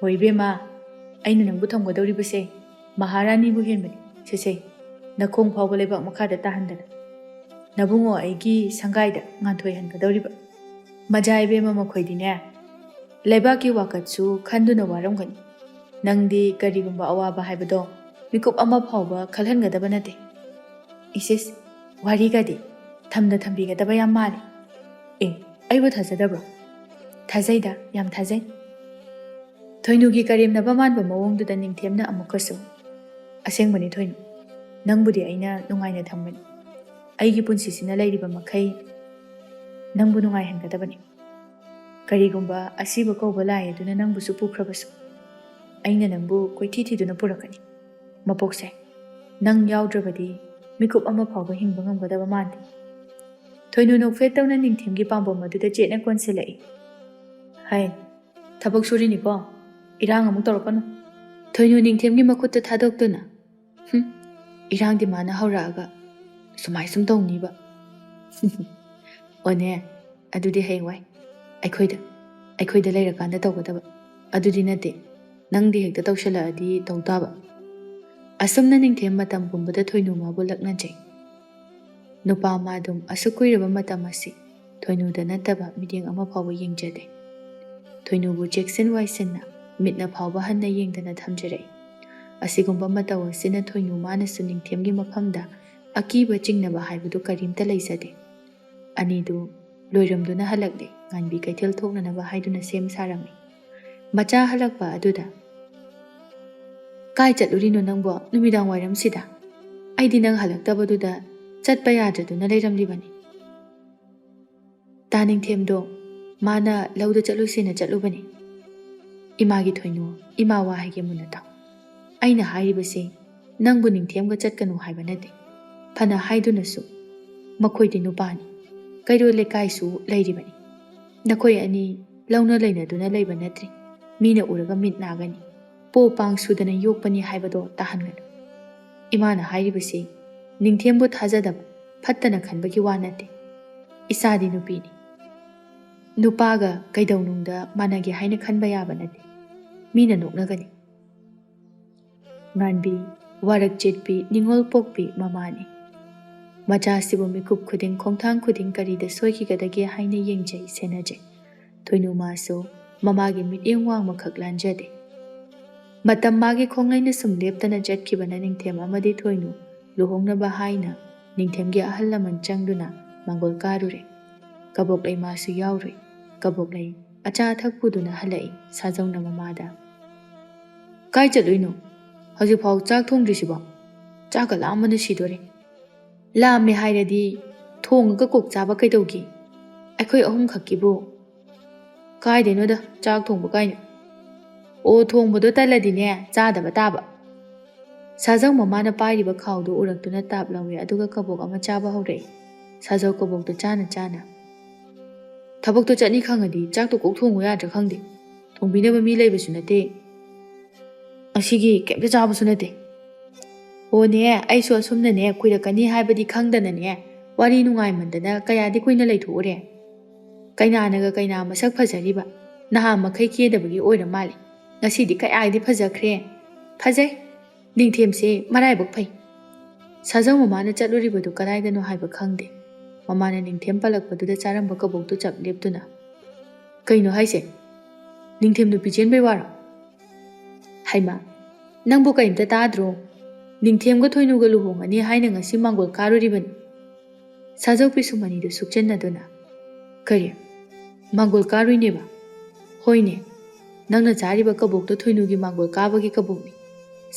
ꯍꯣꯏ ꯏꯕꯦꯝꯃ, ꯑꯩꯅ ꯅꯪꯕꯨ ꯊꯝꯒꯗꯧꯔꯤꯕꯁꯦ ꯃꯍꯥꯔꯥꯅꯤꯕꯨ ꯍꯦꯟꯕꯅꯤ. ꯁꯦ ꯅꯈꯣꯡ ꯐꯥꯎꯕ ꯂꯩꯕꯥꯛ ꯃꯈꯥꯗ ꯇꯥꯍꯟꯗꯅ ꯅꯕꯨꯡꯉꯣ ꯑꯩꯒꯤ ꯁꯪꯒꯥꯏꯗ ꯉꯥꯟꯊꯣꯏꯍꯟꯒꯗꯧꯔꯤꯕ. ꯃꯖꯥ ꯏꯕꯦꯝꯃ ꯃꯈꯣꯏꯗꯤꯅꯦ ꯂꯩꯕꯥꯛꯀꯤ ꯋꯥꯀꯠꯁꯨ ꯈꯟꯗꯨꯅ ꯋꯥꯔꯝꯒꯅꯤ. ꯅꯪꯗꯤ ꯀꯔꯤꯒꯨꯝꯕ ꯑꯋꯥꯕ ꯍꯥꯏꯕꯗோ ꯃꯤꯀꯨꯞ ꯑꯃ ꯐꯥꯎꯕ ꯈꯜꯍꯟꯒꯗꯕ ꯅꯠꯇꯦ. ꯏꯁꯤꯁ, ꯋꯥꯔꯤꯒꯗꯤ ꯊꯝꯅ ꯊꯝꯕꯤꯒꯗꯕ ꯌꯥꯝ ꯃꯥꯜꯂꯤ. ꯑꯩꯕꯨ ꯊꯥꯖꯗꯕ꯭ꯔꯣ? ꯊꯥꯖꯩꯗ, ꯌꯥꯝ ꯊꯥꯖꯩ. ꯊꯣꯏꯅꯨꯒꯤ ꯀꯔꯦꯝꯅꯕ ꯃꯥꯟꯕ ꯃꯑꯣꯡꯗꯨꯗ ꯅꯤꯡꯊꯦꯝꯅ ꯑꯃꯨꯛꯀꯁꯨ ꯑꯁꯦꯡꯕꯅꯤ ꯊꯣꯏꯅꯨ, ꯅꯪꯕꯨꯗꯤ ꯑꯩꯅ ꯅꯨꯡꯉꯥꯏꯅ ꯊꯝꯒꯅꯤ. ꯑꯩꯒꯤ ꯄꯨꯟꯁꯤꯁꯤꯅ ꯂꯩꯔꯤꯕ ꯃꯈꯩ ꯅꯪꯕꯨ ꯅꯨꯡꯉꯥꯏꯍꯟꯒꯗꯕꯅꯤ. ꯀꯔꯤꯒꯨꯝꯕ ꯑꯁꯤꯕ ꯀꯧꯕ ꯂꯥꯏ ꯑꯗꯨꯅ ꯅꯪꯕꯨꯁꯨ ꯄꯨꯈ꯭ꯔꯕꯁꯨ ꯑꯩꯅ ꯅꯪꯕꯨ ꯀꯣꯏꯊꯤ ꯊꯤꯗꯨꯅ ꯄꯨꯔꯛꯀꯅꯤ. ꯃꯄꯣꯛꯁꯦ ꯅꯪ ꯌꯥꯎꯗ꯭ꯔꯕꯗꯤ ꯃꯤꯀꯨꯞ ꯑꯃ ꯐꯥꯎꯕ ꯍꯤꯡꯕ ꯉꯝꯒꯗꯕ ꯃꯥꯟꯗꯦ. ꯊꯣꯏꯅꯨ ꯅꯣꯛꯐꯦꯠ ꯇꯧꯅ ꯅꯤꯡꯊꯦꯝꯒꯤ ꯄꯥꯝꯕꯣꯝ ꯑꯗꯨꯗ ꯆꯦꯠꯅ ꯀꯣꯟꯁꯤꯜꯂꯛꯏ. ꯍꯥꯏ, ꯊꯕꯛ ꯁꯨꯔꯤꯅꯤꯀꯣ, ꯏꯔꯥꯡ ꯑꯃꯨꯛ ꯇꯧꯔꯛꯀꯅꯨ. ꯊꯣꯏꯅꯨ ꯅꯤꯡꯊꯦꯝꯒꯤ ꯃꯈꯨꯠꯇ ꯊꯥꯗꯣꯛꯇꯨꯅ ꯏꯔꯥꯡꯗꯤ ꯃꯥꯅ ꯍꯧꯔꯛꯑꯒ ꯁꯨꯃꯥꯏ ꯁꯨꯝ ꯇꯧꯅꯤꯕ. ꯑꯣꯅꯦ ꯑꯗꯨꯗꯤ ꯍꯌꯦꯡꯋꯥꯏ ꯑꯩꯈꯣꯏꯗ ꯂꯩꯔꯀꯥꯟꯗ ꯇꯧꯒꯗꯕ ꯑꯗꯨꯗꯤ ꯅꯠꯇꯦ ꯅꯪꯗꯤ ꯍꯦꯛꯇ ꯇꯧꯁꯜꯂꯛꯑꯗꯤ ꯇꯧ ꯇꯥꯕ ꯑꯁꯨꯝꯅ ꯅꯤꯡꯊꯦꯝ ꯃꯇꯝ ꯄꯨꯝꯕꯗ ꯊꯣꯏꯅꯨ ꯃꯥꯕꯨ ꯂꯛꯅꯖꯩ ꯅꯨꯄꯥ ꯃꯥꯗꯨꯝ ꯑꯁꯨꯛ ꯀꯨꯏꯔꯕ ꯃꯇꯝ ꯑꯁꯤ ꯊꯣꯏꯅꯨꯗ ꯅꯠꯇꯕ ꯃꯤꯠꯌꯦꯡ ꯑꯃ ꯐꯥꯎꯕ ꯌꯦꯡꯖꯗꯦ ꯊꯣꯏꯅꯨꯕꯨ ꯆꯦꯛꯁꯤꯟ ꯋꯥꯏꯁꯤꯟꯅ ꯃꯤꯠꯅ ꯐꯥꯎꯕ ꯍꯟꯅ ꯌꯦꯡꯗꯅ ꯊꯝꯖꯔꯛꯏ ꯑꯁꯤꯒꯨꯝꯕ ꯃꯇꯧ ꯑꯁꯤꯅ ꯊꯣꯏꯅꯨ ꯃꯥꯅꯁꯨ ꯅꯤꯡꯊꯦꯝꯒꯤ ꯃꯐꯝꯗ ꯑꯀꯤꯕ ꯆꯤꯡꯅꯕ ꯍꯥꯏꯕꯗꯨ ꯀꯔꯤꯝꯇ ꯂꯩꯖꯗꯦ ꯑꯅꯤꯗꯨ ꯂꯣꯏꯔꯝꯗꯨꯅ ꯍꯜꯂꯛꯂꯦ ꯉꯥꯟꯕꯤ ꯀꯩꯊꯦꯜ ꯊꯣꯛꯅꯅꯕ ꯍꯥꯏꯗꯨꯅ ꯁꯦꯝ ꯁꯥꯔꯝꯃꯤ ꯃꯆꯥ ꯍꯜꯂꯛꯄ ꯑꯗꯨꯗ ꯀꯥꯏ ꯆꯠꯂꯨꯔꯤꯅꯣ ꯅꯪꯕꯣ ꯅꯨꯃꯤꯗꯥꯡ ꯋꯥꯏꯔꯝꯁꯤꯗ ꯑꯩꯗꯤ ꯅꯪ ꯍꯜꯂꯛꯇꯕꯗꯨꯗ ꯆꯠꯄ ꯌꯥꯗ꯭ꯔꯗꯨꯅ ꯂꯩꯔꯝꯂꯤꯕꯅꯤ ꯇꯥ ꯅꯤꯡꯊꯦꯝꯗꯣ ꯃꯥꯅ ꯂꯧꯗ ꯆꯠꯂꯨꯁꯦꯅ ꯆꯠꯂꯨꯕꯅꯤ ꯏꯃꯥꯒꯤ ꯊꯣꯏꯅꯨ ꯏꯃꯥ ꯋꯥ ꯍꯥꯏꯒꯦ ꯃꯨꯟꯅ ꯇꯥꯎ ꯑꯩꯅ ꯍꯥꯏꯔꯤꯕꯁꯦ ꯅꯪꯕꯨ ꯅꯤꯡꯊꯦꯝꯒ ꯆꯠꯀꯅꯨ ꯍꯥꯏꯕ ꯅꯠꯇꯦ ꯐꯅ ꯍꯥꯏꯗꯨꯅꯁꯨ ꯃꯈꯣꯏꯗꯤ ꯅꯨꯄꯥꯅꯤ ꯀꯩꯔꯣꯜ ꯂꯩꯀꯥꯏꯁꯨ ꯂꯩꯔꯤꯕꯅꯤ ꯅꯈꯣꯏ ꯑꯅꯤ ꯂꯧꯅ ꯂꯩꯅꯗꯨꯅ ꯂꯩꯕ ꯅꯠꯇ꯭ꯔꯤ ꯃꯤꯅ ꯎꯔꯒ ꯃꯤꯠ ꯅꯥꯒꯅꯤ ꯄꯣ ꯄꯥꯡ ꯁꯨꯗꯅ ꯌꯣꯛꯄꯅꯤ ꯍꯥꯏꯕꯗꯣ ꯇꯥꯍꯟꯒꯅꯨ ꯏꯃꯥꯅ ꯍꯥꯏꯔꯤꯕꯁꯤ ꯅꯤꯡꯊꯦꯝꯕꯨ ꯊꯥꯖꯗꯕ ꯐꯠꯇꯅ ꯈꯟꯕꯒꯤ ꯋꯥ ꯅꯠꯇꯦ ꯏꯆꯥꯗꯤ ꯅꯨꯄꯤꯅꯤ ꯅꯨꯄꯥꯒ ꯀꯩꯗꯧꯅꯨꯡꯗ ꯃꯥꯟꯅꯒꯦ ꯍꯥꯏꯅ ꯈꯟꯕ ꯌꯥꯕ ꯅꯠꯇꯦ ꯃꯤꯅ ꯅꯣꯛꯅꯒꯅꯤ ꯉꯥꯟꯕꯤ ꯋꯥꯔꯛ ꯆꯦꯠꯄꯤ ꯅꯤꯡꯉꯣꯜ ꯄꯣꯛꯄꯤ ꯃꯃꯥꯅꯤ ꯃꯆꯥꯁꯤꯕꯨ ꯃꯤꯀꯨꯞ ꯈꯨꯗꯤꯡ ꯈꯣꯡꯊꯥꯡ ꯈꯨꯗꯤꯡ ꯀꯔꯤꯗ ꯁꯣꯏꯈꯤꯒꯗꯒꯦ ꯍꯥꯏꯅ ꯌꯦꯡꯖꯩ ꯁꯦꯟꯅꯖꯩ ꯊꯣꯏꯅꯨ ꯃꯥꯁꯨ ꯃꯃꯥꯒꯤ ꯃꯤꯠꯌꯦꯡ ꯋꯥꯡꯃꯈꯛ ꯂꯥꯟꯖꯗꯦ ꯃꯇꯝ ꯃꯥꯒꯤ ꯈꯣꯡꯂꯩꯅ ꯁꯨꯝ ꯂꯦꯞꯇꯅ ꯆꯠꯈꯤꯕꯅ ꯅꯤꯡꯊꯦꯝ ꯑꯃꯗꯤ ꯊꯣꯏꯅꯨ ꯂꯨꯍꯣꯡꯅꯕ ꯍꯥꯏꯅ ꯅꯤꯡꯊꯦꯝꯒꯤ ꯑꯍꯜ ꯂꯃꯟ ꯆꯪꯗꯨꯅ ꯃꯥꯡꯒꯣꯜ ꯀꯥꯔꯨꯔꯦ ꯀꯕꯣꯛꯂꯩ ꯃꯥꯁꯨ ꯌꯥꯎꯔꯨꯏ ꯀꯕꯣꯛꯂꯩ ꯑꯆꯥ ꯑꯊꯛ ꯄꯨꯗꯨꯅ ꯍꯜꯂꯛꯏ ꯁꯥꯖꯧꯅ ꯃꯃꯥꯗ ꯀꯥꯏ ꯆꯠꯂꯨꯏꯅꯣ ꯍꯧꯖꯤꯛꯐꯥꯎ ꯆꯥꯛ ꯊꯣꯡꯗ꯭ꯔꯤꯁꯤꯕꯣ ꯆꯥꯛꯀ ꯂꯥꯝꯕꯅ ꯁꯤꯗꯣꯔꯦ ꯂꯥꯝꯃꯦ ꯍꯥꯏꯔꯗꯤ ꯊꯣꯡꯉꯒ ꯀꯣꯛ ꯆꯥꯕ ꯀꯩꯗꯧꯒꯦ ꯑꯩꯈꯣꯏ ꯑꯍꯨꯝꯈꯛꯀꯤꯕꯨ ꯀꯥꯏꯗꯩꯅꯣꯗ ꯆꯥꯛ ꯊꯣꯡꯕ ꯀꯥꯏꯅ ꯑꯣ ꯊꯣꯡꯕꯗꯣ ꯇꯜꯂꯗꯤꯅꯦ ꯆꯥꯗꯕ ꯇꯥꯕ ꯁꯥꯖꯧ ꯃꯃꯥꯅ ꯄꯥꯏꯔꯤꯕ ꯈꯥꯎꯗꯨ ꯎꯔꯛꯇꯨꯅ ꯇꯥꯞ ꯂꯧꯏ ꯑꯗꯨꯒ ꯀꯕꯣꯛ ꯑꯃ ꯆꯥꯕ ꯍꯧꯔꯛꯏ ꯁꯥꯖꯧ ꯀꯕꯣꯛꯇꯨ ꯆꯥꯅ ꯆꯥꯅ ꯊꯕꯛꯇꯣ ꯆꯠꯅꯤ ꯈꯪꯉꯗꯤ ꯆꯥꯛꯇꯣ ꯀꯣꯛ ꯊꯣꯡꯉꯨ ꯌꯥꯗ꯭ꯔꯥ ꯈꯪꯗꯦ ꯊꯣꯡꯕꯤꯅꯕ ꯃꯤ ꯂꯩꯕꯁꯨ ꯅꯠꯇꯦ ꯑꯁꯤꯒꯤ ꯀꯩꯝꯇ ꯆꯥꯕꯁꯨ ꯅꯠꯇꯦ ꯑꯣꯅꯦ ꯑꯩꯁꯨ ꯑꯁꯨꯝꯅꯅꯦ ꯀꯨꯏꯔꯛꯀꯅꯤ ꯍꯥꯏꯕꯗꯤ ꯈꯪꯗꯅꯅꯦ ꯋꯥꯔꯤ ꯅꯨꯡꯉꯥꯏꯃꯟꯗꯅ ꯀꯌꯥꯗꯤ ꯀꯨꯏꯅ ꯂꯩꯊꯣꯛꯎꯔꯦ ꯀꯩꯅꯥꯅꯒ ꯀꯩꯅꯥ ꯃꯁꯛ ꯐꯖꯔꯤꯕ ꯅꯍꯥ ꯃꯈꯩ ꯀꯦꯗꯕꯒꯤ ꯑꯣꯏꯔ ꯃꯥꯜꯂꯦ ꯉꯁꯤꯗꯤ ꯀꯌꯥꯗꯤ ꯐꯖꯈ꯭ꯔꯦ ꯐꯖꯩ ꯅꯤꯡꯊꯦꯝꯁꯦ ꯃꯔꯥꯏꯕꯛ ꯐꯩ ꯁꯥꯖꯧ ꯃꯃꯥꯅ ꯆꯠꯂꯨꯔꯤꯕꯗꯨ ꯀꯗꯥꯏꯗꯅꯣ ꯍꯥꯏꯕ ꯈꯪꯗꯦ ꯃꯃꯥꯅ ꯅꯤꯡꯊꯦꯝ ꯄꯜꯂꯛꯄꯗꯨꯗ ꯆꯥꯔꯝꯕ ꯀꯕꯣꯛꯇꯨ ꯆꯞ ꯂꯦꯞꯇꯨꯅ ꯀꯩꯅꯣ ꯍꯥꯏꯁꯦ ꯅꯤꯡꯊꯦꯝ ꯅꯨꯄꯤ ꯆꯦꯟꯕꯩ ꯋꯥꯔꯣ ꯍꯩꯃꯥ ꯅꯪꯕꯨ ꯀꯔꯤꯝꯇ ꯇꯥꯗ꯭ꯔꯣ ꯅꯤꯡꯊꯦꯝꯒ ꯊꯣꯏꯅꯨꯒ ꯂꯨꯍꯣꯡꯉꯅꯤ ꯍꯥꯏꯅ ꯉꯁꯤ ꯃꯥꯡꯒꯣꯜ ꯀꯥꯔꯨꯔꯤꯕꯅꯤ ꯁꯥꯖꯧ ꯄꯤꯁꯨꯝ ꯑꯅꯤꯗꯨ ꯁꯨꯛꯆꯟꯅꯗꯨꯅ ꯀꯔꯤ ꯃꯥꯡꯒꯣꯜ ꯀꯥꯔꯨꯏꯅꯦꯕ ꯍꯣꯏꯅꯦ ꯅꯪꯅ ꯆꯥꯔꯤꯕ ꯀꯕꯣꯛꯇꯣ ꯊꯣꯏꯅꯨꯒꯤ ꯃꯥꯡꯒꯣꯜ ꯀꯥꯕꯒꯤ ꯀꯕꯣꯛꯅꯤ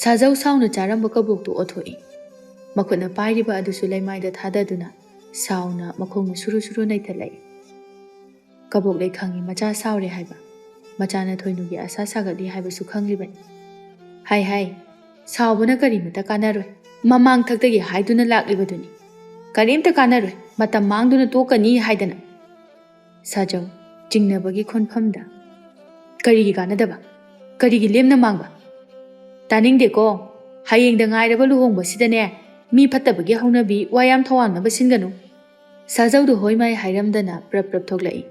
ꯁꯥꯖꯧ ꯁꯥꯎꯅ ꯆꯥꯔꯝꯕ ꯀꯕꯣꯛꯇꯨ ꯑꯣꯊꯣꯛꯏ ꯃꯈꯨꯠꯅ ꯄꯥꯏꯔꯤꯕ ꯑꯗꯨꯁꯨ ꯂꯩꯃꯥꯏꯗ ꯊꯥꯗꯗꯨꯅ ꯁꯥꯎꯅ ꯃꯈꯣꯡꯅ ꯁꯨꯔꯨ ꯁꯨꯔꯨ ꯅꯩꯊꯠꯂꯛꯏ ꯀꯕꯣꯛꯂꯩ ꯈꯪꯉꯤ ꯃꯆꯥ ꯁꯥꯎꯔꯦ ꯍꯥꯏꯕ ꯃꯆꯥꯅ ꯊꯣꯏꯅꯨꯒꯤ ꯑꯁꯥ ꯁꯥꯒꯠꯂꯤ ꯍꯥꯏꯕꯁꯨ ꯈꯪꯂꯤꯕꯅꯤ ꯍꯥꯏ ꯁꯥꯎꯕꯅ ꯀꯔꯤꯃꯇ ꯀꯥꯟꯅꯔꯣꯏ ꯃꯃꯥꯡꯊꯛꯇꯒꯤ ꯍꯥꯏꯗꯨꯅ ꯂꯥꯛꯂꯤꯕꯗꯨꯅꯤ ꯀꯔꯤꯝꯇ ꯀꯥꯟꯅꯔꯣꯏ ꯃꯇꯝ マꯡꯗꯨꯅ ꯇꯣꯛꯀꯅꯤ ꯍꯥꯏꯗꯅ ꯁꯥꯖꯧ ꯆꯤꯡꯅꯕꯒꯤ ꯈꯣꯟꯐꯝꯗ ꯀꯔꯤꯒꯤ ꯀꯥꯟꯅꯗꯕ ꯀꯔꯤꯒꯤ ꯂꯦꯝꯅ ꯃꯥꯡꯕ ꯇꯥꯅꯤꯡꯗꯦꯀꯣ ꯍꯌꯦꯡꯗ ꯉꯥꯏꯔꯕ ꯂꯨꯍꯣꯡꯕꯁꯤꯗꯅꯦ ꯃꯤ ꯐꯠꯇꯕꯒꯤ ꯍꯧꯅꯕꯤ ꯋꯥ ꯌꯥꯝ ꯊꯋꯥꯡꯅꯕ ꯁꯤꯟꯒꯅꯨ ꯁꯥꯖꯧꯗꯨ ꯍꯣꯏ ꯃꯥꯏ ꯍꯥꯏꯔꯝꯗꯅ ꯄ꯭ꯔꯞ ꯄ꯭ꯔꯞ ꯊꯣꯛꯂꯛꯏ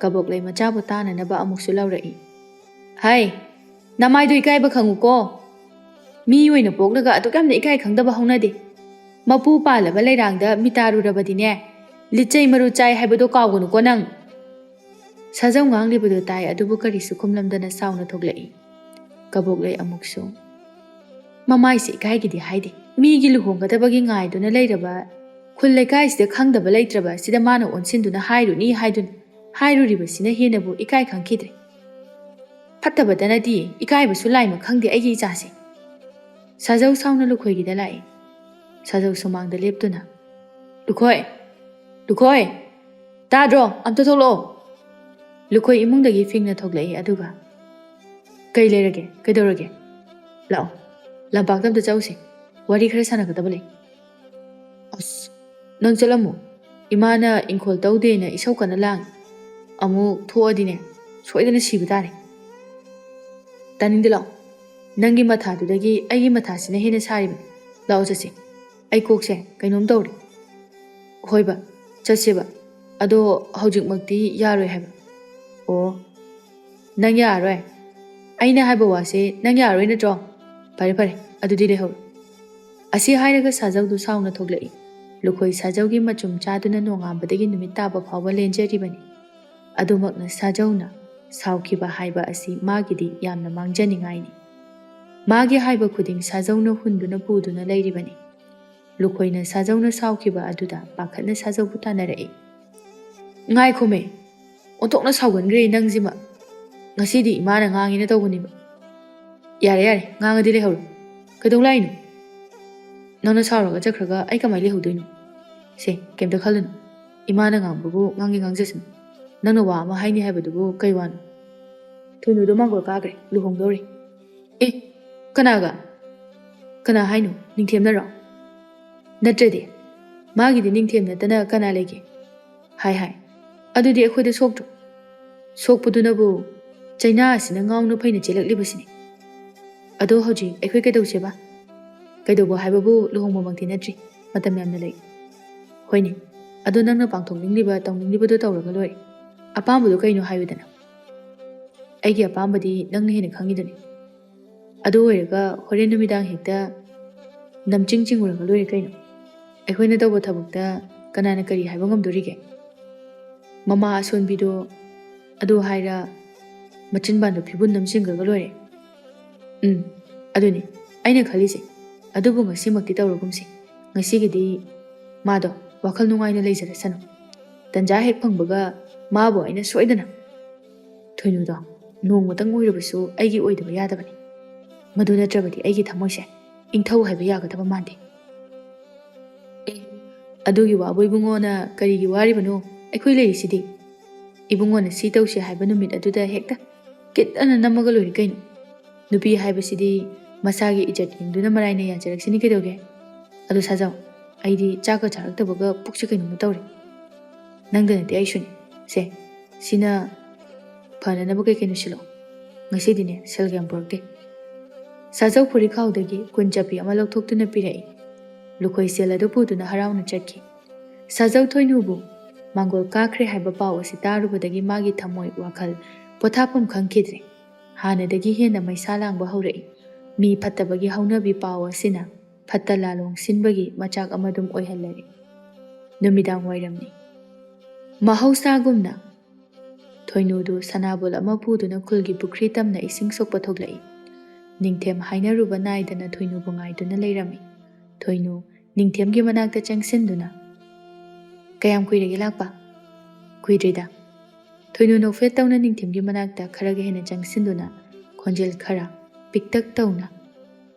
ꯀꯕꯣꯛꯂꯩ ꯃꯆꯥꯕꯨ ꯇꯥꯅꯅꯕ ꯑꯃꯨꯛꯁꯨ ꯂꯧꯔꯛꯏ ꯍꯥꯏ ꯅꯃꯥꯏꯗꯨ ꯏꯀꯥꯏꯕ ꯈꯪꯉꯨꯀꯣ ꯃꯤ ꯑꯣꯏꯅ ꯄꯣꯛꯂꯒ ꯑꯗꯨꯛ ꯌꯥꯝꯅ ꯏꯀꯥꯏ ꯈꯪꯗꯕ ꯍꯧꯅꯗꯦ ꯃꯄꯨ ꯄꯥꯜꯂꯕ ꯂꯩꯔꯥꯡꯗ ꯃꯤꯇꯥꯔꯨꯔꯕꯗꯤꯅꯦ ꯂꯤꯆꯩ ꯃꯔꯨ ꯆꯥꯏ ꯍꯥꯏꯕꯗꯣ ꯀꯥꯎꯒꯅꯨꯀꯣ ꯅꯪ ꯁꯥꯖꯧ ꯉꯥꯡꯂꯤꯕꯗꯨ ꯇꯥꯏ ꯑꯗꯨꯕꯨ ꯀꯔꯤꯁꯨ ꯈꯨꯝꯂꯝꯗꯅ ꯁꯥꯎꯅ ꯊꯣꯛꯂꯛꯏ ꯀꯕꯣꯛꯂꯩ ꯑꯃꯨꯛꯁꯨ ꯃꯃꯥꯏꯁꯦ ꯏꯀꯥꯏꯒꯤꯗꯤ ꯍꯥꯏꯗꯦ ꯃꯤꯒꯤ ꯂꯨꯍꯣꯡꯒꯗꯕꯒꯤ ꯉꯥꯏꯗꯨꯅ ꯂꯩꯔꯕ ꯈꯨꯜ ꯂꯩꯀꯥꯏꯁꯤꯗ ꯈꯪꯗꯕ ꯂꯩꯇ꯭ꯔꯕ ꯁꯤꯗ マꯅ ꯑꯣꯟꯁꯤꯟꯗꯨꯅ ꯍꯥꯏꯔꯨꯅꯤ ꯍꯥꯏꯗꯨꯅ ꯍꯥꯏꯔꯨꯔꯤꯕꯁꯤꯅ ꯍꯦꯟꯅꯕꯨ ꯏꯀꯥꯏ ꯈꯪꯈꯤꯗ꯭ꯔꯦ ꯐꯠꯇꯕꯗ ꯅꯠꯇꯦ ꯏꯀꯥꯏꯕꯁꯨ ꯂꯥꯏꯃ ꯈꯪꯗꯦ ꯑꯩꯒꯤ ꯏꯆꯥꯁꯦ ꯁꯥꯖꯧ ꯁꯥꯎꯅ ꯂꯨꯈꯣꯏꯒꯤꯗ ꯂꯥꯛꯏ ꯁꯥꯖꯧ ꯁꯨꯃꯥꯡꯗ ꯂꯦꯞꯇꯨꯅ ꯂꯨꯈꯣꯏ ꯇꯥꯗ꯭ꯔꯣ ꯑꯝꯇ ꯊꯣꯛꯂꯛꯑꯣ ꯂꯨꯈꯣꯏ ꯏꯃꯨꯡꯗꯒꯤ ꯐꯤꯡꯅ ꯊꯣꯛꯂꯛꯏ ꯑꯗꯨꯒ ꯀꯩ ꯂꯩꯔꯒꯦ ꯀꯩꯗꯧꯔꯒꯦ ꯂꯥꯛꯑꯣ ꯂꯝꯄꯥꯛꯇ ꯑꯝꯇ ꯆꯧꯁꯦ ꯋꯥꯔꯤ ꯈꯔ ꯁꯥꯟꯅꯒꯗꯕ ꯂꯩ ꯑꯁ ꯅꯪ ꯆꯠꯂꯝꯃꯣ ꯏꯃꯥꯅ ꯏꯪꯈꯣꯜ ꯇꯧꯗꯦꯅ ꯏꯁꯧ ꯀꯟꯅ ꯂꯥꯡꯉꯤ ꯑꯃꯨꯛ ꯊꯣꯛꯑꯗꯤꯅꯦ ꯁꯣꯏꯗꯅ ꯁꯤꯕ ꯇꯥꯔꯦ ꯇꯥꯅꯤꯡꯗꯦ ꯂꯥꯛꯑꯣ ꯅꯪꯒꯤ ꯃꯊꯥꯗꯨꯗꯒꯤ ꯑꯩꯒꯤ ꯃꯊꯥꯁꯤꯅ ꯍꯦꯟꯅ ꯁꯥꯔꯤꯕꯅꯤ ꯂꯥꯛꯑꯣ ꯆꯠꯁꯦ ꯑꯩ ꯀꯣꯛꯁꯦ ꯀꯩꯅꯣꯝ ꯇꯧꯔꯦ ꯍꯣꯏꯕ ꯆꯠꯁꯦꯕ ꯑꯗꯣ ꯍꯧꯖꯤꯛꯃꯛꯇꯤ ꯌꯥꯔꯣꯏ ꯍꯥꯏꯕ. ꯑꯣ, ꯅꯪ ꯌꯥꯔꯣꯏ? ꯑꯩꯅ ꯍꯥꯏꯕ ꯋꯥꯁꯦ ꯅꯪ ꯌꯥꯔꯣꯏ ꯅꯠꯇ꯭ꯔꯣ? ꯐꯔꯦ ꯐꯔꯦ, ꯑꯗꯨꯗꯤ ꯂꯩꯍꯧꯔꯣ. ꯑꯁꯤ ꯍꯥꯏꯔꯒ ꯁꯥꯖꯧꯗꯨ ꯁꯥꯎꯅ ꯊꯣꯛꯂꯛꯏ. ꯂꯨꯈꯣꯏ ꯁꯥꯖꯧꯒꯤ ꯃꯆꯨꯝ ꯆꯥꯗꯨꯅ ꯅꯣꯡꯉꯥꯟꯕꯗꯒꯤ ꯅꯨꯃꯤꯠ ꯇꯥꯕ ꯐꯥꯎꯕ ꯂꯦꯟꯖꯔꯤꯕꯅꯤ. ꯑꯗꯨꯃꯛꯅ ꯁꯥꯖꯧꯅ ꯁꯥꯎꯈꯤꯕ ꯍꯥꯏꯕ ꯑꯁꯤ ꯃꯥꯒꯤꯗꯤ ꯌꯥꯝꯅ ꯃꯥꯡꯖꯅꯤꯡꯉꯥꯏꯅꯤ. ꯃꯥꯒꯤ ꯍꯥꯏꯕ ꯈꯨꯗꯤꯡ ꯁꯥꯖꯧꯅ ꯍꯨꯟꯗꯨꯅ ꯄꯨꯗꯨꯅ ꯂꯩꯔꯤꯕꯅꯤ. ꯂꯨꯈꯣꯏꯅ ꯁꯥꯖꯧꯅ ꯁꯥꯎꯈꯤꯕ ꯑꯗꯨꯗ ꯄꯥꯈꯠꯅ ꯁꯥꯖꯧꯕꯨ ꯇꯥꯟꯅꯔꯛꯏ. ꯉꯥꯏꯈꯣꯃꯦ, ꯑꯣꯟꯊꯣꯛꯅ ꯁꯥꯎꯒꯟꯈ꯭ꯔꯦ ꯅꯪꯁꯤꯃ. ꯉꯁꯤꯗꯤ ꯏꯃꯥꯅ ꯉꯥꯡꯉꯦꯅ ꯇꯧꯕꯅꯦꯕ. ꯌꯥꯔꯦ ꯌꯥꯔꯦ, ꯉꯥꯡꯉꯗꯤ ꯂꯩꯍꯧꯔꯣ. ꯀꯩꯗꯧ ꯂꯥꯛꯏꯅꯣ? ꯅꯪꯅ ꯁꯥꯎꯔꯒ ꯆꯠꯈ꯭ꯔꯒ ꯑꯩ ꯀꯃꯥꯏ ꯂꯩꯍꯧꯗꯣꯏꯅꯣ? ꯁꯦ, ꯀꯩꯝꯇ ꯈꯜꯂꯨꯅꯨ. ꯏꯃꯥꯅ ꯉꯥꯡꯕꯕꯨ ꯉꯥꯡꯒꯦ ꯉꯥꯡꯖꯁꯅꯨ. ꯅꯪꯅ ꯋꯥ ꯑꯃ ꯍꯥꯏꯅꯤ ꯍꯥꯏꯕꯗꯨꯕꯨ ꯀꯩ ꯋꯥꯅꯣ? ꯊꯣꯏꯅꯨꯗꯣ ꯃꯥꯡꯒꯣꯜ ꯀꯥꯈ꯭ꯔꯦ, ꯂꯨꯍꯣꯡꯗꯧꯔꯦ. ꯑꯦ, ꯀꯅꯥꯒ? ꯀꯅꯥ ꯍꯥꯏꯅꯣ? ꯅꯤꯡꯊꯦꯝꯅꯔꯣ? ꯅꯠꯇ꯭ꯔꯗꯤ ꯃꯥꯒꯤꯗꯤ ꯅꯤꯡꯊꯦꯝ ꯅꯠꯇꯅ ꯀꯅꯥ ꯂꯩꯒꯦ? ꯍꯥꯏ ꯍꯥꯏ, ꯑꯗꯨꯗꯤ ꯑꯩꯈꯣꯏꯗ ꯁꯣꯛꯇ꯭ꯔꯣ? ꯁꯣꯛꯄꯗꯨꯅꯕꯨ ꯆꯩꯅꯥ ꯑꯁꯤꯅ ꯉꯥꯎꯅ ꯐꯩꯅ ꯆꯦꯜꯂꯛꯂꯤꯕꯁꯤꯅꯤ. ꯑꯗꯣ ꯍꯧꯖꯤꯛ ꯑꯩꯈꯣꯏ ꯀꯩꯗꯧꯁꯦꯕ? ꯀꯩꯗꯧꯕ ꯍꯥꯏꯕꯕꯨ ꯂꯨꯍꯣꯡꯕꯃꯛꯇꯤ ꯅꯠꯇ꯭ꯔꯤ, ꯃꯇꯝ ꯌꯥꯝꯅ ꯂꯩ. ꯍꯣꯏꯅꯦ, ꯑꯗꯣ ꯅꯪꯅ ꯄꯥꯡꯊꯣꯛꯅꯤꯡꯂꯤꯕ ꯇꯧꯅꯤꯡꯂꯤꯕꯗꯣ ꯇꯧꯔꯒ ꯂꯣꯏꯔꯦ. ꯑꯄꯥꯝꯕꯗꯣ ꯀꯩꯅꯣ ꯍꯥꯏꯌꯨꯗꯅ. ꯑꯩꯒꯤ ꯑꯄꯥꯝꯕꯗꯤ ꯅꯪꯅ ꯍꯦꯟꯅ ꯈꯪꯉꯤꯗꯨꯅꯤ. ꯑꯗꯨ ꯑꯣꯏꯔꯒ ꯍꯣꯔꯦꯟ ꯅꯨꯃꯤꯗꯥꯡ ꯍꯦꯛꯇ ꯅꯝꯆꯤꯡ ꯆꯤꯡꯉꯨꯔꯒ ꯂꯣꯏꯔꯦ ꯀꯩꯅꯣ. ꯑꯩꯈꯣꯏꯅ ꯇꯧꯕ ꯊꯕꯛꯇ ꯀꯅꯥꯅ ꯀꯔꯤ ꯍꯥꯏꯕ ꯉꯝꯗꯣꯔꯤꯒꯦ? ꯃꯃꯥ ꯑꯁꯣꯟꯕꯤꯗꯣ ꯑꯗꯨ ꯍꯥꯏꯔ ꯃꯆꯤꯟꯕꯥꯟꯗꯣ ꯐꯤꯕꯨꯟ ꯅꯝꯁꯤꯟꯈ꯭ꯔꯒ ꯂꯣꯏꯔꯦ. ꯑꯗꯨꯅꯤ ꯑꯩꯅ ꯈꯜꯂꯤꯁꯦ. ꯑꯗꯨꯕꯨ ꯉꯁꯤꯃꯛꯇꯤ ꯇꯧꯔꯒꯨꯝꯁꯤ. ꯉꯁꯤꯒꯤꯗꯤ ꯃꯥꯗꯣ ꯋꯥꯈꯜ ꯅꯨꯡꯉꯥꯏꯅ ꯂꯩꯖꯔꯁꯅꯨ. ꯇꯟꯖꯥ ꯍꯦꯛ ꯐꯪꯕꯒ ꯃꯥꯕꯨ ꯑꯩꯅ ꯁꯣꯏꯗꯅ. ꯊꯣꯏꯅꯨꯗꯣ ꯅꯣꯡꯃꯇꯪ ꯑꯣꯏꯔꯕꯁꯨ ꯑꯩꯒꯤ ꯑꯣꯏꯗꯕ ꯌꯥꯗꯕꯅꯤ. ꯃꯗꯨ ꯅꯠꯇ꯭ꯔꯕꯗꯤ ꯑꯩꯒꯤ ꯊꯃꯣꯏꯁꯦ ꯏꯪꯊꯧ ꯍꯥꯏꯕ ꯌꯥꯒꯗꯕ ꯃꯥꯟꯗꯦ. ꯑꯦ, ꯑꯗꯨꯒꯤ ꯋꯥꯕꯨ ꯏꯕꯨꯡꯉꯣꯅ ꯀꯔꯤꯒꯤ ꯋꯥꯔꯤꯕꯅꯣ? ꯑꯩꯈꯣꯏ ꯂꯩꯔꯤꯁꯤꯗꯤ. ꯏꯕꯨꯡꯉꯣꯅ ꯁꯤ ꯇꯧꯁꯤ ꯍꯥꯏꯕ ꯅꯨꯃꯤꯠ ꯑꯗꯨꯗ ꯍꯦꯛꯇ ꯀꯤꯠꯇꯅ ꯅꯝꯃꯒ ꯂꯣꯏꯔꯦ ꯀꯩꯅꯣ. ꯅꯨꯄꯤ ꯍꯥꯏꯕꯁꯤꯗꯤ ꯃꯁꯥꯒꯤ ꯏꯖꯠ ꯌꯦꯡꯗꯨꯅ ꯃꯔꯥꯏꯅ ꯌꯥꯖꯔꯛꯁꯤꯅꯤ ꯀꯩꯗꯧꯒꯦ? ꯑꯗꯨ ꯁꯥꯖꯧ, ꯑꯩꯗꯤ ꯆꯥꯛꯀ ꯆꯥꯔꯛꯇꯕꯒ ꯄꯨꯛꯁꯦ ꯀꯩꯅꯣꯝꯃ ꯇꯧꯔꯦ. ꯅꯪꯗ ꯅꯠꯇꯦ ꯑꯩꯁꯨꯅꯤ. ꯁꯦ, ꯁꯤꯅ ꯐꯅꯅꯕ ꯀꯩꯀꯩꯅꯣ ꯁꯤꯜꯂꯛꯑꯣ. ꯉꯁꯤꯗꯤꯅꯦ ꯁꯦꯜꯒ ꯌꯥꯝ ꯄꯨꯔꯛꯇꯦ. ꯁꯥꯖꯧ ꯐꯨꯔꯤꯈꯥꯎꯗꯒꯤ ꯀꯨꯟꯆꯞꯄꯤ ꯑꯃ ꯂꯧꯊꯣꯛꯇꯨꯅ ꯄꯤꯔꯛꯏ. ꯂꯨꯈꯣꯏ ꯁꯦꯜ ꯑꯗꯨ ꯄꯨꯗꯨꯅ ꯍꯔꯥꯎꯅ ꯆꯠꯈꯤ. ꯁꯥꯖꯧ ꯊꯣꯏꯅꯨꯕꯨ ꯃꯥꯡꯒꯣꯜ ꯀꯥꯈ꯭ꯔꯦ ꯍꯥꯏꯕ ꯄꯥꯎ ꯑꯁꯤ ꯇꯥꯔꯨꯕꯗꯒꯤ ꯃꯥꯒꯤ ꯊꯃꯣꯏ ꯋꯥꯈꯜ ꯄꯣꯊꯥꯐꯝ ꯈꯪꯈꯤꯗ꯭ꯔꯦ. ꯍꯥꯟꯅꯗꯒꯤ ꯍꯦꯟꯅ ꯃꯩꯁꯥ ꯂꯥꯡꯕ ꯍꯧꯔꯛꯏ. ꯃꯤ ꯐꯠꯇꯕꯒꯤ ꯍꯧꯅꯕꯤ ꯄꯥꯎ ꯑꯁꯤꯅ ꯐꯠꯇ ꯂꯥꯂꯣꯡ ꯁꯤꯟꯕꯒꯤ ꯃꯆꯥꯛ ꯑꯃꯗꯨꯝ ꯑꯣꯏꯍꯜꯂꯔꯤ. ꯅꯨꯃꯤꯗꯥꯡ ꯋꯥꯏꯔꯝꯅꯤ. ꯃꯍꯧꯁꯥꯒꯨꯝꯅ ꯊꯣꯏꯅꯨꯗꯨ ꯁꯅꯥꯕꯨꯜ ꯑꯃ ꯄꯨꯗꯨꯅ ꯈꯨꯜꯒꯤ ꯄꯨꯈ꯭ꯔꯤ ꯇꯝꯅ ꯏꯁꯤꯡ ꯁꯣꯛꯄ ꯊꯣꯛꯂꯛꯏ. ꯅꯤꯡꯊꯦꯝ ꯍꯥꯏꯅꯔꯨꯕ ꯅꯥꯏꯗꯅ ꯊꯣꯏꯅꯨꯕꯨ ꯉꯥꯏꯗꯨꯅ ꯂꯩꯔꯝꯃꯤ. ꯊꯣꯏꯅꯨ ꯅꯤꯡꯊꯦꯝꯒꯤ ꯃꯅꯥꯛꯇ ꯆꯪꯁꯤꯟꯗꯨꯅ, ꯀꯌꯥꯝ ꯀꯨꯏꯔꯒꯦ ꯂꯥꯛꯄ? ꯀꯨꯏꯗ꯭ꯔꯤꯗ. ꯊꯣꯏꯅꯨ ꯅꯣꯛꯐꯦꯠ ꯇꯧꯅ ꯅꯤꯡꯊꯦꯝꯒꯤ ꯃꯅꯥꯛꯇ ꯈꯔꯒ ꯍꯦꯟꯅ ꯆꯪꯁꯤꯟꯗꯨꯅ ꯈꯣꯟꯖꯦꯜ ꯈꯔ ꯄꯤꯛꯇꯛ ꯇꯧꯅ,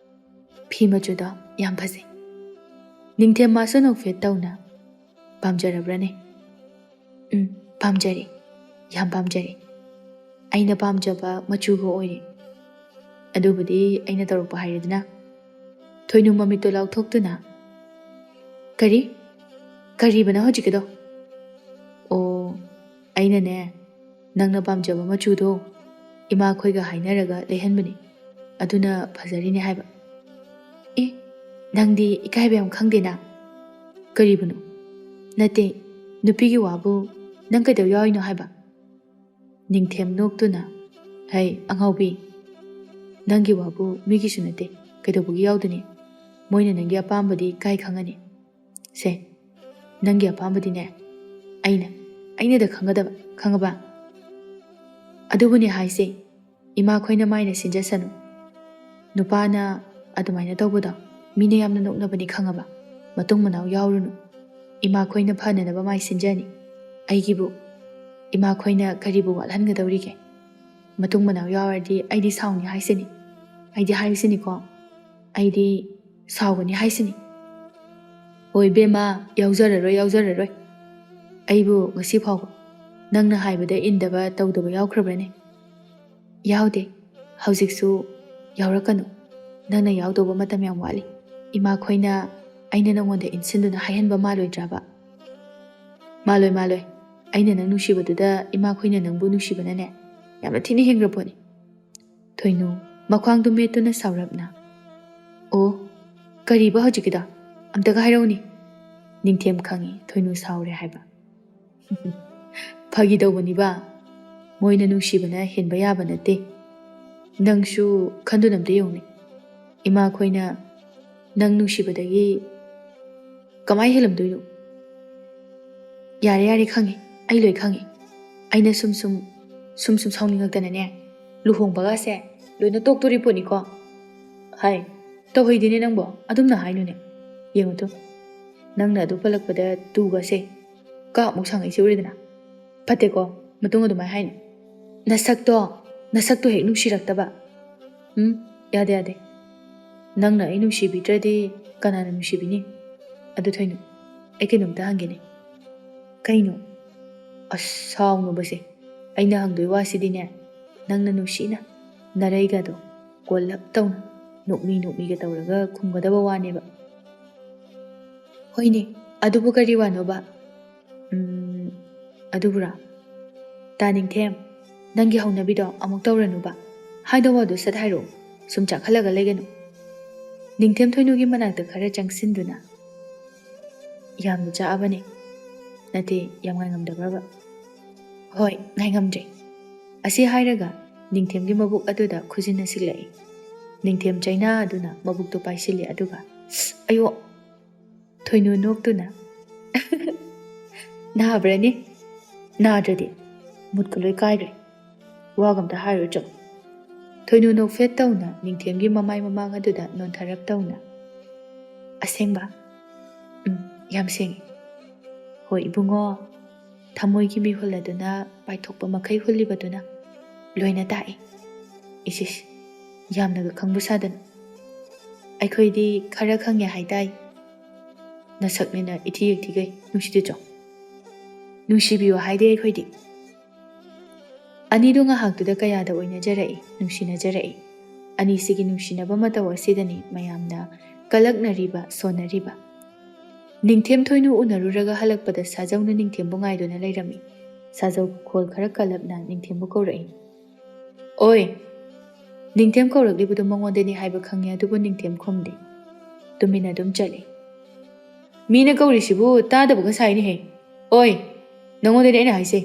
ꯐꯤ ꯃꯆꯨꯗꯣ ꯌꯥꯝ ꯐꯖꯩ. ꯅꯤꯡꯊꯦꯝ ꯃꯥꯁꯨ ꯅꯣꯛꯐꯦꯠ ꯇꯧꯅ, ꯄꯥꯝꯖꯔꯕ꯭ꯔꯅꯦ? ꯄꯥꯝꯖꯔꯦ, ꯌꯥꯝ ꯄꯥꯝꯖꯔꯦ. ꯑꯩꯅ ꯄꯥꯝꯖꯕ ꯃꯆꯨꯒ ꯑꯣꯏꯔꯦ. ꯑꯗꯨꯕꯨꯗꯤ ꯑꯩꯅ ꯇꯧꯔꯛꯄ ꯍꯥꯏꯔꯦꯗꯅ. ꯊꯣꯏꯅꯨ ꯃꯃꯤꯠꯇꯣ ꯂꯥꯎꯊꯣꯛꯇꯨꯅ, ꯀꯔꯤꯕꯅꯣ ꯍꯧꯖꯤꯛꯀꯤꯗꯣ? ꯑꯣ, ꯑꯩꯅꯅꯦ ꯅꯪꯅ ꯄꯥꯝꯖꯕ ꯃꯆꯨꯗꯣ ꯏꯃꯥꯈꯣꯏꯒ ꯍꯥꯏꯅꯔꯒ ꯂꯩꯍꯟꯕꯅꯤ. ꯑꯗꯨꯅ ꯐꯖꯔꯤꯅꯦ ꯍꯥꯏꯕ. ꯑꯦ, ꯅꯪꯗꯤ ꯏꯀꯥꯏꯕ ꯌꯥꯝ ꯈꯪꯗꯦꯅ. ꯀꯔꯤꯕꯅꯣ? ꯅꯠꯇꯦ, ꯅꯨꯄꯤꯒꯤ ꯋꯥꯕꯨ ꯅꯪ ꯀꯩꯗꯧ ꯌꯥꯎꯔꯤꯅꯣ ꯍꯥꯏꯕ. ꯅꯤꯡꯊꯦꯝ ꯅꯣꯛꯇꯨꯅ, ꯍꯩ ꯑꯉꯥꯎꯕꯤ, ꯅꯪꯒꯤ ꯋꯥꯕꯨ ꯃꯤꯒꯤꯁꯨ ꯅꯠꯇꯦ, ꯀꯩꯗꯧꯕꯒꯤ ꯌꯥꯎꯗꯅꯤ? ꯃꯣꯏꯅ ꯅꯪꯒꯤ ꯑꯄꯥꯝꯕꯗꯤ ꯀꯥꯏ ꯈꯪꯉꯅꯤ? ꯁꯦ, ꯅꯪꯒꯤ ꯑꯄꯥꯝꯕꯗꯤꯅꯦ ꯑꯩꯅꯗ ꯈꯪꯒꯗꯕ, ꯈꯪꯉꯕ? ꯑꯗꯨꯕꯨꯅꯦ ꯍꯥꯏꯁꯦ, ꯏꯃꯥꯈꯣꯏꯅ ꯃꯥꯏꯅ ꯁꯤꯟꯖꯁꯅꯨ. ꯅꯨꯄꯥꯅ ꯑꯗꯨꯃꯥꯏꯅ ꯇꯧꯕꯗꯣ ꯃꯤꯅ ꯌꯥꯝꯅ ꯅꯣꯛꯅꯕꯅꯤ ꯈꯪꯉꯕ? ꯃꯇꯨꯡ ꯃꯅꯥꯎ ꯌꯥꯎꯔꯨꯅꯨ. ꯏꯃꯥꯈꯣꯏꯅ ꯐꯅꯅꯕ ꯃꯥꯏ ꯁꯤꯟꯖꯅꯤ. ꯑꯩꯒꯤꯕꯨ ꯏꯃꯥꯈꯣꯏꯅ ꯀꯔꯤꯕꯨ ꯋꯥꯠꯍꯟꯒꯗꯧꯔꯤꯒꯦ? ꯃꯇꯨꯡ ꯃꯅꯥꯎ ꯌꯥꯎꯔꯗꯤ ꯑꯩꯗꯤ ꯁꯥꯎꯅꯤ ꯍꯥꯏꯁꯤꯅꯤ. ꯑꯩꯗꯤ ꯍꯥꯏꯁꯤꯅꯤꯀꯣ, ꯑꯩꯗꯤ ꯁꯥꯎꯒꯅꯤ ꯍꯥꯏꯁꯤನಿ. ꯍꯣꯏ ꯕꯦꯝꯃ, ꯌꯥꯎꯖꯔꯔꯣꯏ. ꯑꯩꯕꯨ ꯉꯁꯤ ꯐꯥꯎꯕ ꯅꯪꯅ ꯍꯥꯏꯕꯗ ꯏꯟꯗꯕ ꯇꯧꯗꯕ ꯌꯥꯎꯈ꯭ꯔꯕ꯭ꯔꯅꯦ? ꯌꯥꯎꯗꯦ, ꯍꯧꯖꯤꯛꯁꯨ ꯌꯥꯎꯔꯛꯀꯅꯨ. ꯅꯪꯅ ꯌꯥꯎꯗꯧꯕ ꯃꯇꯝ ꯌꯥꯝ ꯋꯥꯠꯂꯤ. ꯏꯃꯥꯈꯣꯏꯅ ꯑꯩꯅ ꯅꯪꯉꯣꯟꯗ ꯏꯟꯁꯤꯟꯗꯨꯅ ꯍꯥꯏꯍꯟꯕ ꯃꯥꯜꯂꯣꯏꯗ꯭ꯔꯕ? ꯃꯥꯜꯂꯣꯏ. ꯑꯩꯅ ꯅꯪ ꯅꯨꯡꯁꯤꯕꯗꯨꯗ ꯏꯃꯥꯈꯣꯏꯅ ꯅꯪꯕꯨ ꯅꯨꯡꯁꯤꯕꯅꯅꯦ ꯌꯥꯝꯅ ꯊꯤꯅ ꯍꯦꯟꯈ꯭ꯔꯄꯣꯠꯅꯤ. ꯊꯣꯏꯅꯨ ꯃꯈ꯭ꯋꯥꯡꯗꯨ ꯃꯦꯠꯇꯨꯅ ꯁꯥꯎꯔꯞꯅ, ꯑꯣ, ꯀꯔꯤꯕ ꯍꯧꯖꯤꯛꯀꯤꯗꯣ? ꯑꯝꯇꯒ ꯍꯥꯏꯔꯛꯎꯅꯤ. ꯅꯤꯡꯊꯦꯝ ꯈꯪꯏ ꯊꯣꯏꯅꯨ ꯁꯥꯎꯔꯦ ꯍꯥꯏꯕ. ꯐꯥꯒꯤ ꯇꯧꯕꯅꯤꯕ ꯃꯣꯏꯅ ꯅꯨꯡꯁꯤꯕꯅ ꯍꯦꯟꯕ ꯌꯥꯕ ꯅꯠꯇꯦ ꯅꯪꯁꯨ ꯈꯟꯗꯨꯅ ꯑꯝꯇ ꯌꯦꯡꯉꯨꯅꯦ ꯏꯃꯥ ꯈꯣꯏꯅ ꯅꯪ ꯅꯨꯡꯁꯤꯕꯗꯒꯤ ꯀꯃꯥꯏ ꯍꯦꯜꯂꯝꯗꯣꯏꯅꯣ ꯌꯥꯔꯦ ꯌꯥꯔꯦ ꯈꯪꯉꯦ ꯑꯩ ꯂꯣꯏ ꯈꯪꯉꯦ ꯑꯩꯅ ꯁꯨꯝ ꯁꯥꯎꯅꯤꯡꯉꯛꯇꯅꯅꯦ ꯂꯨꯍꯣꯡꯕꯒꯁꯦ ꯂꯣꯏꯅ ꯇꯣꯛꯇꯣꯔꯤ ꯄꯣꯠꯅꯤꯀꯣ ꯍꯥꯏ ꯇꯧꯍꯩꯗꯦꯅꯦ ꯅꯪꯕꯣ ꯑꯗꯨꯝꯅ ꯍꯥꯏꯅꯨꯅꯦ ꯌꯦꯡꯉꯨ ꯇꯨ ꯅꯪꯅ ꯑꯗꯨ ꯄꯜꯂꯛꯄꯗ ꯇꯨꯒꯁꯦ ꯀꯥꯞꯃꯨꯛ ꯁꯥꯡꯉꯛꯏꯁꯦ ꯎꯔꯦꯗꯅ ꯐꯠꯇꯦꯀꯣ ꯃꯇꯨꯡ ꯑꯗꯨꯃꯥꯏꯅ ꯍꯥꯏꯅꯨ ꯅꯁꯛꯇꯣ ꯍꯦꯛ ꯅꯨꯡꯁꯤꯔꯛꯇꯕ ꯌꯥꯗꯦ ꯌꯥꯗꯦ ꯅꯪꯅ ꯑꯩ ꯅꯨꯡꯁꯤꯕꯤꯗ꯭ꯔꯗꯤ ꯀꯅꯥꯅ ꯅꯨꯡꯁꯤꯕꯤꯅꯤ ꯑꯗꯨ ꯊꯣꯏꯅꯨ ꯑꯩ ꯀꯩꯅꯣꯝꯇ ꯍꯪꯒꯦꯅꯦ ꯀꯩꯅꯣ ꯑꯁ ꯁꯥꯎꯅꯨꯕꯁꯦ ꯑꯩꯅ ꯍꯪꯗꯣꯏ ꯋꯥꯁꯤꯗꯤꯅꯦ ꯅꯪꯅ ꯅꯨꯡꯁꯤꯅ ꯅꯔꯩꯒꯗꯣ ꯀꯣꯜꯂꯞ ꯇꯧꯅ ꯅꯣꯛꯃꯤꯒ ꯇꯧꯔꯒ ꯈꯨꯝꯒꯗꯕ ꯋꯥꯅꯦꯕ ꯍꯣꯏꯅꯦ ꯑꯗꯨꯕꯨ ꯀꯔꯤ ꯋꯥꯅꯣꯕ ꯑꯗꯨꯕꯨꯔꯥ ꯇꯥꯅꯤꯡꯊꯦꯝ ꯅꯪꯒꯤ ꯍꯧꯅꯕꯤꯗꯣ ꯑꯃꯨꯛ ꯇꯧꯔꯅꯨꯕ ꯍꯥꯏꯗꯧ ꯋꯥꯗꯣ ꯁꯠ ꯍꯥꯏꯔꯛꯑꯣ ꯁꯨꯝ ꯆꯥꯛꯈꯠꯂꯒ ꯂꯩꯒꯅꯨ ꯅꯤꯡꯊꯦꯝ ꯊꯣꯏꯅꯨꯒꯤ ꯃꯅꯥꯛꯇ ꯈꯔ ꯆꯪꯁꯤꯟꯗꯨꯅ ꯌꯥꯝꯅ ꯆꯥꯛꯑꯕꯅꯦ ꯅꯠꯇꯦ ꯌꯥꯝ ꯉꯥꯏꯉꯝꯗꯕ꯭ꯔꯕ ꯍꯣꯏ ꯉꯥꯏꯉꯝꯗ꯭ꯔꯦ ꯑꯁꯤ ꯍꯥꯏꯔꯒ ꯅꯤꯡꯊꯦꯝꯒꯤ ꯃꯕꯨꯛ ꯑꯗꯨꯗ ꯈꯨꯖꯤꯟꯅ ꯁꯤꯜꯂꯛꯏ ꯅꯤꯡꯊꯦꯝ ꯆꯩꯅꯥ ꯑꯗꯨꯅ ꯃꯕꯨꯛꯇꯨ ꯄꯥꯏꯁꯤꯜꯂꯤ ꯑꯗꯨꯒ ꯑꯌꯣ ꯊꯣꯏꯅꯨ ꯅꯣꯛꯇꯨꯅ ꯅꯥꯕ꯭ꯔꯅꯤ ꯅꯥꯗ꯭ꯔꯗꯤ ꯃꯨꯠꯀ ꯂꯣꯏ ꯀꯥꯏꯔꯦ ꯋꯥꯒꯝꯇ ꯍꯥꯏꯔꯣ ꯆꯠꯂꯣ ꯊꯣꯏꯅꯨ ꯅꯣꯛꯐꯦꯠ ꯇꯧꯅ ꯅꯤꯡꯊꯦꯝꯒꯤ ꯃꯃꯥꯏ ꯃꯃꯥꯡ ꯑꯗꯨꯗ ꯅꯣꯟꯊꯔꯞ ꯇꯧꯅ ꯑꯁꯦꯡꯕ ꯌꯥꯝ ꯁꯦꯡꯉꯤ ꯍꯣꯏ ꯏꯕꯨꯡꯉꯣ ꯊꯃꯣꯏꯒꯤ ꯃꯤꯍꯨꯜ ꯑꯗꯨꯅ ꯄꯥꯏꯊꯣꯛꯄ ꯃꯈꯩ ꯍꯨꯜꯂꯤꯕꯗꯨꯅ ꯂꯣꯏꯅ ꯇꯥꯛꯏ ꯏꯁꯤꯁ ꯌꯥꯝꯅꯒ ꯈꯪꯕ ꯁꯥꯗꯅ ꯑꯩꯈꯣꯏꯗꯤ ꯈꯔ ꯈꯪꯉꯦ ꯍꯥꯏꯇꯥꯏ ꯅꯁꯛꯅꯤꯅ ꯏꯊꯤ ꯏꯛꯊꯤꯒꯩ ꯅꯨꯡꯁꯤꯗꯦꯆꯣ ꯅꯨꯡꯁꯤꯕꯤꯌꯨ ꯍꯥꯏꯗꯦ ꯑꯩꯈꯣꯏꯗꯤ ꯑꯅꯤꯗꯨ ꯉꯥꯏꯍꯥꯛꯇꯨꯗ ꯀꯌꯥꯗ ꯑꯣꯏꯅꯖꯔꯛꯏ ꯅꯨꯡꯁꯤꯅꯖꯔꯛꯏ ꯑꯅꯤꯁꯤꯒꯤ ꯅꯨꯡꯁꯤꯅꯕ ꯃꯇꯧ ꯑꯁꯤꯗꯅꯤ ꯃꯌꯥꯝꯅ ꯀꯂꯛꯅꯔꯤꯕ ꯁꯣꯟꯅꯔꯤꯕ ꯅꯤꯡꯊꯦꯝ ꯊꯣꯏꯅꯨ ꯎꯅꯔꯨꯔꯒ ꯍꯜꯂꯛꯄꯗ ꯁꯥꯖꯧꯅ ꯅꯤꯡꯊꯦꯝꯕꯨ ꯉꯥꯏꯗꯨꯅ ꯂꯩꯔꯝꯃꯤ ꯁꯥꯖꯧ ꯈꯣꯜ ꯈꯔ ꯀꯜꯂꯞꯅ ꯅꯤꯡꯊꯦꯝꯕꯨ ꯀꯧꯔꯛꯏ ꯑꯣꯏ ꯅꯤꯡꯊꯦꯝ ꯀꯧꯔꯛꯂꯤꯕꯗꯨ ꯃꯉꯣꯟꯗꯅꯤ ꯍꯥꯏꯕ ꯈꯪꯉꯦ ꯑꯗꯨꯕꯨ ꯅꯤꯡꯊꯦꯝ ꯈꯨꯝꯗꯦ ꯇꯨꯃꯤꯟꯅ ꯑꯗꯨꯝ ꯆꯠꯂꯤ ꯃꯤꯅ ꯀꯧꯔꯤꯁꯤꯕꯨ ꯇꯥꯗꯕꯒ ꯁꯥꯏꯅꯦꯍꯦ ꯑꯣꯏ ꯅꯉꯣꯟꯗꯅꯤ ꯑꯩꯅ ꯍꯥꯏꯁꯦ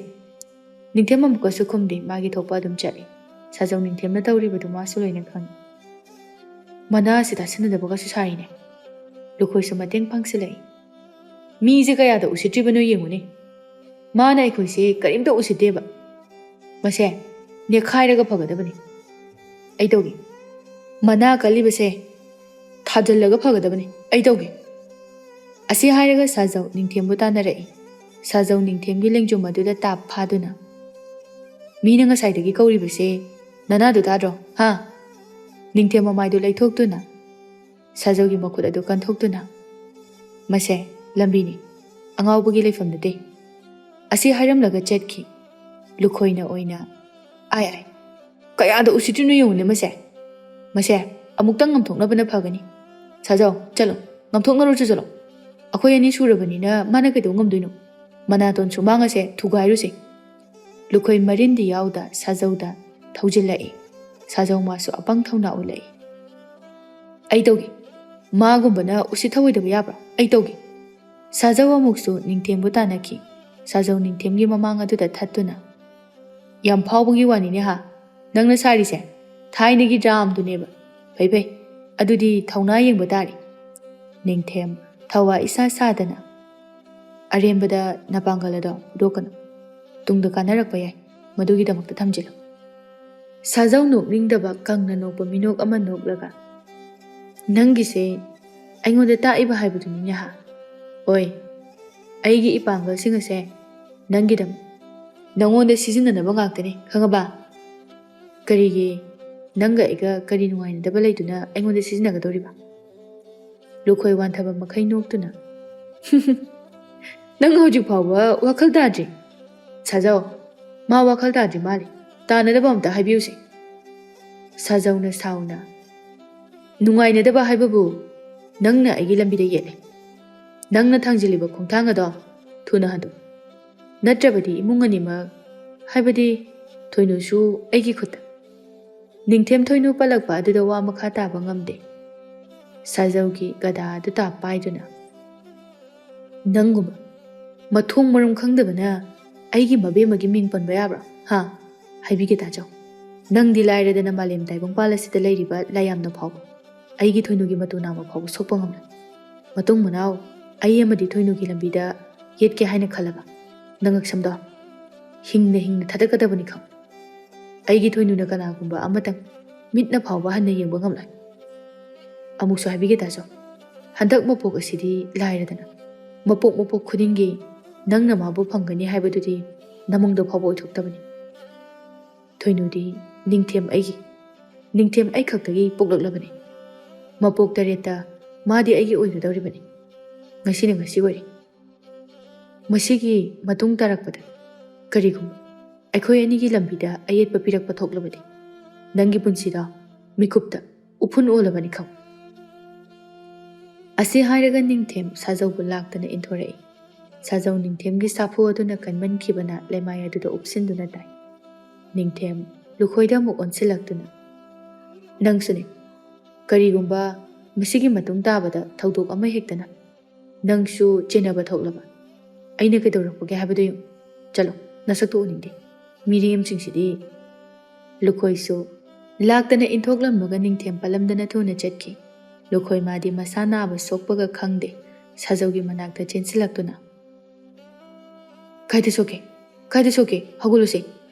ꯅꯤꯡꯊꯦꯝ ꯑꯃꯨꯛꯀꯁꯨ ꯈꯨꯝꯗꯦ ꯃꯥꯒꯤ ꯊꯣꯛꯄ ꯑꯗꯨꯝ ꯆꯠꯂꯤ ꯁꯥꯖꯧ ꯅꯤꯡꯊꯦꯝꯅ ꯇꯧꯔꯤꯕꯗꯨ ꯃꯥꯁꯨ ꯂꯣꯏꯅ ꯈꯪꯉꯤ ꯃꯅꯥ ꯑꯁꯤ ꯇꯥꯁꯤꯟꯅꯗꯕꯒꯁꯨ ꯁꯥꯔꯤꯅꯦ ꯂꯨꯈꯣꯏꯁꯨ ꯃꯇꯦꯡ ꯄꯥꯡꯁꯤꯜꯂꯛꯏ ꯃꯤꯁꯦ ꯀꯌꯥꯗ ꯎꯁꯤꯠꯇ꯭ꯔꯤꯕꯅꯣ ꯌꯦꯡꯉꯨꯅꯦ ꯃꯥꯅ ꯑꯩꯈꯣꯏꯁꯦ ꯀꯔꯤꯝꯇ ꯎꯁꯤꯠꯇꯦꯕ ꯃꯁꯦ ꯅꯦꯛꯈꯥꯏꯔꯒ ꯐꯒꯗꯕꯅꯤ ꯑꯩ ꯇꯧꯒꯦ ꯃꯅꯥ ꯀꯜꯂꯤꯕꯁꯦ ꯊꯥꯖꯤꯜꯂꯒ ꯐꯒꯗꯕꯅꯤ ꯑꯩ ꯇꯧꯒꯦ ꯑꯁꯤ ꯍꯥꯏꯔꯒ ꯁꯥꯖꯧ ꯅꯤꯡꯊꯦꯝꯕꯨ ꯇꯥꯟꯅꯔꯛꯏ ꯁꯥꯖꯧ ꯅꯤꯡꯊꯦꯝꯒꯤ ꯂꯦꯡꯖꯨꯝ ꯑꯗꯨꯗ ꯇꯥꯞ ꯐꯥꯗꯨꯅ ꯃꯤꯅ ꯉꯁꯥꯏꯗꯒꯤ ꯀꯧꯔꯤꯕꯁꯦ ꯅꯅꯥꯗꯨ ꯇꯥꯗ꯭ꯔꯣ ꯍꯥ ꯅꯤꯡꯊꯦꯝ ꯃꯃꯥꯏꯗꯨ ꯂꯩꯊꯣꯛꯇꯨꯅ ꯁꯥꯖꯧꯒꯤ ꯃꯈꯨꯠ ꯑꯗꯨ ꯀꯟꯊꯣꯛꯇꯨꯅ ꯃꯁꯦ ꯂꯝꯕꯤꯅꯤ ꯑꯉꯥꯎꯕꯒꯤ ꯂꯩꯐꯝ ꯅꯠꯇꯦ ꯑꯁꯤ ꯍꯥꯏꯔꯝꯂꯒ ꯆꯠꯈꯤ ꯂꯨꯈꯣꯏꯅ ꯑꯣꯏꯅ ꯑꯥꯏ ꯀꯌꯥꯗ ꯎꯁꯤꯠꯇ꯭ꯔꯤꯅꯣ ꯌꯦꯡꯉꯨꯅꯦ ꯃꯁꯦ ꯑꯃꯨꯛꯇꯪ ꯉꯝꯊꯣꯛꯅꯕꯅ ꯐꯒꯅꯤ ꯁꯥꯖꯧ ꯆꯠꯂꯣ ꯉꯝꯊꯣꯛꯅꯔꯨꯆꯣ ꯆꯠꯂꯣ ꯑꯩꯈꯣꯏ ꯑꯅꯤ ꯁꯨꯔꯕꯅꯤꯅ ꯃꯥꯅ ꯀꯩꯗꯧ ꯉꯝꯗꯣꯏꯅꯣ ꯃꯅꯥꯇꯣꯟ ꯁꯨꯃꯥꯡ ꯑꯁꯦ ꯊꯨꯒꯥꯏꯔꯨꯁꯦ ꯂꯨꯈꯣꯏ ꯃꯔꯤꯟꯗꯤ ꯌꯥꯎꯗ ꯁꯥꯖꯧꯗ ꯊꯧꯖꯤꯜꯂꯛꯏ ꯁꯥꯖꯧ ꯃꯥꯁꯨ ꯑꯄꯪ ꯊꯧꯅꯥ ꯎꯠꯂꯛꯏ ꯑꯩ ꯇꯧꯒꯦ ꯃꯥꯒꯨꯝꯕꯅ ꯎꯁꯤꯠ ꯊꯧꯑꯣꯏꯗꯕ ꯌꯥꯕ꯭ꯔꯥ ꯑꯩ ꯇꯧꯒꯦ ꯁꯥꯖꯧ ꯑꯃꯨꯛꯁꯨ ꯅꯤꯡꯊꯦꯝꯕꯨ ꯇꯥꯟꯅꯈꯤ ꯁꯥꯖꯧ ꯅꯤꯡꯊꯦꯝꯒꯤ ꯃꯃꯥꯡ ꯑꯗꯨꯗ ꯊꯠꯇꯨꯅ ꯌꯥꯝ ꯐꯥꯎꯕꯒꯤ ꯋꯥꯅꯤꯅꯦ ꯍꯥ ꯅꯪꯅ ꯁꯥꯔꯤꯁꯦ ꯊꯥꯏꯅꯒꯤ ꯗ꯭ꯔꯥꯝꯗꯨꯅꯦꯕ ꯐꯩ ꯑꯗꯨꯗꯤ ꯊꯧꯅꯥ ꯌꯦꯡꯕ ꯇꯥꯔꯤ ꯅꯤꯡꯊꯦꯝ ꯊꯋꯥ ꯏꯁꯥ ꯁꯥꯗꯅ ꯑꯔꯦꯝꯕꯗ ꯅꯄꯥꯡꯒꯜ ꯑꯗꯣ ꯍꯨꯗꯣꯛꯀꯅꯨ ꯇꯨꯡꯗ ꯀꯥꯟꯅꯔꯛꯄ ꯌꯥꯏ ꯃꯗꯨꯒꯤꯗꯃꯛꯇ ꯊꯝꯖꯤꯜꯂꯨ ꯁꯥꯖꯧ ꯅꯣꯛꯅꯤꯡꯗꯕ ꯀꯪꯅ ꯅꯣꯛꯄ ꯃꯤꯅꯣꯛ ꯑꯃ ꯅꯣꯛꯂꯒ ꯅꯪꯒꯤꯁꯦ ꯑꯩꯉꯣꯟꯗ ꯇꯥꯛꯏꯕ ꯍꯥꯏꯕꯗꯨꯅꯤꯅꯦ ꯍꯥ ꯍꯣꯏ ꯑꯩꯒꯤ ꯏꯄꯥꯡꯒꯜꯁꯤꯡ ꯑꯁꯦ ꯅꯪꯉꯣꯟꯗ ꯁꯤꯖꯤꯟꯅꯅꯕ ꯉꯥꯛꯇꯅꯤ ꯈꯪꯉꯕ ꯀꯔꯤꯒꯤ ꯅꯪꯒ ꯑꯩꯒ ꯀꯔꯤ ꯅꯨꯡꯉꯥꯏꯅꯗꯕ ꯂꯩꯗꯨꯅ ꯑꯩꯉꯣꯟꯗ ꯁꯤꯖꯤꯟꯅꯒꯗꯧꯔꯤꯕ ꯂꯨꯈꯣꯏ ꯋꯥꯟꯊꯕ ꯃꯈꯩ ꯅꯣꯛꯇꯨꯅ ꯅꯪ ꯍꯧꯖꯤꯛ ꯐꯥꯎꯕ ꯋꯥꯈꯜ ꯇꯥꯗ꯭ꯔꯤ ꯁꯥꯖꯧ ꯃꯥ ꯋꯥꯈꯜ ꯇꯥꯗ꯭ꯔꯤ ꯃꯥꯜꯂꯤ ꯇꯥꯅꯗꯕ ꯑꯝꯇ ꯍꯥꯏꯕꯤꯌꯨꯁꯦ ꯁꯥꯖꯧꯅ ꯁꯥꯎꯅ ꯅꯨꯡꯉꯥꯏꯅꯗꯕ ꯍꯥꯏꯕꯕꯨ ꯅꯪꯅ ꯑꯩꯒꯤ ꯂꯝꯕꯤꯗ ꯌꯦꯠꯂꯦ ꯅꯪꯅ ꯊꯥꯡꯖꯤꯜꯂꯤꯕ ꯈꯣꯡꯊꯥꯡ ꯑꯗꯣ ꯊꯨꯅ ꯍꯟꯗꯣ ꯅꯠꯇ꯭ꯔꯕꯗꯤ ꯏꯃꯨꯡ ꯑꯅꯤꯃꯛ ꯍꯥꯏꯕꯗꯤ ꯊꯣꯏꯅꯨꯁꯨ ꯑꯩꯒꯤ ꯈꯨꯠꯇ ꯅꯤꯡꯊꯦꯝ ꯊꯣꯏꯅꯨ ꯄꯜꯂꯛꯄ ꯑꯗꯨꯗ ꯋꯥ ꯃꯈꯥ ꯇꯥꯕ ꯉꯝꯗꯦ ꯁꯥꯖꯧꯒꯤ ꯒꯗꯥ ꯑꯗꯨ ꯇꯥꯞ ꯄꯥꯏꯗꯨꯅ ꯅꯪꯒꯨꯝꯕ ꯃꯊꯣꯡ ꯃꯔꯝ ꯈꯪꯗꯕꯅ ꯑꯩꯒꯤ ꯃꯕꯦꯝꯃꯒꯤ ꯃꯤꯡ ꯄꯟꯕ ꯌꯥꯕ꯭ꯔꯥ? ꯍꯥ? ꯍꯥꯏꯕꯤꯒꯦ ꯇꯥꯖꯧ. ꯅꯪꯗꯤ ꯂꯥꯏꯔꯗꯅ ꯃꯥꯂꯦꯝ ꯇꯥꯏꯕꯪꯄꯥꯜ ꯑꯁꯤꯗ ꯂꯩꯔꯤꯕ ꯂꯥꯏꯌꯥꯝꯅ ꯐꯥꯎꯕ ꯑꯩꯒꯤ ꯊꯣꯏꯅꯨꯒꯤ ꯃꯇꯨ ꯅꯥꯝꯃ ꯐꯥꯎꯕ ꯁꯣꯛꯄ ꯉꯝꯂꯣꯏ. ꯃꯇꯨꯡ ꯃꯅꯥꯎ ꯑꯩ ꯑꯃꯗꯤ ꯊꯣꯏꯅꯨꯒꯤ ꯂꯝꯕꯤꯗ ꯌꯦꯠꯀꯦ ꯍꯥꯏꯅ ꯈꯜꯂꯕ ꯅꯉꯛꯁꯝꯗꯣ ꯍꯤꯡꯅ ꯍꯤꯡꯅ ꯊꯥꯗꯠꯀꯗꯕꯅꯤ ꯈꯪ. ꯑꯩꯒꯤ ꯊꯣꯏꯅꯨꯅ ꯀꯅꯥꯒꯨꯝꯕ ꯑꯃꯇꯪ ꯃꯤꯠꯅ ꯐꯥꯎꯕ ꯍꯟꯅ ꯌꯦꯡꯕ ꯉꯝꯂꯣꯏ. ꯑꯃꯨꯛꯁꯨ ꯍꯥꯏꯕꯤꯒꯦ ꯇꯥꯖꯧ. ꯍꯟꯗꯛ ꯃꯄꯣꯛ ꯑꯁꯤꯗꯤ ꯂꯥꯏꯔꯗꯅ ꯃꯄꯣꯛ ꯈꯨꯗꯤꯡꯒꯤ ꯅꯪꯅ ꯃꯥꯕꯨ ꯐꯪꯒꯅꯤ ꯍꯥꯏꯕꯗꯨꯗꯤ ꯅꯃꯪꯗ ꯐꯥꯎꯕ ꯑꯣꯏꯊꯣꯛꯇꯕꯅꯤ. ꯊꯣꯏꯅꯨꯗꯤ ꯅꯤꯡꯊꯦꯝ ꯑꯩ ꯈꯛꯇꯒꯤ ꯄꯣꯛꯂꯛꯂꯕꯅꯤ. ꯃꯄꯣꯛ 8ꯇ ꯃꯥꯗꯤ ꯑꯩꯒꯤ ꯑꯣꯏꯒꯗꯧꯔꯤꯕꯅꯤ. ꯉꯁꯤꯅ ꯉꯁꯤ ꯑꯣꯏꯔꯦ. ꯃꯁꯤꯒꯤ ꯃꯇꯨꯡ ꯇꯥꯔꯛꯄꯗ ꯀꯔꯤꯒꯨꯝꯕ ꯑꯩꯈꯣꯏ ꯑꯅꯤꯒꯤ ꯂꯝꯕꯤꯗ ꯑꯌꯦꯠꯄ ꯄꯤꯔꯛꯄ ꯊꯣꯛꯂꯕꯗꯤ ꯅꯪꯒꯤ ꯄꯨꯟꯁꯤꯗ ꯃꯤꯀꯨꯞꯇ ꯎꯐꯨꯟ ꯑꯣꯜꯂꯕꯅꯤ ꯈꯪ. ꯑꯁꯤ ꯍꯥꯏꯔꯒ ꯅꯤꯡꯊꯦꯝ ꯁꯥꯖꯧꯕꯨ ꯂꯥꯛꯇꯅ ꯏꯟꯊꯣꯔꯛꯏ. ꯁꯥꯖꯧ ꯅꯤꯡꯊꯦꯝꯒꯤ ꯁꯥꯐꯨ ꯑꯗꯨꯅ ꯀꯟꯃꯟꯈꯤꯕꯅ ꯂꯩꯃꯥꯏ ꯑꯗꯨꯗ ꯎꯞꯁꯤꯟꯗꯨꯅ ꯇꯥꯏ. ꯅꯤꯡꯊꯦꯝ ꯂꯨꯈꯣꯏꯗ ꯑꯃꯨꯛ ꯑꯣꯟꯁꯤꯜꯂꯛꯇꯨꯅ ꯅꯪꯁꯨꯅꯦ. ꯀꯔꯤꯒꯨꯝꯕ ꯃꯁꯤꯒꯤ ꯃꯇꯨꯡ ꯇꯥꯕꯗ ꯊꯧꯗꯣꯛ ꯑꯃ ꯍꯦꯛꯇꯅ ꯅꯪꯁꯨ ꯆꯦꯟꯅꯕ ꯊꯣꯛꯂꯕ ꯑꯩꯅ ꯀꯩꯗꯧꯔꯛꯄꯒꯦ ꯍꯥꯏꯕꯗꯨ ꯌꯦꯡꯉꯨ. ꯆꯠꯂꯣ, ꯅꯁꯛꯇꯨ ꯎꯅꯤꯡꯗꯦ. ꯃꯤꯔꯦꯝꯁꯤꯡꯁꯤꯗꯤ. ꯂꯨꯈꯣꯏꯁꯨ ꯂꯥꯛꯇꯅ ꯏꯟꯊꯣꯛꯂꯝꯃꯒ ꯅꯤꯡꯊꯦꯝ ꯄꯜꯂꯝꯗꯅ ꯊꯨꯅ ꯆꯠꯈꯤ. ꯂꯨꯈꯣꯏ ꯃꯥꯗꯤ ꯃꯁꯥ ꯅꯥꯕ ꯁꯣꯛꯄꯒ ꯈꯪꯗꯦ. ꯁꯥꯖꯧꯒꯤ ꯃꯅꯥꯛꯇ ꯆꯦꯟꯁꯤꯜꯂꯛꯇꯨꯅ ꯀꯥꯏꯗ ꯁꯣꯛꯀꯦ? ꯍꯧꯒꯠꯂꯨꯁꯦ.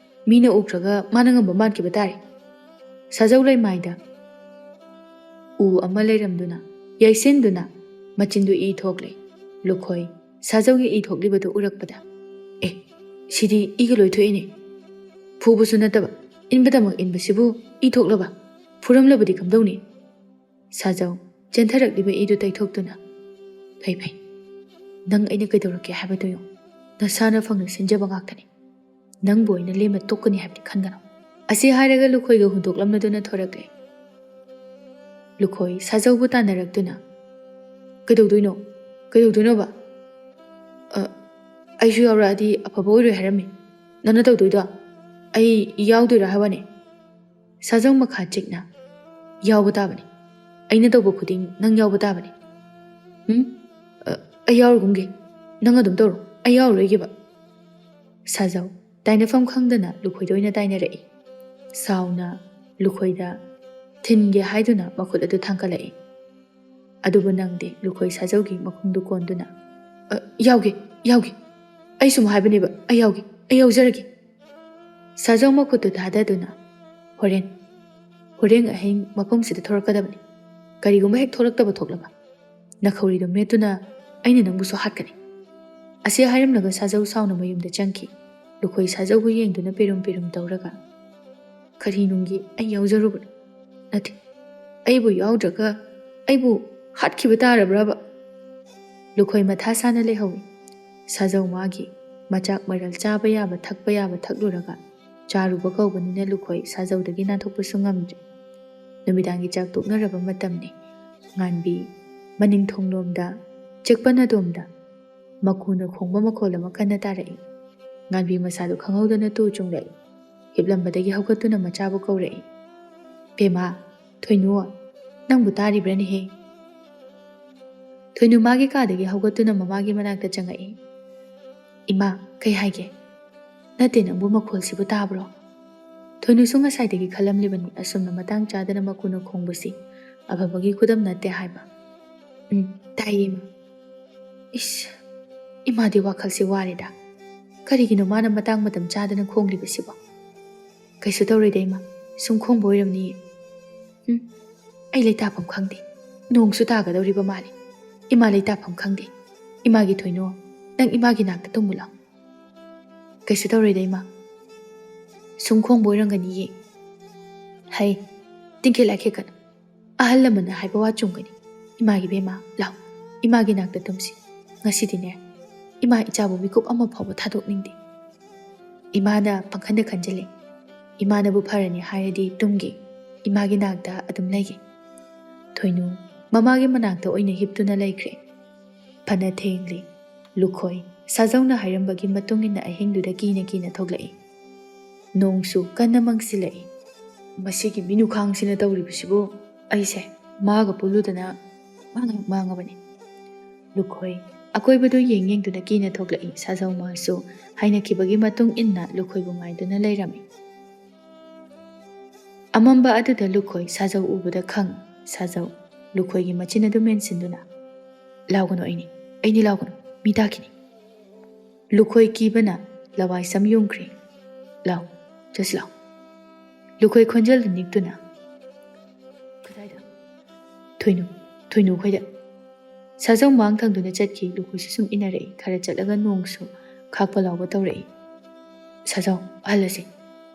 ꯃꯤꯅ ꯎꯈ꯭ꯔꯒ ꯃꯥꯅ ꯉꯝꯕ ꯃꯥꯟꯈꯤꯕ ꯇꯥꯔꯦ. ꯁꯥꯖꯧ ꯂꯩꯃꯥꯏꯗ ꯎ ꯑꯃ ꯂꯩꯔꯝꯗꯨꯅ ꯌꯩꯁꯤꯟꯗꯨꯅ ꯃꯆꯤꯟꯗꯨ ꯏ ꯊꯣꯛꯂꯦ. ꯂꯨꯈꯣꯏ ꯁꯥꯖꯧꯒꯤ ꯏ ꯊꯣꯛꯂꯤꯕꯗꯨ ꯎꯔꯛꯄꯗ ꯁꯤꯗꯤ ꯏꯒ ꯂꯣꯏ ꯊꯣꯛꯏꯅꯦ. ꯐꯨꯕꯁꯨ ꯅꯠꯇꯕ ꯏꯟꯕꯗꯃꯛ ꯏꯟꯕꯁꯤꯕꯨ ꯏ ꯊꯣꯛꯂꯕ ꯐꯨꯔꯝꯂꯕꯗꯤ ꯀꯝꯗꯧꯅꯤ? ꯁꯥꯖꯧ ꯆꯦꯟꯊꯔꯛꯂꯤꯕ ꯏꯗꯨ ꯇꯩꯊꯣꯛꯇꯨꯅ ꯐꯩ ꯅꯪ ꯑꯩꯅ ꯀꯩꯗꯧꯔꯛꯀꯦ ꯍꯥꯏꯕꯗꯨ ꯌꯦꯡꯉꯨ. ꯅꯁꯥꯅ ꯐꯪꯅ ꯁꯤꯟꯖꯕ ꯉꯥꯛꯇꯅꯤ. ꯅꯪꯕꯨ ꯑꯩꯅ ꯂꯦꯝꯅ ꯇꯣꯛꯀꯅꯤ ꯍꯥꯏꯕꯗꯤ ꯈꯟꯒꯅꯨ. ꯑꯁꯤ ꯍꯥꯏꯔꯒ ꯂꯨꯈꯣꯏꯒ ꯍꯨꯟꯗꯣꯛꯂꯝꯂꯗꯨꯅ ꯊꯣꯔꯛꯂꯦ. ꯂꯨꯈꯣꯏ ꯁꯥꯖꯧꯕꯨ ꯇꯥꯟꯅꯔꯛꯇꯨꯅ ꯀꯩꯗꯧꯗꯣꯏꯅꯣꯕ? ꯑꯩꯁꯨ ꯌꯥꯎꯔꯛꯑꯗꯤ ꯑꯐꯕ ꯑꯣꯏꯔꯣꯏ ꯍꯥꯏꯔꯝꯃꯤ. ꯅꯪꯅ ꯇꯧꯗꯣꯏꯗꯣ ꯑꯩ ꯌꯥꯎꯗꯣꯏꯔꯥ ꯍꯥꯏꯕꯅꯦ. ꯁꯥꯖꯧ ꯃꯈꯥ ꯆꯤꯛꯅ ꯌꯥꯎꯕ ꯇꯥꯕꯅꯤ. ꯑꯩꯅ ꯇꯧꯕ ꯈꯨꯗꯤꯡ ꯅꯪ ꯌꯥꯎꯕ ꯇꯥꯕꯅꯤ. ꯑꯩ ꯌꯥꯎꯔꯒꯨꯝꯒꯦ. ꯅꯪ ꯑꯗꯨꯝ ꯇꯧꯔꯣ. ꯑꯩ ꯌꯥꯎꯔꯔꯣꯏꯒꯦꯕ. ꯁꯥꯖꯧ ꯇꯥꯏꯅꯐꯝ ꯈꯪꯗꯅ ꯂꯨꯈꯣꯏꯗ ꯑꯣꯏꯅ ꯇꯥꯏꯅꯔꯛꯏ. ꯁꯥꯎꯅ ꯂꯨꯈꯣꯏꯗ ꯊꯤꯟꯒꯦ ꯍꯥꯏꯗꯨꯅ ꯃꯈꯨꯠ ꯑꯗꯨ ꯊꯥꯡꯀꯠꯂꯛꯏ. ꯑꯗꯨꯕꯨ ꯅꯪꯗꯤ ꯂꯨꯈꯣꯏ ꯁꯥꯖꯧꯒꯤ ꯃꯈꯣꯡꯗꯨ ꯀꯣꯟꯗꯨꯅ ꯌꯥꯎꯒꯦ. ꯑꯩ ꯁꯨꯝ ꯍꯥꯏꯕꯅꯦꯕ. ꯑꯩ ꯌꯥꯎꯒꯦ. ꯑꯩ ꯌꯥꯎꯖꯔꯒꯦ. ꯁꯥꯖꯧ ꯃꯈꯨꯠꯇꯨ ꯊꯥꯗꯗꯨꯅ ꯍꯣꯔꯦꯟ ꯑꯍꯤꯡ ꯃꯐꯝꯁꯤꯗ ꯊꯣꯔꯛꯀꯗꯕꯅꯤ. ꯀꯔꯤꯒꯨꯝꯕ ꯍꯦꯛ ꯊꯣꯔꯛꯇꯕ ꯊꯣꯛꯂꯕ ꯅꯈꯧꯔꯤꯗꯨ ꯃꯦꯠꯇꯨꯅ ꯑꯩꯅ ꯅꯪꯕꯨꯁꯨ ꯍꯥꯠꯀꯅꯤ. ꯑꯁꯤ ꯍꯥꯏꯔꯝꯂꯒ ꯁꯥꯖꯧ ꯁꯥꯎꯅ ꯃꯌꯨꯝꯗ ꯆꯪꯈꯤ. ꯂꯨꯈꯣꯏ ꯁꯥꯖꯧꯕꯨ ꯌꯦꯡꯗꯨꯅ ꯄꯦꯔꯨꯝ ꯇꯧꯔꯒ ꯀꯔꯤꯅꯨꯡꯒꯤ ꯑꯩ ꯌꯥꯎꯖꯔꯨꯕꯅꯣ? ꯅꯠꯇꯦ, ꯑꯩꯕꯨ ꯌꯥꯎꯗ꯭ꯔꯒ ꯑꯩꯕꯨ ꯍꯥꯠꯈꯤꯕ ꯇꯥꯔꯕ꯭ꯔꯕ? ꯂꯨꯈꯣꯏ ꯃꯊꯥ ꯁꯥꯅ ꯂꯩꯍꯧꯏ. ꯁꯥꯖꯧ ꯃꯥꯒꯤ ꯃꯆꯥꯛ ꯃꯔꯜ ꯆꯥꯕ ꯌꯥꯕ ꯊꯛꯄ ꯌꯥꯕ ꯊꯛꯂꯨꯔꯒ ꯆꯥꯔꯨꯕ ꯀꯧꯕꯅꯤꯅ ꯂꯨꯈꯣꯏ ꯁꯥꯖꯧꯗꯒꯤ ꯅꯥꯟꯊꯣꯛꯄꯁꯨ ꯉꯝꯗ꯭ꯔꯦ. ꯅꯨꯃꯤꯗꯥꯡꯒꯤ ꯆꯥꯛ ꯇꯣꯛꯅꯔꯕ ꯃꯇꯝꯅꯤ. ꯉꯥꯟꯕꯤ ꯃꯅꯤꯡꯊꯣꯡꯂꯣꯝꯗ ꯆꯦꯛꯄꯟ ꯑꯗꯣꯝꯗ ꯃꯀꯨꯅ ꯈꯣꯡꯕ ꯃꯈꯣꯜ ꯑꯃ ꯀꯟꯅ ꯇꯥꯔꯛꯏ. ꯉꯥꯟꯕꯤ ꯃꯁꯥꯗꯨ ꯈꯪꯍꯧꯗꯅ ꯇꯨ ꯆꯨꯡꯂꯛꯏ. ꯍꯤꯞꯂꯝꯕꯗꯒꯤ ꯍꯧꯒꯠꯇꯨꯅ ꯃꯆꯥꯕꯨ ꯀꯧꯔꯛꯏ. ꯕꯦꯃꯥ, ꯊꯣꯏꯅꯨ, ꯅꯪꯕꯨ ꯇꯥꯔꯤꯕ꯭ꯔꯅꯦꯍꯦ? ꯊꯣꯏꯅꯨ ꯃꯥꯒꯤ ꯀꯥꯗꯒꯤ ꯍꯧꯒꯠꯇꯨꯅ ꯃꯃꯥꯒꯤ ꯃꯅꯥꯛꯇ ꯆꯪꯉꯛꯏ. ꯏꯃꯥ, ꯀꯩ ꯍꯥꯏꯒꯦ? ꯅꯠꯇꯦ, ꯅꯪꯕꯨ ꯃꯈꯣꯜꯁꯤꯕꯨ ꯇꯥꯕ꯭ꯔꯣ? ꯊꯣꯏꯅꯨꯁꯨ ꯉꯁꯥꯏꯗꯒꯤ ꯈꯜꯂꯝꯂꯤꯕꯅꯤ ꯑꯁꯨꯝꯅ ꯃꯇꯥꯡ ꯆꯥꯗꯅ ꯃꯀꯨꯅ ꯈꯣꯡꯕꯁꯤ ꯑꯐꯕꯒꯤ ꯈꯨꯗꯝ ꯅꯠꯇꯦ ꯍꯥꯏꯕ. ꯇꯥꯏꯌꯦ ꯏꯃꯥ. ꯏꯃꯥꯗꯤ ꯋꯥꯈꯜꯁꯤ ꯋꯥꯔꯦꯗ. ꯀꯔꯤꯒꯤꯅꯣ ꯃꯥꯅ ꯃꯇꯥꯡ ꯃꯇꯝ ꯆꯥꯗꯅ ꯈꯣꯡꯂꯤꯕꯁꯤꯕꯣ? ꯀꯩꯁꯨ ꯇꯧꯔꯣꯏꯗ ꯏꯃꯥ, ꯁꯨꯝ ꯈꯣꯡꯕ ꯑꯣꯏꯔꯝꯅꯤꯌꯦ. ꯑꯩ ꯂꯩꯇꯥꯐꯝ ꯈꯪꯗꯦ. ꯅꯣꯡꯁꯨ ꯇꯥꯒꯗꯧꯔꯤꯕ ꯃꯥꯜꯂꯤ. ꯏꯃꯥ ꯂꯩꯇꯥꯐꯝ ꯈꯪꯗꯦ. ꯏꯃꯥꯒꯤ ꯊꯣꯏꯅꯨ, ꯅꯪ ꯏꯃꯥꯒꯤ ꯅꯥꯛꯇ ꯇꯨꯝꯃꯨ ꯂꯥꯎ. ꯀꯩꯁꯨ ꯇꯧꯔꯣꯏꯗ ꯏꯃꯥ, ꯁꯨꯝ ꯈꯣꯡꯕ ꯑꯣꯏꯔꯝꯒꯅꯤꯌꯦ. ꯍꯩ, ꯇꯤꯡꯈꯦꯠ ꯂꯥꯏꯈꯦꯠꯀꯅꯨ. ꯑꯍꯜ ꯂꯃꯟꯅ ꯍꯥꯏꯕ ꯋꯥ ꯆꯨꯝꯒꯅꯤ. ꯏꯃꯥꯒꯤ ꯕꯦꯃꯥ, ꯂꯥꯎ, ꯏꯃꯥꯒꯤ ꯅꯥꯛꯇ ꯇꯨꯝꯁꯤ. ꯉꯁꯤꯗꯤꯅꯦ, ꯏꯃꯥ ꯏꯆꯥꯕꯨ ꯃꯤꯀꯨꯞ ꯑꯃ ꯐꯥꯎꯕ ꯊꯥꯗꯣꯛꯅꯤꯡꯗꯦ. ꯏꯃꯥꯅ ꯄꯪꯈꯟꯗ ꯈꯟꯖꯤꯜꯂꯦ. ꯏꯃꯥꯅꯕꯨ ꯐꯔꯅꯤ ꯍꯥꯏꯔꯗꯤ ꯇꯨꯝꯒꯦ. ꯏꯃꯥꯒꯤ ꯅꯥꯛꯇ ꯑꯗꯨꯝ ꯂꯩꯒꯦ. ꯊꯣꯏꯅꯨ ꯃꯃꯥꯒꯤ ꯃꯅꯥꯛꯇ ꯑꯣꯏꯅ ꯍꯤꯞꯇꯨꯅ ꯂꯩꯈ꯭ꯔꯦ. ꯐꯅ ꯊꯦꯡꯂꯤ. ꯂꯨꯈꯣꯏ ꯁꯥꯖꯧꯅ ꯍꯥꯏꯔꯝꯕꯒꯤ ꯃꯇꯨꯡ ꯏꯟꯅ ꯑꯍꯤꯡꯗꯨꯗ ꯀꯤꯅ ꯊꯣꯛꯂꯛꯏ. ꯅꯣꯡꯁꯨ ꯀꯟꯅ ꯃꯪꯁꯤꯜꯂꯛꯏ. ꯃꯁꯤꯒꯤ ꯃꯤꯅꯨꯈꯥꯡꯁꯤꯅ ꯇꯧꯔꯤꯕꯁꯤꯕꯨ ꯑꯩꯁꯦ ꯃꯥꯒ ꯄꯨꯜꯂꯨꯗꯅ ꯃꯥꯡꯉꯕꯅꯤ. ꯂꯨꯈꯣꯏ ꯑꯀꯣꯏꯕꯗꯨ ꯌꯦꯡꯗꯨꯅ ꯀꯤꯅ ꯊꯣꯛꯂꯛꯏ꯫ ꯁꯥꯖꯧ ꯃꯥꯁꯨ ꯍꯥꯏꯅꯈꯤꯕꯒꯤ ꯃꯇꯨꯡ ꯏꯟꯅ ꯂꯨꯈꯣꯏꯕꯨ ꯉꯥꯏꯗꯨꯅ ꯂꯩꯔꯝꯃꯤ꯫ ꯑꯃꯝꯕ ꯑꯗꯨꯗ ꯂꯨꯈꯣꯏ ꯁꯥꯖꯧ ꯎꯕꯗ ꯈꯪꯏ꯫ ꯁꯥꯖꯧ ꯂꯨꯈꯣꯏꯒꯤ ꯃꯆꯤꯟ ꯑꯗꯨ ꯃꯦꯟꯁꯤꯟꯗꯨꯅ ꯂꯥꯎꯒꯅꯨ ꯑꯩꯅꯤ ꯂꯥꯎꯒꯅꯨ ꯃꯤ ꯇꯥꯈꯤꯅꯤ꯫ ꯂꯨꯈꯣꯏ ꯀꯤꯕꯅ ꯂꯋꯥꯏ ꯁꯝ ꯌꯨꯡꯈ꯭ꯔꯦ꯫ ꯂꯥꯎ ꯖꯁ ꯂꯥꯎ꯫ ꯂꯨꯈꯣꯏ ꯈꯣꯟꯖꯦꯜꯗꯨ ꯅꯤꯛꯇꯨꯅ ꯀꯗꯥꯏꯗ? ꯊꯣꯏꯅꯨ ꯈꯣꯏꯗ꯫ ꯁꯥꯖꯧ ꯃꯥꯡ ꯊꯪꯗꯨꯅ ꯆꯠꯈꯤ꯫ ꯂꯨꯈꯣꯏꯁꯨ ꯁꯨꯝ ꯏꯟꯅꯔꯛꯏ꯫ ꯈꯔ ꯆꯠꯂꯒ ꯅꯣꯡꯁꯨ ꯈꯥꯛꯄ ꯂꯥꯎꯕ ꯇꯧꯔꯛꯏ꯫ ꯁꯥꯖꯧ ꯍꯜꯂꯁꯤ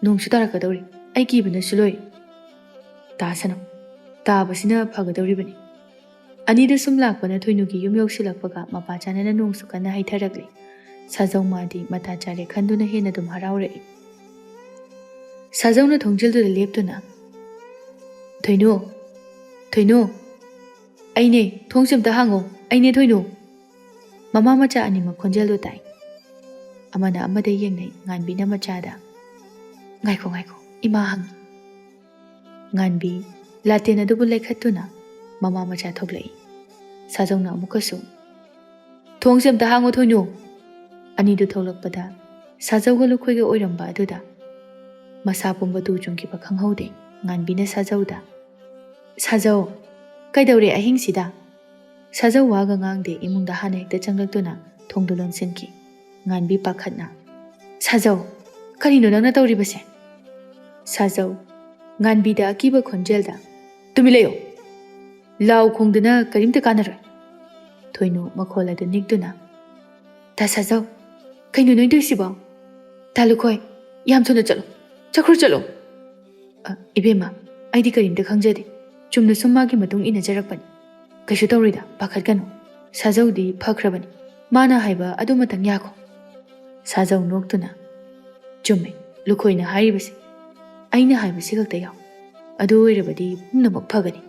ꯅꯣꯡꯁꯨ ꯇꯥꯔꯛꯀꯗꯧꯔꯤ ꯑꯩ ꯀꯤꯕꯅꯁꯨ ꯂꯣꯏꯔꯦ꯫ ꯇꯥꯁꯅꯨ ꯇꯥꯕꯁꯤꯅ ꯐꯒꯗꯧꯔꯤꯕꯅꯤ꯫ ꯑꯅꯤꯗꯨ ꯁꯨꯝ ꯂꯥꯛꯄꯅ ꯊꯣꯏꯅꯨꯒꯤ ꯌꯨꯝ ꯌꯧꯁꯤꯜꯂꯛꯄꯒ ꯃꯄꯥ ꯆꯥꯅꯅ ꯅꯣꯡꯁꯨ ꯀꯟꯅ ꯍꯩꯊꯔꯛꯂꯤ꯫ ꯁꯥꯖꯧ ꯃꯥꯗꯤ ꯃꯇꯥ ꯆꯥꯔꯦ ꯈꯟꯗꯨꯅ ꯍꯦꯟꯅ ꯑꯗꯨꯝ ꯍꯔꯥꯎꯔꯛꯏ꯫ ꯁꯥꯖꯧꯅ ꯊꯣꯡꯖꯤꯜꯗꯨꯗ ꯂꯦꯞꯇꯨꯅ ꯊꯣꯏꯅꯨ ꯑꯩꯅꯦ ꯊꯣꯡꯁꯦ ꯑꯝꯇ ꯍꯥꯡꯉꯣ ꯑꯩꯅꯦ ꯊꯣꯏꯅꯨ꯫ ꯃꯃꯥ ꯃꯆꯥ ꯑꯅꯤꯃꯛ ꯈꯣꯟꯖꯦꯜꯗꯨ ꯇꯥꯏ꯫ ꯑꯃꯅ ꯑꯃꯗ ꯌꯦꯡꯅꯩ꯫ ꯉꯥꯟꯕꯤꯅ ꯃꯆꯥꯗ ꯉꯥꯏꯈꯣ ꯏꯃꯥ ꯍꯪꯉꯤ꯫ ꯉꯥꯟꯕꯤ ꯂꯥꯇꯦꯟ ꯑꯗꯨꯕꯨ ꯂꯩꯈꯠꯇꯨꯅ ꯃꯃꯥ ꯃꯆꯥ ꯊꯣꯛꯂꯛꯏ꯫ ꯁꯥꯖꯧꯅ ꯑꯃꯨꯛꯀꯁꯨ ꯊꯣꯡꯁꯦ ꯑꯝꯇ ꯍꯥꯡꯉꯣ ꯊꯣꯏꯅꯨ꯫ ꯑꯅꯤꯗꯨ ꯊꯣꯛꯂꯛꯄꯗ ꯁꯥꯖꯧꯒ ꯂꯨꯈꯣꯏꯒ ꯑꯣꯏꯔꯝꯕ ꯑꯗꯨꯗ ꯃꯁꯥ ꯄꯨꯝꯕ ꯇꯨ ꯆꯨꯡꯈꯤꯕ ꯈꯪꯍꯧꯗꯦ꯫ ꯉꯥꯟꯕꯤꯅ ꯁꯥꯖꯧꯗ ꯁꯥꯖꯧ ꯀꯩꯗꯧꯔꯦ ꯑꯍꯤꯡꯁꯤꯗ? ꯁꯥꯖꯧ ꯋꯥꯒ ꯉꯥꯡꯗꯦ꯫ ꯏꯃꯨꯡꯗ ꯍꯥꯟꯅ ꯍꯦꯛꯇ ꯆꯪꯂꯛꯇꯨꯅ ꯊꯣꯡꯗꯨ ꯂꯣꯟꯁꯤꯟꯈꯤ꯫ ꯉꯥꯟꯕꯤ ꯄꯥꯈꯠꯅ ꯁꯥꯖꯧ ꯀꯔꯤꯅꯣ ꯅꯪꯅ ꯇꯧꯔꯤꯕꯁꯦ? ꯁꯥꯖꯧ ꯉꯥꯟꯕꯤꯗ ꯑꯀꯤꯕ ꯈꯣꯟꯖꯦꯜꯗ ꯇꯨꯃꯤꯟ ꯂꯩꯌꯣ ꯂꯥꯎ ꯈꯣꯡꯗꯨꯅ ꯀꯔꯤꯝꯇ ꯀꯥꯟꯅꯔꯣꯏ꯫ ꯊꯣꯏꯅꯨ ꯃꯈꯣꯜ ꯑꯗꯨ ꯅꯤꯛꯇꯨꯅ ꯇꯥ ꯁꯥꯖꯧ ꯀꯩꯅꯣ ꯅꯣꯏ ꯇꯧꯏꯁꯤꯕꯣ? ꯇꯥ ꯂꯨꯈꯣꯏ ꯌꯥꯝ ꯊꯨꯅ ꯆꯠꯈ꯭ꯔꯣ꯫ ꯏꯕꯦꯝꯃ ꯑꯩꯗꯤ ꯀꯔꯤꯝꯇ ꯈꯪꯖꯗꯦ ꯆꯨꯝꯅ ꯁꯨꯝ ꯃꯥꯒꯤ ꯃꯇꯨꯡ ꯏꯟꯅꯖꯔꯛꯄꯅꯤ ꯀꯩꯁꯨ ꯇꯧꯔꯣꯏꯗ ꯄꯥꯈꯠꯀꯅꯨ꯫ ꯁꯥꯖꯧꯗꯤ ꯐꯈ꯭ꯔꯕꯅꯤ ꯃꯥꯅ ꯍꯥꯏꯕ ꯑꯗꯨꯃꯇꯪ ꯌꯥꯈꯣ꯫ ꯁꯥꯖꯧ ꯅꯣꯛꯇꯨꯅ ꯆꯨꯝꯃꯦ ꯂꯨꯈꯣꯏꯅ ꯍꯥꯏꯔꯤꯕꯁꯦ ꯑꯩꯅ ꯍꯥꯏꯕꯁꯤ ꯈꯛꯇ ꯌꯥꯎ ꯑꯗꯨ ꯑꯣꯏꯔꯕꯗꯤ ꯄꯨꯝꯅꯃꯛ ꯐꯒꯅꯤ꯫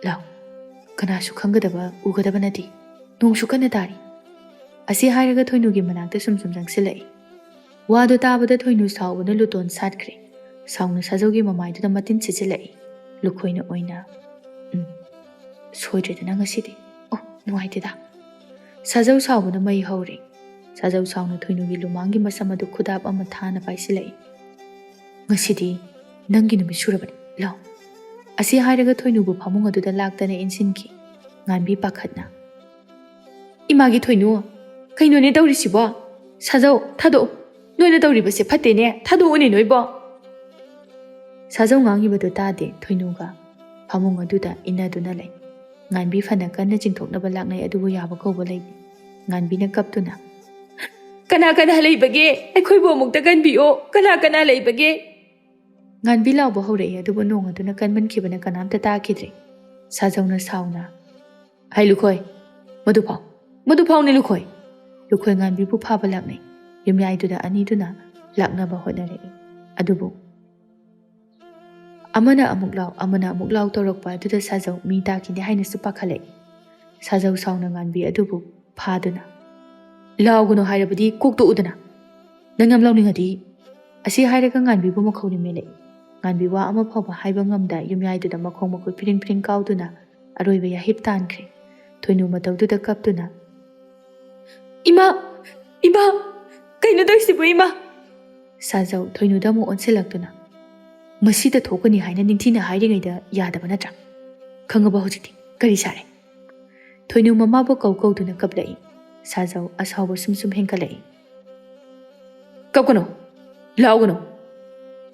ꯂꯥꯎ ꯀꯅꯥꯁꯨ ꯈꯪꯒꯗꯕ ꯎꯒꯗꯕ ꯅꯠꯇꯦ ꯅꯣꯡꯁꯨ ꯀꯟꯅ ꯇꯥꯔꯤ꯫ ꯑꯁꯤ ꯍꯥꯏꯔꯒ ꯊꯣꯏꯅꯨꯒꯤ ꯃꯅꯥꯛꯇ ꯁꯨꯝ ꯆꯪꯁꯤꯜꯂꯛꯏ꯫ ꯋꯥꯗꯨ ꯇꯥꯕꯗ ꯊꯣꯏꯅꯨ ꯁꯥꯎꯕꯅ ꯂꯨꯇꯣꯟ ꯁꯥꯠꯈ꯭ꯔꯦ꯫ ꯁꯥꯎꯅ ꯁꯥꯖꯧꯒꯤ ꯃꯃꯥꯏꯗꯨꯗ ꯃꯇꯤꯟ ꯁꯤꯠꯆꯤꯜꯂꯛꯏ꯫ ꯂꯨꯈꯣꯏꯅ ꯑꯣꯏꯅ ꯁꯣꯏꯗ꯭ꯔꯦꯗꯅ ꯉꯁꯤꯗꯤ ꯅꯨꯡꯉꯥꯏꯇꯦꯗ꯫ ꯁꯥꯖꯧ ꯁꯥꯎꯕꯅ ꯃꯩ ꯍꯧꯔꯦ꯫ ꯁꯥꯖꯧ ꯁꯥꯎꯅ ꯊꯣꯏꯅꯨꯒꯤ ꯂꯨꯃꯥꯡꯒꯤ ꯃꯁꯝ ꯑꯗꯨ ꯈꯨꯗꯥꯞ ꯑꯃ ꯊꯥꯅ ꯄꯥꯏꯁꯤꯜꯂꯛꯏ꯫ ꯉꯁꯤꯗꯤ ꯅꯪꯒꯤ ꯅꯨꯃꯤꯠ ꯁꯨꯔꯕꯅꯤ ꯂꯥꯎ꯫ ꯑꯁꯤ ꯍꯥꯏꯔꯒ ꯊꯣꯏꯅꯨꯕꯨ ꯐꯃꯨꯡ ꯑꯗꯨꯗ ꯂꯥꯛꯇꯅ ꯏꯟꯁꯤꯟꯈꯤ꯫ ꯉꯥꯟꯕꯤ ꯄꯥꯈꯠꯅ ꯏꯃꯥꯒꯤ ꯊꯣꯏꯅꯨ ꯀꯩꯅꯣꯅꯦ ꯇꯧꯔꯤꯁꯤꯕꯣ? ꯁꯥꯖꯧ ꯊꯥꯗꯣꯛꯎ ꯅꯣꯏꯅ ꯇꯧꯔꯤꯕꯁꯦ ꯐꯠꯇꯦꯅꯦ ꯊꯥꯗꯣꯛꯎꯅꯦ ꯅꯣꯏꯕꯣ꯫ ꯁꯥꯖꯧ ꯉꯥꯡꯉꯤꯕꯗꯨ ꯇꯥꯗꯦ꯫ ꯊꯣꯏꯅꯨꯒ ꯐꯃꯨꯡ ꯑꯗꯨꯗ ꯏꯟꯅꯗꯨꯅ ꯂꯩ꯫ ꯉꯥꯟꯕꯤ ꯐꯅ ꯀꯟꯅ ꯆꯤꯡꯊꯣꯛꯅꯕ ꯂꯥꯛꯅꯩ ꯑꯗꯨꯕꯨ ꯌꯥꯕ ꯀꯧꯕ ꯂꯩꯇꯦ꯫ ꯉꯥꯟꯕꯤꯅ ꯀꯞꯇꯨꯅ ꯀꯅꯥ ꯂꯩꯕꯒꯦ ꯑꯩꯈꯣꯏꯕꯨ ꯑꯃꯨꯛꯇ ꯀꯟꯕꯤꯌꯣ ꯀꯅꯥ ꯂꯩꯕꯒꯦ? ꯉꯥꯟꯕꯤ ꯂꯥꯎꯕ ꯍꯧꯔꯛꯏ ꯑꯗꯨꯕꯨ ꯅꯣꯡ ꯑꯗꯨꯅ ꯀꯟꯃꯟꯈꯤꯕꯅ ꯀꯅꯥꯝꯇ ꯇꯥꯈꯤꯗ꯭ꯔꯦ꯫ ꯁꯥꯖꯧꯅ ꯁꯥꯎꯅ ꯍꯩ ꯂꯨꯈꯣꯏ ꯃꯗꯨ ꯐꯥꯎꯅꯦ ꯂꯨꯈꯣꯏ꯫ ꯂꯨꯈꯣꯏ ꯉꯥꯟꯕꯤꯕꯨ ꯐꯥꯕ ꯂꯥꯛꯅꯩ꯫ ꯌꯨꯝꯌꯥꯏꯗꯨꯗ ꯑꯅꯤꯗꯨꯅ ꯂꯥꯛꯅꯕ ꯍꯣꯠꯅꯔꯛꯏ ꯑꯗꯨꯕꯨ ꯑꯃꯅ ꯑꯃꯨꯛ ꯂꯥꯎ ꯇꯧꯔꯛꯄ ꯑꯗꯨꯗ ꯁꯥꯖꯧ ꯃꯤ ꯇꯥꯈꯤꯅꯤ ꯍꯥꯏꯅꯁꯨ ꯄꯥꯈꯠꯂꯛꯏ꯫ ꯁꯥꯖꯧ ꯁꯥꯎꯅ ꯉꯥꯟꯕꯤ ꯑꯗꯨꯕꯨ ꯐꯥꯗꯨꯅ ꯂꯥꯎꯒꯅꯨ ꯍꯥꯏꯔꯕꯗꯤ ꯀꯣꯛꯇꯣꯛꯎꯗꯅ ꯅꯪ ꯌꯥꯝ ꯂꯥꯎꯅꯤꯡꯉꯗꯤ꯫ ꯑꯁꯤ ꯍꯥꯏꯔꯒ ꯉꯥꯟꯕꯤꯕꯨ ꯃꯈꯧꯔꯤ ꯃꯦꯜꯂꯛꯏ꯫ ꯉꯥꯟꯕꯤ ꯋꯥ ꯑꯃ ꯐꯥꯎꯕ ꯍꯥꯏꯕ ꯉꯝꯗ ꯌꯨꯝꯌꯥꯏꯗꯨꯗ ꯃꯈꯣꯡ ꯃꯈꯨꯠ ꯐꯤꯔꯤꯡ ꯀꯥꯎꯗꯨꯅ ꯑꯔꯣꯏꯕ ꯌꯥꯍꯤꯞ ꯇꯥꯟꯈ꯭ꯔꯦ꯫ ꯊꯣꯏꯅꯨ ꯃꯇꯧꯗꯨꯗ ꯀꯞꯇꯨꯅ ꯏꯃꯥ ꯀꯩꯅꯣ ꯇꯧꯏꯁꯤꯕꯨ ꯏꯃꯥ? ꯁꯥꯖꯧ ꯊꯣꯏꯅꯨꯗ ꯑꯃꯨꯛ ꯑꯣꯟꯁꯤꯜꯂꯛꯇꯨꯅ ꯃꯁꯤꯗ ꯊꯣꯛꯀꯅꯤ ꯍꯥꯏꯅ ꯅꯤꯡꯊꯤꯅ ꯍꯥꯏꯔꯤꯉꯩꯗ ꯌꯥꯗꯕ ꯅꯠꯇ꯭ꯔꯥ? ꯈꯪꯉꯕ ꯍꯧꯖꯤꯛꯇꯤ ꯀꯔꯤ ꯁꯥꯔꯦ? ꯊꯣꯏꯅꯨ ꯃꯃꯥꯕꯨ ꯀꯧꯗꯨꯅ ꯀꯞꯂꯛꯏ꯫ ꯁꯥꯖꯧ ꯑꯁꯥꯎꯕ ꯁꯨꯝ ꯍꯦꯟꯒꯠꯂꯛꯏ꯫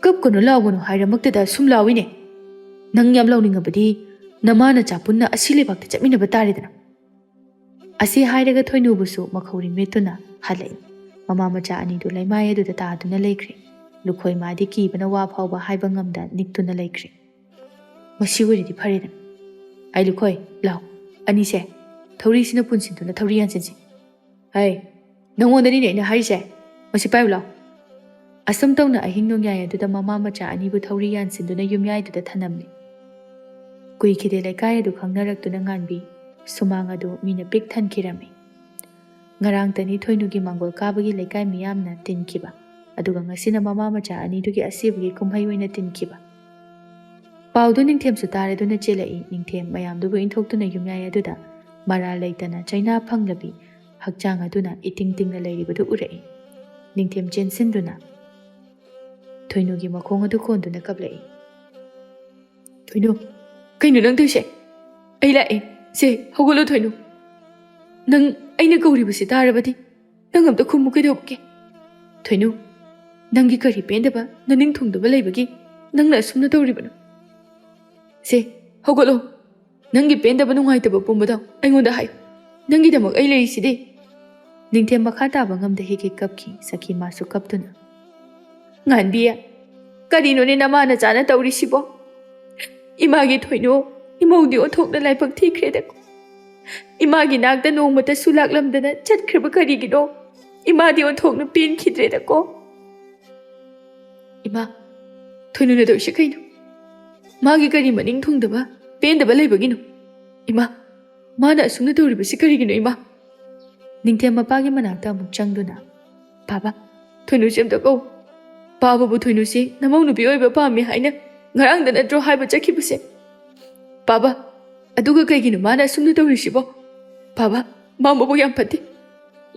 ꯀꯞꯀꯅꯨ ꯂꯥꯎꯒꯅꯨ ꯍꯥꯏꯔꯃꯛꯇꯗ ꯁꯨꯝ ꯂꯥꯎꯏꯅꯦ꯫ ꯅꯪ ꯌꯥꯝ ꯂꯥꯎꯅꯤꯡꯉꯕꯗꯤ ꯅꯃꯥ ꯅꯆꯥ ꯄꯨꯟꯅ ꯑꯁꯤ ꯂꯩꯕꯥꯛꯇ ꯆꯠꯃꯤꯟꯅꯕ ꯇꯥꯔꯦꯗꯅ꯫ ꯑꯁꯤ ꯍꯥꯏꯔꯒ ꯊꯣꯏꯅꯨꯕꯨꯁꯨ ꯃꯈꯧꯔꯤ ꯃꯦꯠꯇꯨꯅ ꯍꯜꯂꯛꯏ꯫ ꯃꯃꯥ ꯃꯆꯥ ꯑꯅꯤꯗꯨ ꯂꯩꯃꯥꯏ ꯑꯗꯨꯗ ꯇꯥꯗꯨꯅ ꯂꯩꯈ꯭ꯔꯦ꯫ ꯂꯨꯈꯣꯏ ꯃꯥꯗꯤ ꯀꯤꯕꯅ ꯋꯥ ꯐꯥꯎꯕ ꯍꯥꯏꯕ ꯉꯝꯗ ꯅꯤꯛꯇꯨꯅ ꯂꯩꯈ꯭ꯔꯦ꯫ ꯃꯁꯤ ꯑꯣꯏꯔꯗꯤ ꯐꯔꯦꯗꯅ ꯑꯩ ꯂꯨꯈꯣꯏ ꯂꯥꯎ ꯑꯅꯤꯁꯦ ꯊꯧꯔꯤꯁꯤꯅ ꯄꯨꯟꯁꯤꯟꯗꯨꯅ ꯊꯧꯔꯤ ꯌꯥꯟꯁꯤꯟꯁꯤ꯫ ꯅꯪꯉꯣꯟꯗꯅꯤꯅꯦ ꯑꯩꯅ ꯍꯥꯏꯔꯤꯁꯦ ꯃꯁꯤ ꯄꯥꯏꯌꯨ ꯂꯥꯎ꯫ ꯑꯁꯨꯝ ꯇꯧꯅ ꯑꯍꯤꯡ ꯅꯣꯡꯌꯥꯏ ꯑꯗꯨꯗ ꯃꯃꯥ ꯃꯆꯥ ꯑꯅꯤꯕꯨ ꯊꯧꯔꯤ ꯌꯥꯟꯁꯤꯟꯗꯨꯅ ꯌꯨꯝꯌꯥꯏꯗꯨꯗ ꯊꯅꯝꯃꯤ꯫ ꯀꯨꯏꯈꯤꯗꯦ ꯂꯩꯀꯥꯏ ꯑꯗꯨ ꯈꯪꯅꯔꯛꯇꯨꯅ ꯉꯥꯟꯕꯤ ꯁꯨꯃꯥꯡ ꯑꯗꯨ ꯃꯤꯅ ꯄꯤꯛ ꯊꯟꯈꯤꯔꯝꯃꯤ꯫ ꯉꯔꯥꯡꯇꯅꯤ ꯊꯣꯏꯅꯨꯒꯤ ꯃꯥꯡꯒꯣꯜ ꯀꯥꯕꯒꯤ ꯂꯩꯀꯥꯏ ꯃꯤꯌꯥꯝꯅ ꯇꯤꯟꯈꯤꯕ ꯑꯗꯨꯒ ꯉꯁꯤꯅ ꯃꯃꯥ ꯃꯆꯥ ꯑꯅꯤꯗꯨꯒꯤ ꯑꯁꯤꯕꯒꯤ ꯀꯨꯝꯍꯩ ꯑꯣꯏꯅ ꯇꯤꯟꯈꯤꯕ꯫ ꯄꯥꯎꯗꯨ ꯅꯤꯡꯊꯦꯝꯁꯨ ꯇꯥꯔꯗꯨꯅ ꯆꯦꯜꯂꯛꯏ꯫ ꯅꯤꯡꯊꯦꯝ ꯃꯌꯥꯝꯗꯨꯕꯨ ꯏꯟꯊꯣꯛꯇꯨꯅ ꯌꯨꯝꯌꯥꯏ ꯑꯗꯨꯗ ꯃꯔꯥꯜ ꯂꯩꯇꯅ ꯆꯩꯅꯥ ꯐꯪꯂꯕꯤ ꯍꯛꯆꯥꯡ ꯑꯗꯨꯅ ꯏꯇꯤꯡ ꯇꯤꯡꯅ ꯂꯩꯔꯤꯕꯗꯨ ꯎꯔꯛꯏ꯫ ꯅꯤꯡꯊꯦꯝ ꯆꯦꯟꯁꯤꯟꯗꯨꯅ ꯊꯣꯏꯅꯨꯒꯤ ꯃꯈꯣꯡ ꯑꯗꯨ ꯀꯣꯟꯗꯨꯅ ꯀꯞꯂꯛꯏ꯫ ꯊꯣꯏꯅꯨ, ꯀꯩꯅꯣ ꯅꯪ ꯇꯧꯔꯤꯁꯦ? ꯑꯩ ꯂꯥꯛꯑꯦ, ꯁꯦ ꯍꯧꯒꯠꯂꯣ ꯊꯣꯏꯅꯨ꯫ ꯅꯪ ꯑꯩꯅ ꯀꯧꯔꯤꯕꯁꯤ ꯇꯥꯔꯕꯗꯤ ꯅꯪ ꯑꯝꯇ ꯈꯨꯝꯃꯨ ꯀꯩꯗꯧꯕꯒꯦ? ꯊꯣꯏꯅꯨ, ꯅꯪꯒꯤ ꯀꯔꯤ ꯄꯦꯟꯗꯕ ꯅꯅꯤꯡ ꯊꯨꯡꯗꯕ ꯂꯩꯕꯒꯤ ꯅꯪꯅ ꯑꯁꯨꯝꯅ ꯇꯧꯔꯤꯕꯅꯣ? ꯁꯦ ꯍꯧꯒꯠꯂꯣ, ꯅꯪꯒꯤ ꯄꯦꯟꯗꯕ ꯅꯨꯡꯉꯥꯏꯇꯕ ꯄꯨꯝꯕꯗꯣ ꯑꯩꯉꯣꯟꯗ ꯍꯥꯏꯌꯨ, ꯅꯪꯒꯤꯗꯃꯛ ꯑꯩ ꯂꯩꯔꯤꯁꯤꯗꯤ꯫ ꯅꯤꯡꯊꯦꯝ ꯃꯈꯥ ꯇꯥꯕ ꯉꯝꯗ ꯍꯤꯛ ꯀꯞꯈꯤ, ꯁꯈꯤ ꯃꯥꯁꯨ ꯀꯞꯇꯨꯅ꯫ ꯉꯥꯟꯕꯤ, ꯀꯔꯤꯅꯣꯅꯦ ꯅꯃꯥꯅ ꯆꯥꯅ ꯇꯧꯔꯤꯁꯤꯕꯣ? ꯏꯃꯥꯒꯤ ꯊꯣꯏꯅꯨ, ꯏꯃꯧꯗꯤ ꯑꯣꯟꯊꯣꯛꯅ ꯂꯥꯏꯕꯛ ꯊꯤꯈ꯭ꯔꯦꯗꯀꯣ꯫ ꯏꯃꯥꯒꯤ ꯅꯥꯛꯇ ꯅꯣꯡꯃꯇꯁꯨ ꯂꯥꯛꯂꯝꯗꯅ ꯆꯠꯈ꯭ꯔꯕ ꯀꯔꯤꯒꯤꯅꯣ? ꯏꯃꯥꯗꯤ ꯑꯣꯟꯊꯣꯛꯅ ꯄꯦꯟꯈꯤꯗ꯭ꯔꯦꯗꯀꯣ꯫ ꯏꯃꯥ, ꯊꯣꯏꯅꯨꯅ ꯇꯧꯔꯤꯁꯤ ꯀꯩꯅꯣ? ꯃꯥꯒꯤ ꯀꯔꯤ ꯃꯅꯤꯡ ꯊꯨꯡꯗꯕ ꯄꯦꯟꯗꯕ ꯂꯩꯕꯒꯤꯅꯣ? ꯏꯃꯥ, ꯃꯥꯅ ꯑꯁꯨꯝꯅ ꯇꯧꯔꯤꯕꯁꯤ ꯀꯔꯤꯒꯤꯅꯣ ꯏꯃꯥ? ꯅꯤꯡꯊꯦꯝ ꯃꯄꯥꯒꯤ ꯃꯅꯥꯛꯇ ꯑꯃꯨꯛ ꯆꯪꯗꯨꯅ, ꯕꯥꯕꯥ, ꯊꯣꯏꯅꯨꯁꯤ ꯑꯝꯇ ꯀꯧ꯫ ꯕꯥꯕꯥꯕꯨ ꯊꯣꯏꯅꯨꯁꯤ ꯅꯃꯧ ꯅꯨꯄꯤ ꯑꯣꯏꯕ ꯄꯥꯝꯃꯤ ꯍꯥꯏꯅ ꯉꯔꯥꯡꯗ ꯅꯠꯇ꯭ꯔꯣ ꯍꯥꯏꯕ ꯆꯠꯈꯤꯕꯁꯦ? ꯕꯥꯕꯥ, ꯑꯗꯨꯒ ꯀꯩꯒꯤꯅꯣ ꯃꯥꯅ ꯑꯁꯨꯝꯅ ꯇꯧꯔꯤꯁꯤꯕꯣ? ꯕꯥꯕꯥ, ꯃꯥ ꯃꯕꯨꯛ ꯌꯥꯝ ꯐꯠꯇꯦ꯫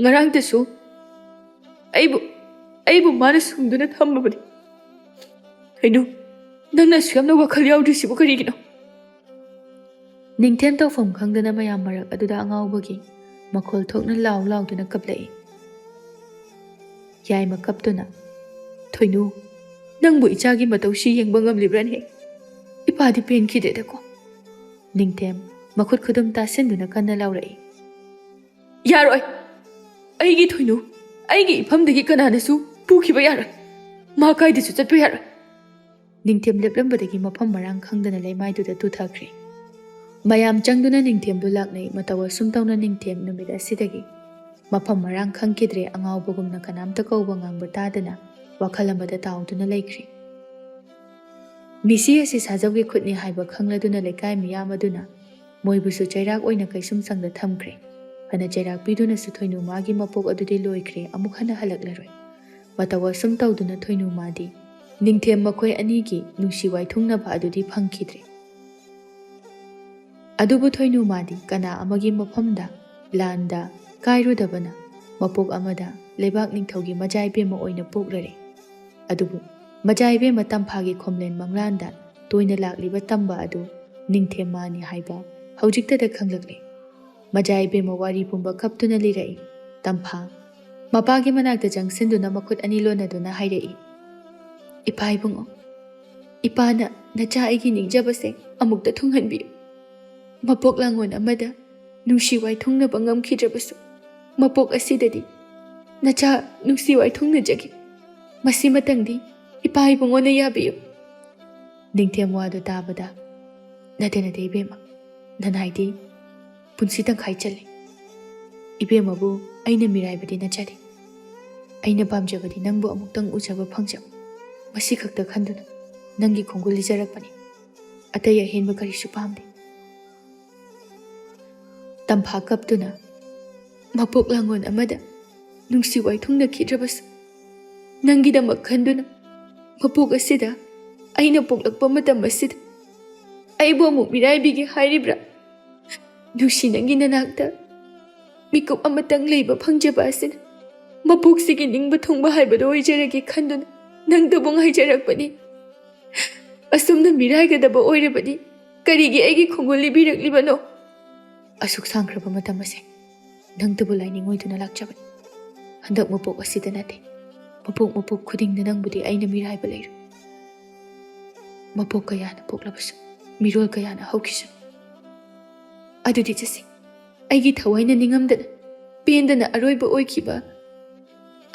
ꯉꯔꯥꯡꯗꯁꯨ ꯑꯩꯕꯨ ꯃꯥꯅ ꯁꯨꯝꯗꯨꯅ ꯊꯝꯃꯕꯅꯤ꯫ ꯊꯣꯏꯅꯨ, ꯅꯪꯅ ꯑꯁꯨꯛ ꯌꯥꯝꯅ ꯋꯥꯈꯜ ꯌꯥꯎꯗ꯭ꯔꯤꯁꯤꯕꯨ ꯀꯔꯤꯒꯤꯅꯣ? ꯅꯤꯡꯊꯦꯝ ꯇꯧꯐꯝ ꯈꯪꯗꯅ ꯃꯌꯥꯝ ꯃꯔꯛ ꯑꯗꯨꯗ ꯑꯉꯥꯎꯕꯒꯤ ꯃꯈꯣꯜ ꯊꯣꯛꯅ ꯂꯥꯎꯗꯨꯅ ꯀꯞꯂꯛꯏ꯫ ꯌꯥꯏꯃ ꯀꯞꯇꯨꯅ, ꯊꯣꯏꯅꯨ, ꯅꯪꯕꯨ ꯏꯆꯥꯒꯤ ꯃꯇꯧꯁꯤ ꯌꯦꯡꯕ ꯉꯝꯂꯤꯕ꯭ꯔꯥꯅꯦ? ꯏꯄꯥꯗꯤ ꯄꯦꯟꯈꯤꯗꯦꯗꯀꯣ꯫ ꯅꯤꯡꯊꯦꯝ ꯃꯈꯨꯠ ꯈꯨꯗꯨꯝ ꯇꯥꯁꯤꯟꯗꯨꯅ ꯀꯟꯅ ꯂꯥꯎꯔꯛꯏ꯫ ꯌꯥꯔꯣꯏ! ꯑꯩꯒꯤ ꯊꯣꯏꯅꯨ, ꯑꯩꯒꯤ ꯏꯐꯝꯗꯒꯤ ꯀꯅꯥꯅꯁꯨ ꯄꯨꯈꯤꯕ ꯌꯥꯔꯣꯏ꯫ ꯃꯥ ꯀꯥꯏꯗꯁꯨ ꯆꯠꯄ ꯌꯥꯔꯣꯏ꯫ ꯅꯤꯡꯊꯦꯝ ꯂꯦꯞꯂꯝꯕꯗꯒꯤ ꯃꯐꯝ ꯃꯔꯥꯡ ꯈꯪꯗꯅ ꯂꯩꯃꯥꯏꯗꯨꯗ ꯇꯨꯊꯈ꯭ꯔꯦ꯫ ꯃꯌꯥꯝ ꯆꯪꯗꯨꯅ ꯅꯤꯡꯊꯦꯝꯗꯨ ꯂꯥꯛꯅꯩ꯫ ꯃꯇꯧ ꯑꯁꯨꯝ ꯇꯧꯅ ꯅꯤꯡꯊꯦꯝ ꯅꯨꯃꯤꯠ ꯑꯁꯤꯗꯒꯤ ꯃꯐꯝ ꯃꯔꯥꯡ ꯈꯪꯈꯤꯗ꯭ꯔꯦ꯫ ꯑꯉꯥꯎꯕꯒꯨꯝꯅ ꯀꯅꯥꯝꯇ ꯀꯧꯕ ꯉꯥꯡꯕ ꯇꯥꯗꯅ ꯋꯥꯈꯜ ꯑꯃꯗ ꯇꯥꯎꯗꯨꯅ ꯂꯩꯈ꯭ꯔꯦ꯫ ꯃꯤꯁꯤ ꯑꯁꯤ ꯁꯥꯖꯧꯒꯤ ꯈꯨꯠꯅꯤ ꯍꯥꯏꯕ ꯈꯪꯂꯗꯨꯅ ꯂꯩꯀꯥꯏ ꯃꯤꯌꯥꯝ ꯑꯗꯨꯅ ꯃꯣꯏꯕꯨꯁꯨ ꯆꯩꯔꯥꯛ ꯑꯣꯏꯅ ꯀꯩꯁꯨꯝꯁꯪꯗ ꯊꯝꯈ꯭ꯔꯦ꯫ ꯐꯅ ꯆꯩꯔꯥꯛ ꯄꯤꯗꯨꯅꯁꯨ ꯊꯣꯏꯅꯨ ꯃꯥꯒꯤ ꯃꯄꯣꯛ ꯑꯗꯨꯗꯤ ꯂꯣꯏꯈ꯭ꯔꯦ, ꯑꯃꯨꯛ ꯍꯟꯅ ꯍꯜꯂꯛꯂꯔꯣꯏ꯫ ꯃꯇꯧ ꯑꯁꯨꯝ ꯇꯧꯗꯨꯅ ꯊꯣꯏꯅꯨ ꯃꯥꯗꯤ ꯅꯤꯡꯊꯦꯝ ꯃꯈꯣꯏ ꯑꯅꯤꯒꯤ ꯅꯨꯡꯁꯤ ꯋꯥꯏꯊꯨꯡꯅꯕ ꯑꯗꯨꯗꯤ ꯐꯪꯈꯤꯗ꯭ꯔꯦ꯫ ꯑꯗꯨꯕꯨ ꯊꯣꯏꯅꯨ ꯃꯥꯗꯤ ꯀꯅꯥ ꯑꯃꯒꯤ ꯃꯐꯝꯗ ꯂꯥꯟꯗ ꯀꯥꯏꯔꯨꯗꯕꯅ ꯃꯄꯣꯛ ꯑꯃꯗ ꯂꯩꯕꯥꯛ ꯅꯤꯡꯊꯧꯒꯤ ꯃꯆꯥꯏꯕꯦꯝꯃ ꯑꯣꯏꯅ ꯄꯣꯛꯂꯔꯦ꯫ ꯑꯗꯨꯕꯨ ꯃꯆꯥꯏꯕꯦꯝꯃ ꯇꯝꯐꯥꯒꯤ ꯈꯣꯝꯂꯦꯟ ꯃꯪꯂꯥꯟꯗ ꯇꯣꯏꯅ ꯂꯥꯛꯂꯤꯕ ꯇꯝꯕ ꯑꯗꯨ ꯅꯤꯡꯊꯦꯝ ꯃꯥꯅꯤ ꯍꯥꯏꯕ ꯍꯧꯖꯤꯛꯇꯗ ꯈꯪꯂꯛꯂꯦ꯫ ꯃꯆꯥꯏꯕꯦꯝꯃ ꯋꯥꯔꯤ ꯄꯨꯝꯕ ꯀꯞꯇꯨꯅ ꯂꯤꯔꯛꯏ꯫ ꯇꯝꯐꯥ ꯃꯄꯥꯒꯤ ꯃꯅꯥꯛꯇ ꯆꯪꯁꯤꯟꯗꯨꯅ ꯃꯈꯨꯠ ꯑꯅꯤ ꯂꯣꯟꯅꯗꯨꯅ ꯍꯥꯏꯔꯛꯏ꯫ ꯏꯄꯥ ꯏꯕꯨꯡꯉꯣ, ꯏꯄꯥꯅ ꯅꯆꯥ ꯑꯩꯒꯤ ꯅꯤꯡꯖꯕꯁꯦ ꯑꯃꯨꯛꯇ ꯊꯨꯡꯍꯟꯕꯤꯌꯨ꯫ ꯃꯄꯣꯛ ꯂꯥꯡꯒꯣꯜ ꯑꯃꯗ ꯅꯨꯡꯁꯤ ꯋꯥꯏꯊꯨꯡꯅꯕ ꯉꯝꯈꯤꯗ꯭ꯔꯕꯁꯨ ꯃꯄꯣꯛ ꯑꯁꯤꯗꯗꯤ ꯅꯆꯥ ꯅꯨꯡꯁꯤ ꯋꯥꯏꯊꯨꯡꯅꯖꯒꯦ꯫ ꯃꯁꯤꯃꯇꯪꯗꯤ ꯏꯄꯥ ꯏꯕꯨꯡꯉꯣꯅ ꯌꯥꯕꯤꯌꯨ꯫ ꯅꯤꯡꯊꯦꯝ ꯋꯥꯗꯨ ꯇꯥꯕꯗ, ꯅꯠꯇꯦ ꯏꯕꯦꯝꯃ, ꯅꯅꯥꯏꯗꯤ ꯄꯨꯟꯁꯤ ꯇꯪꯈꯥꯏ ꯆꯜꯂꯤ꯫ ꯏꯕꯦꯝꯃꯕꯨ ꯑꯩꯅ ꯃꯤꯔꯥꯏꯕꯗꯤ ꯅꯠꯆꯗꯦ꯫ ꯑꯩꯅ ꯄꯥꯝꯖꯕꯗꯤ ꯅꯪꯕꯨ ꯑꯃꯨꯛꯇꯪ ꯎꯖꯕ ꯐꯪꯖꯕ, ꯃꯁꯤ ꯈꯛꯇ ꯈꯟꯗꯨꯅ ꯅꯪꯒꯤ ꯈꯣꯡꯒꯨꯜ ꯂꯤꯖꯔꯛꯄꯅꯤ꯫ ꯑꯇꯩ ꯑꯍꯦꯟꯕ ꯀꯔꯤꯁꯨ ꯄꯥꯝꯗꯦ꯫ ꯇꯝꯐꯥ ꯀꯞꯇꯨꯅ, ꯃꯄꯣꯛ ꯂꯥꯡꯒꯣꯜ ꯑꯃꯗ ꯅꯨꯡꯁꯤ ꯋꯥꯏꯊꯨꯡꯅꯈꯤꯗ꯭ꯔꯕꯁꯨ ꯅꯪꯒꯤꯗꯃꯛ ꯈꯟꯗꯨꯅ ꯃꯄꯣꯛ ꯑꯁꯤꯗ ꯑꯩꯅ ꯄꯣꯛꯂꯛꯄ ꯃꯇꯝ ꯑꯁꯤꯗ ꯑꯩꯕꯨ ꯑꯃꯨꯛ ꯃꯤꯔꯥꯏꯕꯤꯒꯦ ꯍꯥꯏꯔꯤꯕ꯭ꯔꯥ? ꯅꯨꯡꯁꯤ ꯅꯪꯒꯤ ꯅꯅꯥꯛꯇ ꯃꯤꯀꯨꯞ ꯑꯃꯇꯪ ꯂꯩꯕ ꯐꯪꯖꯕ ꯑꯁꯤꯅ ꯃꯄꯣꯛꯁꯤꯒꯤ ꯅꯤꯡꯕ ꯊꯨꯡꯕ ꯍꯥꯏꯕꯗꯣ ꯑꯣꯏꯖꯔꯒꯦ ꯈꯟꯗꯨꯅ ꯅꯪꯇꯕꯨ ꯉꯥꯏꯖꯔꯛꯄꯅꯤ꯫ ꯑꯁꯨꯝꯅ ꯃꯤꯔꯥꯏꯒꯗꯕ ꯑꯣꯏꯔꯕꯗꯤ ꯀꯔꯤꯒꯤ ꯑꯩꯒꯤ ꯈꯣꯡꯒꯨꯜ ꯂꯤꯕꯤꯔꯛꯂꯤꯕꯅꯣ? ꯑꯁꯨꯛ ꯁꯥꯡꯈ꯭ꯔꯕ ꯃꯇꯝ ꯑꯁꯦ ꯅꯪꯇꯕꯨ ꯂꯥꯏꯅꯤꯡꯉꯣꯏꯗꯨꯅ ꯂꯥꯛꯆꯕꯅꯤ꯫ ꯍꯟꯗꯛ ꯃꯄꯣꯛ ꯑꯁꯤꯗ ꯅꯠꯇꯦ, ꯃꯄꯣꯛ ꯈꯨꯗꯤꯡꯗ ꯅꯪꯕꯨꯗꯤ ꯑꯩꯅ ꯃꯤꯔꯥꯏꯕ ꯂꯩꯔꯣꯏ꯫ ꯃꯄꯣꯛ ꯀꯌꯥꯅ ꯄꯣꯛꯂꯕꯁꯨ ꯃꯤꯔꯣꯜ ꯀꯌꯥꯅ ꯍꯧꯈꯤꯁꯅꯨ꯫ ꯑꯗꯨꯗꯤ ꯆꯠꯁꯤ, ꯑꯩꯒꯤ ꯊꯋꯥꯏꯅ ꯅꯤꯡꯉꯝꯗꯅ ꯄꯦꯟꯗꯅ ꯑꯔꯣꯏꯕ ꯑꯣꯏꯈꯤꯕ,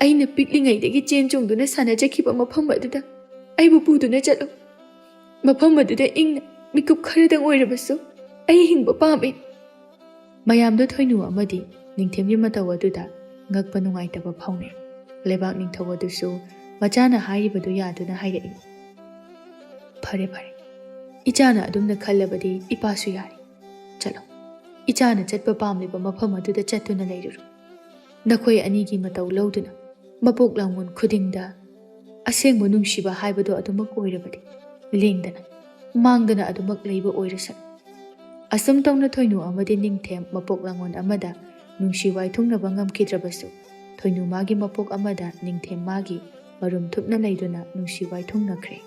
ꯑꯩꯅ ꯄꯤꯛꯂꯤꯉꯩꯗꯒꯤ ꯆꯦꯟ ꯆꯣꯡꯗꯨꯅ ꯁꯥꯟꯅꯖꯈꯤꯕ ꯃꯐꯝ ꯑꯗꯨꯗ ꯑꯩꯕꯨ ꯄꯨꯗꯨꯅ ꯆꯠꯂꯨ꯫ ꯃꯐꯝ ꯑꯗꯨꯗ ꯏꯪꯅ ꯃꯤꯀꯨꯞ ꯈꯔꯗꯪ ꯑꯣꯏꯔꯕꯁꯨ ꯑꯩ ꯍꯤꯡꯕ ꯄꯥꯝꯃꯤ꯫ ꯃꯌꯥꯝꯗꯣ ꯊꯣꯏꯅꯨ ꯑꯃꯗꯤ ꯅꯤꯡꯊꯦꯝꯒꯤ ꯃꯇꯧ ꯑꯗꯨꯗ ꯉꯛꯄ ꯅꯨꯡꯉꯥꯏꯇꯕ ꯐꯥꯎꯅꯩ꯫ ꯂꯩꯕꯥꯛ ꯅꯤꯡꯊꯧ ꯑꯗꯨꯁꯨ ꯃꯆꯥꯅ ꯍꯥꯏꯔꯤꯕꯗꯨ ꯌꯥꯗꯨꯅ ꯍꯥꯏꯔꯛꯏ꯫ ꯐꯔꯦ, ꯏꯆꯥꯅ ꯑꯗꯨꯝꯅ ꯈꯜꯂꯕꯗꯤ ꯏꯄꯥꯁꯨ ꯌꯥꯔꯤ꯫ ꯆꯠꯂꯣ, ꯏꯆꯥꯅ ꯆꯠꯄ ꯄꯥꯝꯂꯤꯕ ꯃꯐꯝ ꯑꯗꯨꯗ ꯆꯠꯇꯨꯅ ꯂꯩꯔꯨꯔꯣ꯫ ꯅꯈꯣꯏ ꯑꯅꯤꯒꯤ ꯃꯇꯧ ꯂꯧꯗꯨꯅ ꯃꯄꯣꯛ ꯂꯥꯡꯒꯣꯜ ꯈꯨꯗꯤꯡꯗ ꯑꯁꯦꯡꯕ ꯅꯨꯡꯁꯤꯕ ꯍꯥꯏꯕꯗꯣ ꯑꯗꯨꯃꯛ ꯑꯣꯏꯔꯕꯗꯤ ꯂꯦꯡꯗꯅ ꯃꯥꯡꯗꯅ ꯑꯗꯨꯃꯛ ꯂꯩꯕ ꯑꯣꯏꯔꯁꯅꯨ꯫ ꯑꯁꯨꯝ ꯇꯧꯅ ꯊꯣꯏꯅꯨ ꯑꯃꯗꯤ ꯅꯤꯡꯊꯦꯝ ꯃꯄꯣꯛ ꯂꯥꯡꯒꯣꯜ ꯑꯃꯗ ꯅꯨꯡꯁꯤ ꯋꯥꯏꯊꯨꯡꯅꯕ ꯉꯝꯈꯤꯗ꯭ꯔꯕꯁꯨ ꯊꯣꯏꯅꯨ ꯃꯥꯒꯤ ꯃꯄꯣꯛ ꯑꯃꯗ ꯅꯤꯡꯊꯦꯝ ꯃꯥꯒꯤ ꯃꯔꯨꯝ ꯊꯨꯞꯅ ꯂꯩꯗꯨꯅ ꯅꯨꯡꯁꯤ ꯋꯥꯏꯊꯨꯡꯅꯈ꯭ꯔꯦ꯫